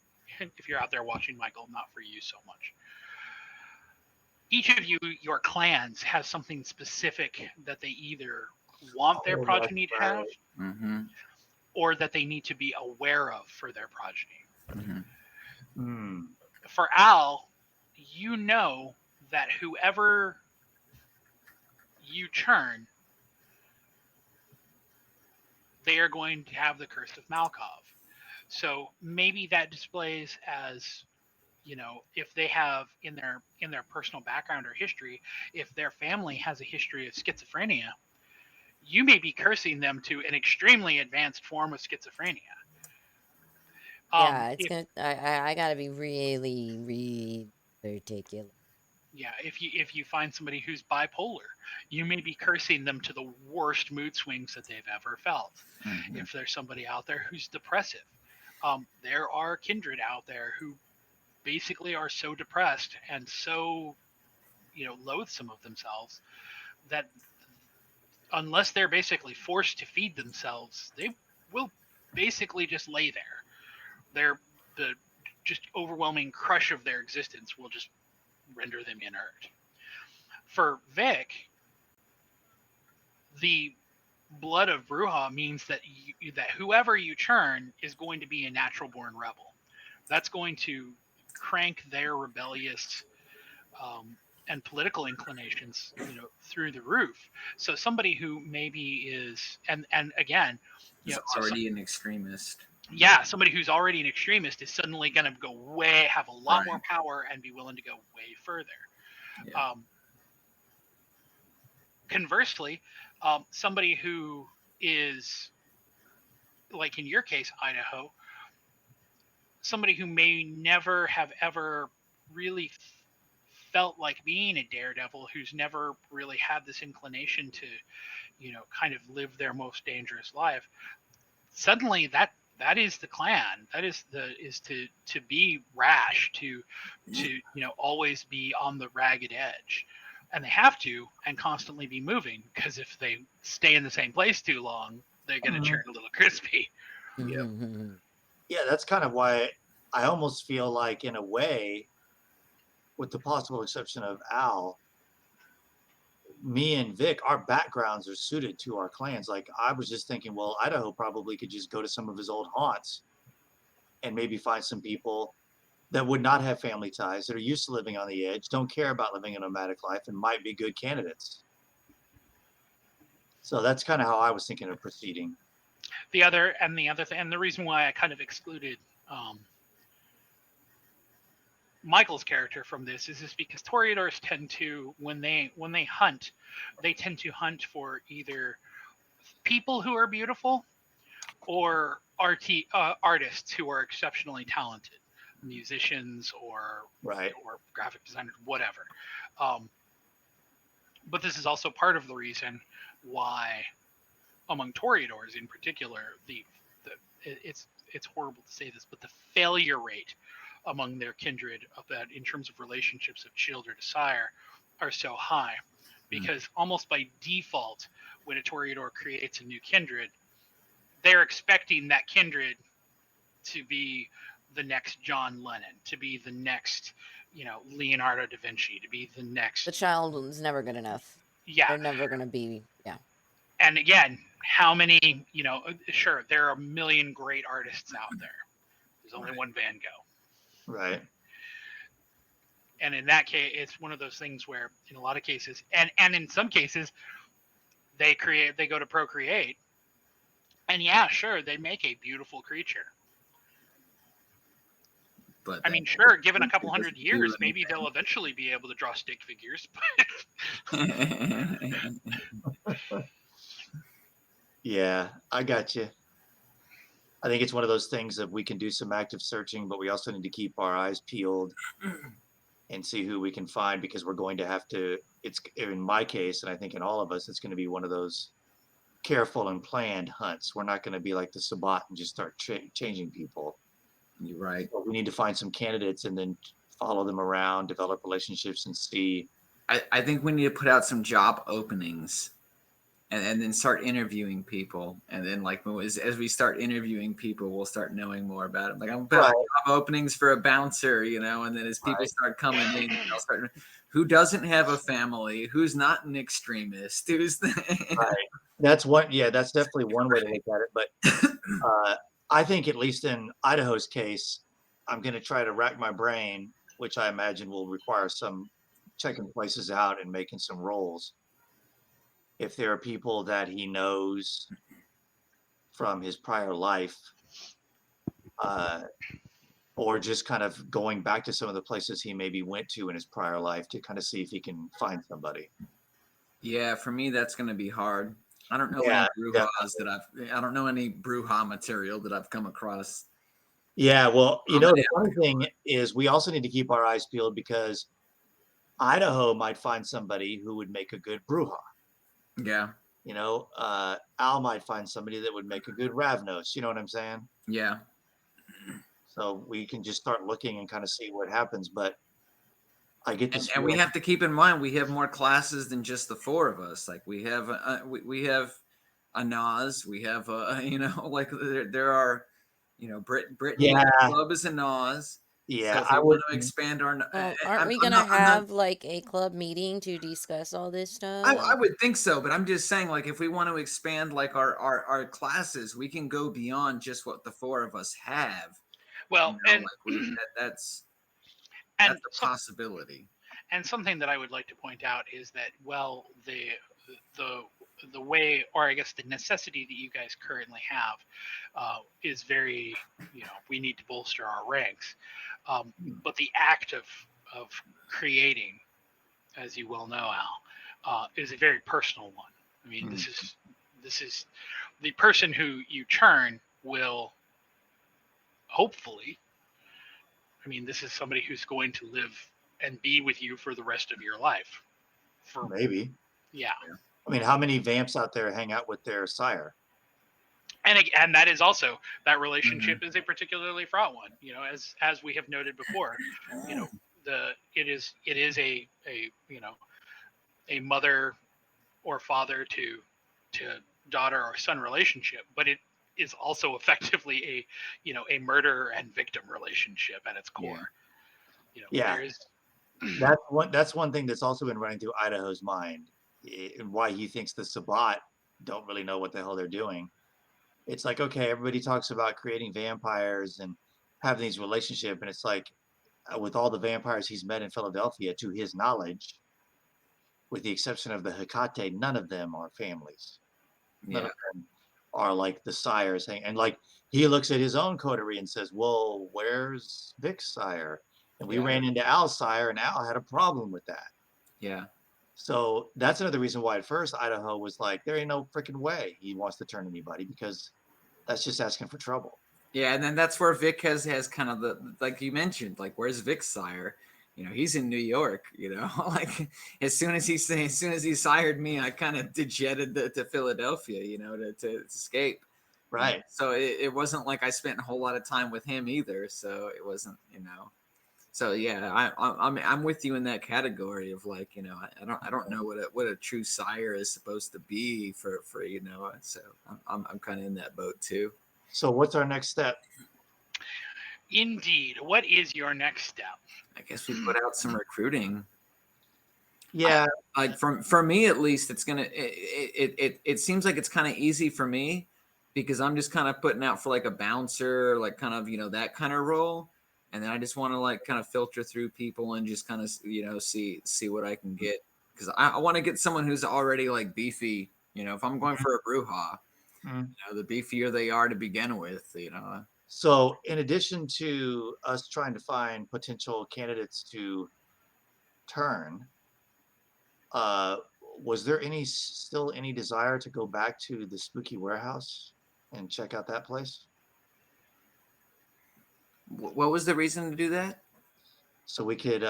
if you're out there watching, Michael, not for you so much. Each of you, your clans, has something specific that they either want their progeny to have, or that they need to be aware of for their progeny. For Al, you know that whoever you churn, they are going to have the Curse of Malkov. So maybe that displays as, if they have in their personal background or history, if their family has a history of schizophrenia, you may be cursing them to an extremely advanced form of schizophrenia. Yeah, I gotta be really, really particular. Yeah, if you find somebody who's bipolar, you may be cursing them to the worst mood swings that they've ever felt. If there's somebody out there who's depressive, there are kindred out there who basically are so depressed and so, loathsome of themselves that unless they're basically forced to feed themselves, they will basically just lay there. The just overwhelming crush of their existence will just render them inert. For Vic, the blood of Bruja means that that whoever you churn is going to be a natural born rebel. That's going to crank their rebellious and political inclinations, through the roof. So somebody who maybe is, and again, is already an extremist. somebody who's already an extremist is suddenly going to have a lot more power and be willing to go way further. Yeah. Conversely, somebody who is, like in your case, Idaho, somebody who may never have ever really felt like being a daredevil, who's never really had this inclination to, kind of live their most dangerous life, suddenly that is the clan. That is to be rash, to always be on the ragged edge. And they have to, and constantly be moving, because if they stay in the same place too long, they're going to turn a little crispy. Yeah, that's kind of why I almost feel like, in a way, with the possible exception of Al, me and Vic, our backgrounds are suited to our clans. Like, I was just thinking, well, Idaho probably could just go to some of his old haunts and maybe find some people that would not have family ties, that are used to living on the edge, don't care about living a nomadic life, and might be good candidates. So that's kind of how I was thinking of proceeding. The other thing, and the reason why I kind of excluded Michael's character from this is just because Toreadors tend to, when they hunt, they tend to hunt for either people who are beautiful or artists who are exceptionally talented, musicians or graphic designers, whatever. But this is also part of the reason why, among Toreadors in particular, it's horrible to say this, but the failure rate among their kindred in terms of relationships of childer to sire are so high, because almost by default, when a Toreador creates a new kindred, they're expecting that kindred to be the next John Lennon, to be the next, Leonardo da Vinci, to be the next. The child is never good enough. Yeah. They're never going to be, And again, how many, sure, there are a million great artists out there. There's only one Van Gogh. Right. And in that case, it's one of those things where, in a lot of cases, and in some cases, they go to procreate, and yeah, sure, they make a beautiful creature. But I mean, sure, given a couple hundred years, maybe they'll eventually be able to draw stick figures. Yeah, I got you. I think it's one of those things that we can do some active searching, but we also need to keep our eyes peeled and see who we can find, because we're going to have to, it's in my case, and I think in all of us, it's going to be one of those careful and planned hunts. We're not going to be like the Sabbat and just start changing people. You're right. So we need to find some candidates and then follow them around, develop relationships, and see. I think we need to put out some job openings and then start interviewing people. And then, like, as we start interviewing people, we'll start knowing more about it. Like, I'm putting out job openings for a bouncer, and then as people start coming in, they'll start, who doesn't have a family, who's not an extremist, who's That's one. Yeah, that's definitely one way to look at it. But I think, at least in Idaho's case, I'm going to try to rack my brain, which I imagine will require some checking places out and making some rolls. If there are people that he knows from his prior life, or just kind of going back to some of the places he maybe went to in his prior life to kind of see if he can find somebody. Yeah, for me, that's going to be hard. I don't know any Brujas I don't know any Bruja material that I've come across. Yeah, well, the funny thing is, we also need to keep our eyes peeled, because Idaho might find somebody who would make a good Bruja. Yeah. Al might find somebody that would make a good Ravnos. You know what I'm saying? Yeah. So we can just start looking and kind of see what happens. But I get this, and we have to keep in mind, we have more classes than just the four of us. Like, we have we have a Nas, we have like there are, Brittany Club is a Nas. Yeah, so I want to expand our. Aren't we gonna have like a club meeting to discuss all this stuff? I would think so, but I'm just saying, like, if we want to expand like our classes, we can go beyond just what the four of us have. Well, and that's a possibility. And something that I would like to point out is that, the the way, or I guess the necessity that you guys currently have is very, we need to bolster our ranks. But the act of creating, as you well know, Al, is a very personal one. I mean, this is the person who you turn will hopefully. I mean, this is somebody who's going to live and be with you for the rest of your life. Maybe. Yeah. I mean, how many vamps out there hang out with their sire? And that is also, that relationship is a particularly fraught one. As we have noted before, it is a a mother or father to daughter or son relationship, but it is also effectively a murder and victim relationship at its core. Yeah. There is That's one thing that's also been running through Idaho's mind, and why he thinks the Sabbat don't really know what the hell they're doing. It's like, okay, everybody talks about creating vampires and having these relationships, and it's like, with all the vampires he's met in Philadelphia, to his knowledge, with the exception of the Hecate, none of them are families. None of them are like the sires. And like, he looks at his own coterie and says, well, where's Vic's sire? And we ran into Al's sire, and Al had a problem with that. Yeah. So that's another reason why at first Idaho was like, there ain't no freaking way he wants to turn anybody, because that's just asking for trouble. Yeah, and then that's where Vic has kind of the, like you mentioned, like, where's Vic's sire? He's in New York. Like as soon as he sired me, I kind of jetted to Philadelphia, to escape. Right. So it wasn't like I spent a whole lot of time with him either. So it wasn't, So yeah, I'm with you in that category of like, I don't know what a true sire is supposed to be for. So I'm kind of in that boat too. So what's our next step? Indeed. What is your next step? I guess we put out some recruiting. Yeah. Like for me at least, it's gonna it seems like it's kind of easy for me, because I'm just kind of putting out for like a bouncer, like kind of that kind of role, and then I just want to like kind of filter through people and just kind of see what I can get, because I want to get someone who's already like beefy. If I'm going for a brouhaha, the beefier they are to begin with, So in addition to us trying to find potential candidates to turn, was there still any desire to go back to the spooky warehouse and check out that place? What was the reason to do that? So we could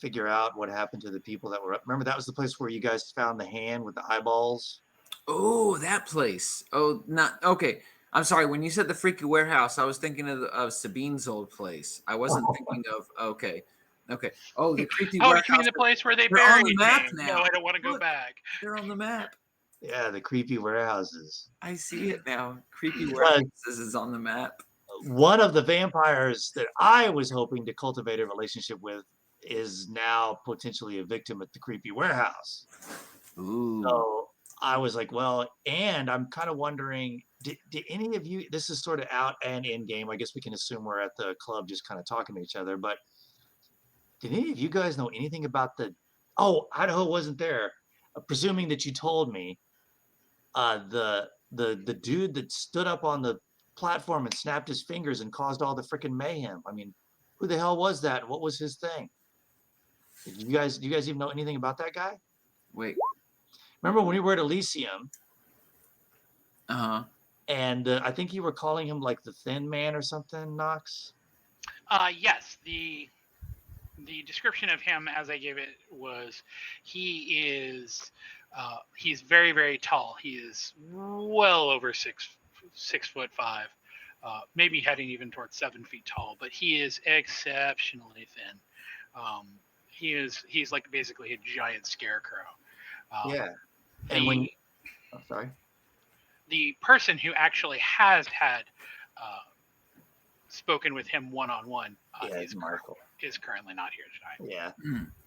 figure out what happened to the people that were up. Remember, that was the place where you guys found the hand with the eyeballs? Oh, that place. Oh, not okay. I'm sorry. When you said the freaky warehouse, I was thinking of Sabine's old place. I wasn't thinking of okay. Oh, the creepy warehouse. Oh, you mean the place where they They're buried on the map me? now. No, I don't want to go Look, back. They're on the map. Yeah, the creepy warehouses. I see it now. Creepy warehouses is on the map. One of the vampires that I was hoping to cultivate a relationship with is now potentially a victim at the creepy warehouse. Ooh. So I was like, well, and I'm kind of wondering, did any of you, this is sort of out and in game, I guess we can assume we're at the club just kind of talking to each other, but did any of you guys know anything about Idaho wasn't there, presuming that you told me, the dude that stood up on the platform and snapped his fingers and caused all the freaking mayhem. I mean, who the hell was that? What was his thing? Do you guys even know anything about that guy? Wait. Remember when we were at Elysium? And I think you were calling him like the Thin Man or something, Knox? Yes. The description of him as I gave it was he's very, very tall. He is well over 6'5", maybe heading even towards 7 feet tall, but he is exceptionally thin. He's like basically a giant scarecrow. Yeah. And sorry. The person who actually has had spoken with him one-on-one is currently not here tonight. Yeah.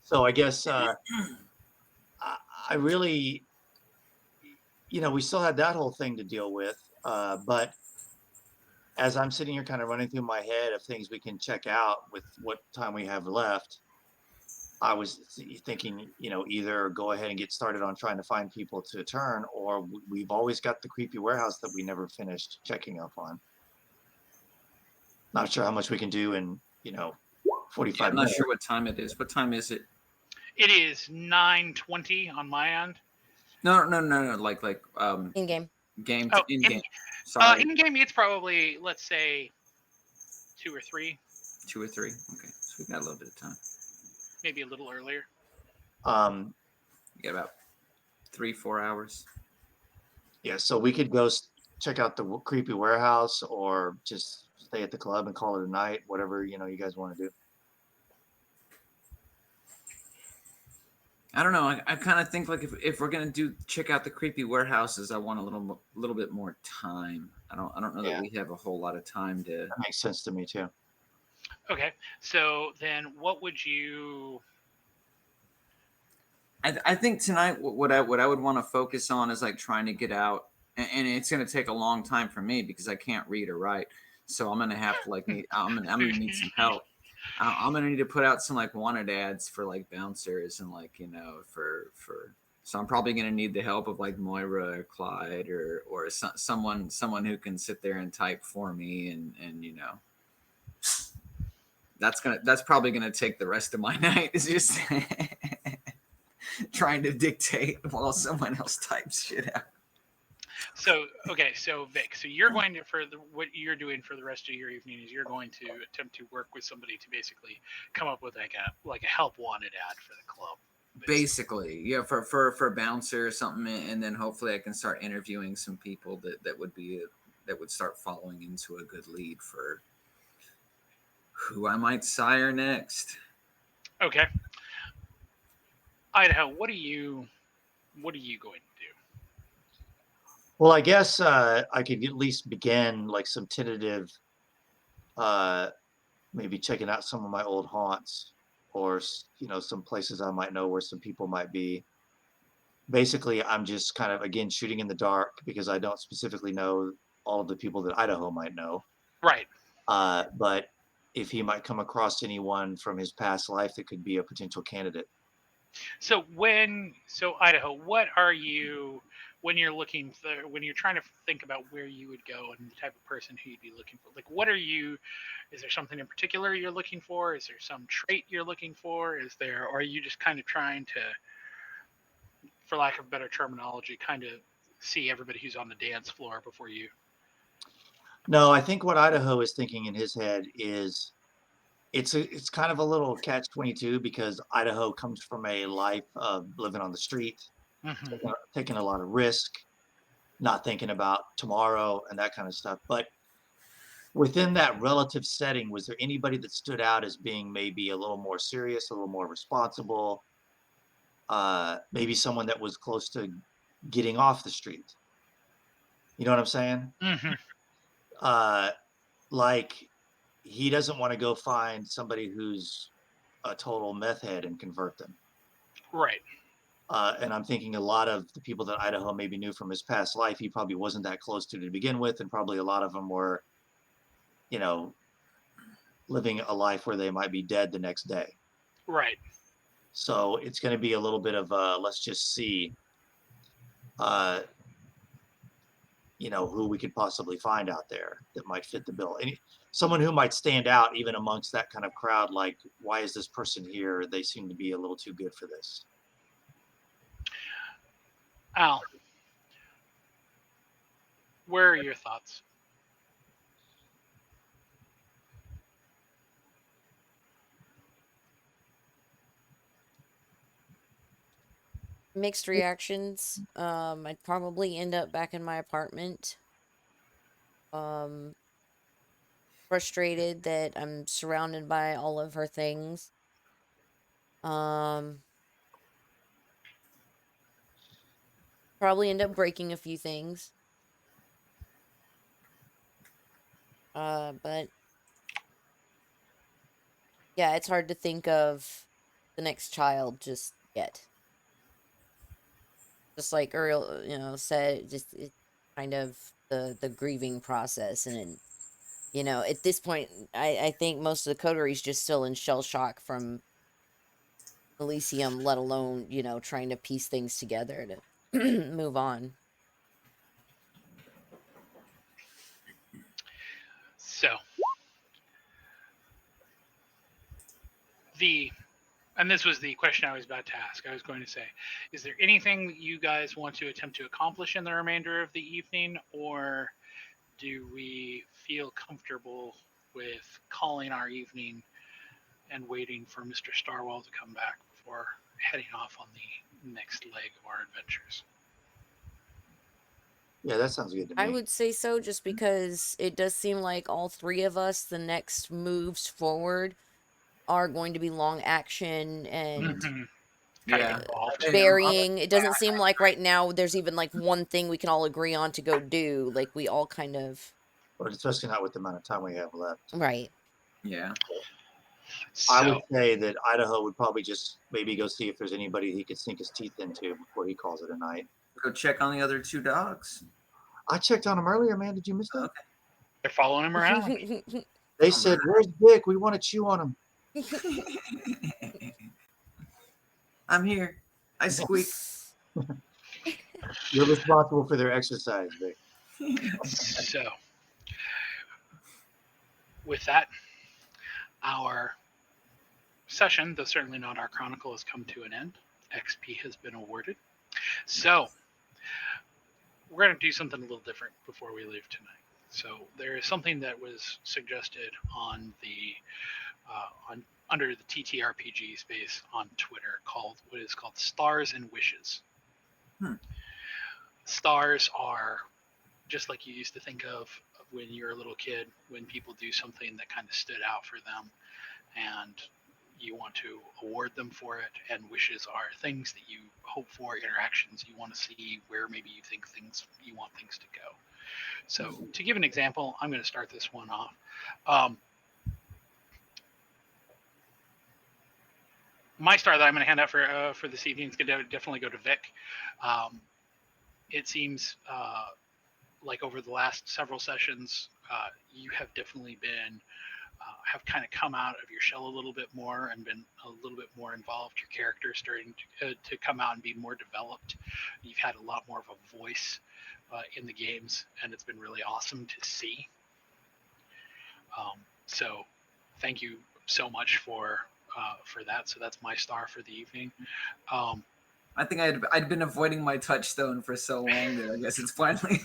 So I guess I really, we still had that whole thing to deal with. But as I'm sitting here kind of running through my head of things we can check out with what time we have left, I was thinking, either go ahead and get started on trying to find people to turn, or we've always got the creepy warehouse that we never finished checking up on. Not sure how much we can do in, 45 I'm not minutes. sure what time it is. What time is it? It is 9:20 on my end. No. Like In game. game Oh, in game. Sorry, in game it's probably, let's say, 2 or 3. 2 or 3. Okay, so we got a little bit of time. Maybe a little earlier. You got about 3-4 hours. Yeah, so we could go check out the creepy warehouse, or just stay at the club and call it a night. Whatever you guys want to do. I don't know. I kind of think like if we're gonna check out the creepy warehouses, I want a little bit more time. I don't know that we have a whole lot of time to. That makes sense to me too. Okay, so then what would you? I think tonight what I would want to focus on is like trying to get out, and it's gonna take a long time for me because I can't read or write. So I'm gonna have to I'm gonna need some help. I'm gonna need to put out some like wanted ads for like bouncers and like for. So I'm probably gonna need the help of like Moira or Clyde or someone who can sit there and type for me and that's probably gonna take the rest of my night is just trying to dictate while someone else types shit out. So Vic, so you're going to what you're doing for the rest of your evening is you're going to attempt to work with somebody to basically come up with like a help wanted ad for the club. Basically, yeah, for bouncer or something, and then hopefully I can start interviewing some people that would start following into a good lead for who I might sire next. Okay, Idaho, what are you going to do? Well, I guess I could at least begin like some tentative, maybe checking out some of my old haunts, or some places I might know where some people might be. Basically, I'm just kind of again shooting in the dark because I don't specifically know all of the people that Idaho might know. Right. But if he might come across anyone from his past life that could be a potential candidate. So Idaho, what are you when you're trying to think about where you would go and the type of person who you'd be looking for? Like, what are you? Is there something in particular you're looking for? Is there some trait you're looking for? Or are you just kind of trying to, for lack of better terminology, kind of see everybody who's on the dance floor before you? No, I think what Idaho is thinking in his head is it's kind of a little catch-22 because Idaho comes from a life of living on the street, taking a lot of risk, not thinking about tomorrow and that kind of stuff. But within that relative setting, was there anybody that stood out as being maybe a little more serious, a little more responsible, maybe someone that was close to getting off the street? You know what I'm saying? Like, he doesn't want to go find somebody who's a total meth head and convert them. Right. And I'm thinking a lot of the people that Idaho maybe knew from his past life, he probably wasn't that close to begin with. And probably a lot of them were, living a life where they might be dead the next day. Right. So it's going to be a little bit of let's just see, who we could possibly find out there that might fit the bill. And someone who might stand out even amongst that kind of crowd, like, why is this person here? They seem to be a little too good for this. Al, where are your thoughts? Mixed reactions. I'd probably end up back in my apartment. Frustrated that I'm surrounded by all of her things. Probably end up breaking a few things. But yeah, it's hard to think of the next child just yet. Just like Earl, said, just it's kind of the grieving process, and at this point, I think most of the coteries just still in shell shock from Elysium, let alone, trying to piece things together to move on. So, and this was the question I was about to ask. I was going to say, is there anything that you guys want to attempt to accomplish in the remainder of the evening, or do we feel comfortable with calling our evening and waiting for Mr. Starwell to come back before heading off on the next leg of our adventures? Yeah, that sounds good to me. I would say so, just because it does seem like all three of us, the next moves forward are going to be long action and varying. It doesn't seem like right now there's even like one thing we can all agree on to go do. Like we all kind of. But especially not with the amount of time we have left. Right. Yeah. So, I would say that Idaho would probably just maybe go see if there's anybody he could sink his teeth into before he calls it a night. Go check on the other two dogs. I checked on him earlier, man. Did you miss that? Okay. they're following him around. They said, "Where's Vic? We want to chew on him." I'm here. I squeak. You're responsible for their exercise, Vic. So, with that, our session, though certainly not our chronicle, has come to an end. XP has been awarded. So, we're going to do something a little different before we leave tonight. So, there is something that was suggested on the under the TTRPG space on Twitter called what is called Stars and Wishes. Stars are just like you used to think of when you're a little kid, when people do something that kind of stood out for them and you want to award them for it. And wishes are things that you hope for, interactions you want to see, where maybe you think you want things to go. So to give an example, I'm going to start this one off. My star that I'm going to hand out for this evening is going to definitely go to Vic. It seems like over the last several sessions, you have definitely been have kind of come out of your shell a little bit more and been a little bit more involved. Your character is starting to come out and be more developed. You've had a lot more of a voice in the games, and it's been really awesome to see. So thank you so much for that. So that's my star for the evening. I think I'd been avoiding my touchstone for so long there. I guess it's finally,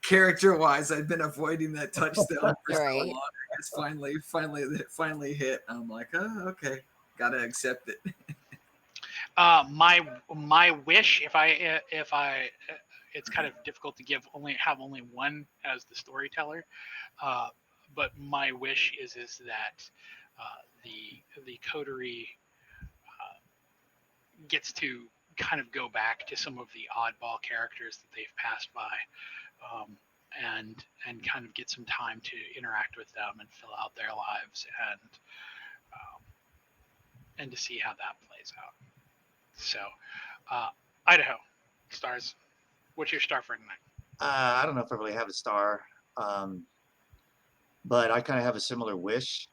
character-wise, I've been avoiding that touchstone for so long. It's finally hit. I'm like, oh, okay, gotta accept it. My wish, if I, it's kind of difficult to have only one as the storyteller, but my wish is that the coterie gets to kind of go back to some of the oddball characters that they've passed by, and kind of get some time to interact with them and fill out their lives and to see how that plays out. So, Idaho, stars. What's your star for tonight? I don't know if I really have a star, but I kind of have a similar wish.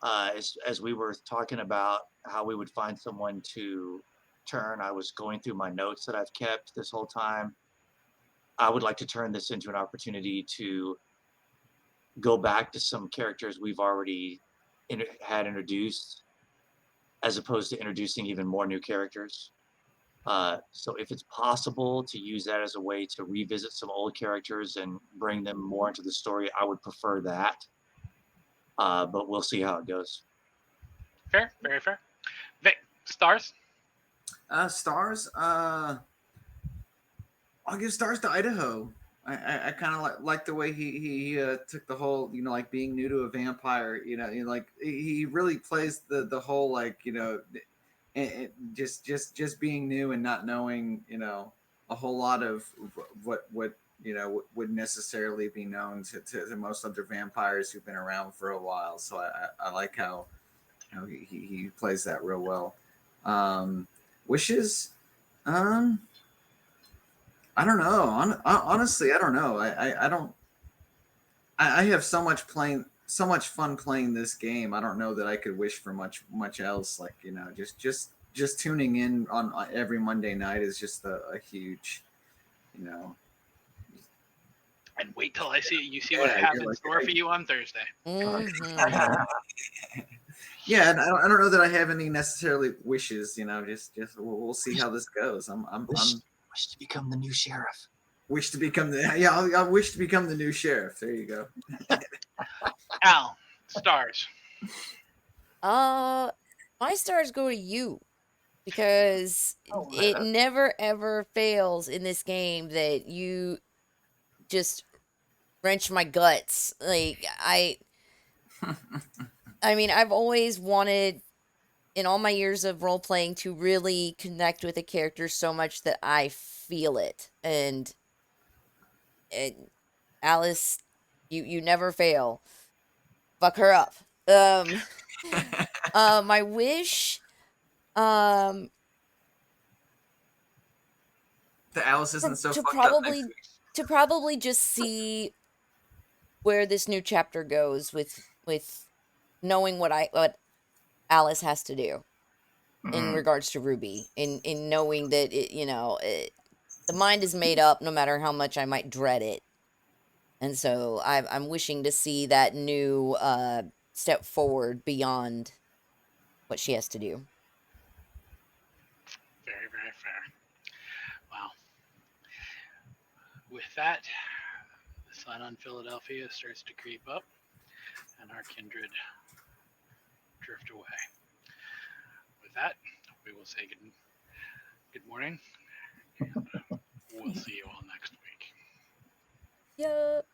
As we were talking about how we would find someone to turn, I was going through my notes that I've kept this whole time. I would like to turn this into an opportunity to go back to some characters we've already had introduced, as opposed to introducing even more new characters. So if it's possible to use that as a way to revisit some old characters and bring them more into the story, I would prefer that. But we'll see how it goes. Fair, very fair. Vic, stars? Stars? I'll give stars to Idaho. I kind of like the way he took the whole, like being new to a vampire, like he really plays the whole, like, just being new and not knowing, a whole lot of what would necessarily be known to most other vampires who've been around for a while. So I like how he plays that real well. Wishes, I don't know. Honestly, I don't know. I have so much so much fun playing this game. I don't know that I could wish for much else. Like, just tuning in on every Monday night is just a huge, you know. And wait till I see you see what I have in store for you on Thursday. Mm-hmm. Yeah, and I don't know that I have any necessarily wishes. Just we'll see how this goes. Wish to become the new sheriff. Wish to become I wish to become the new sheriff. There you go. Al, stars. My stars go to you because it never ever fails in this game that you just wrench my guts. Like I mean, I've always wanted in all my years of role playing to really connect with a character so much that I feel it. And Alice, you never fail. Fuck her up. My wish, The Alice isn't so to fucked probably up. to probably just see where this new chapter goes with knowing what Alice has to do in regards to Ruby, in knowing that the mind is made up no matter how much I might dread it. And so I'm wishing to see that new step forward beyond what she has to do. Very, very fair. Wow. With that, the sun on Philadelphia starts to creep up, and our kindred drift away. With that, we will say good morning. We'll see you all next week. Yep.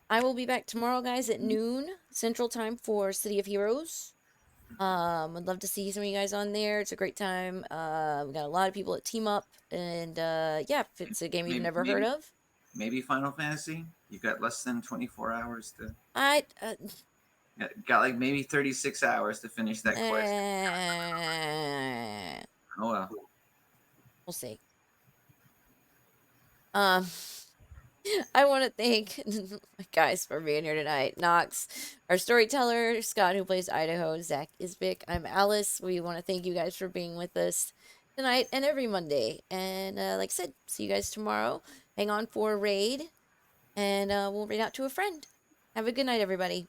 I will be back tomorrow, guys, at noon Central Time for City of Heroes. I'd love to see some of you guys on there. It's a great time. We got a lot of people that team up, and yeah, if it's a game you've never heard of. Maybe Final Fantasy. You've got less than 24 hours to. Got like maybe 36 hours to finish that quest. Oh well. We'll see. I want to thank guys for being here tonight. Knox, our storyteller, Scott, who plays Idaho, Zack is Vic. I'm Alice. We want to thank you guys for being with us tonight and every Monday. And like I said, see you guys tomorrow. Hang on for a raid, and we'll raid out to a friend. Have a good night, everybody.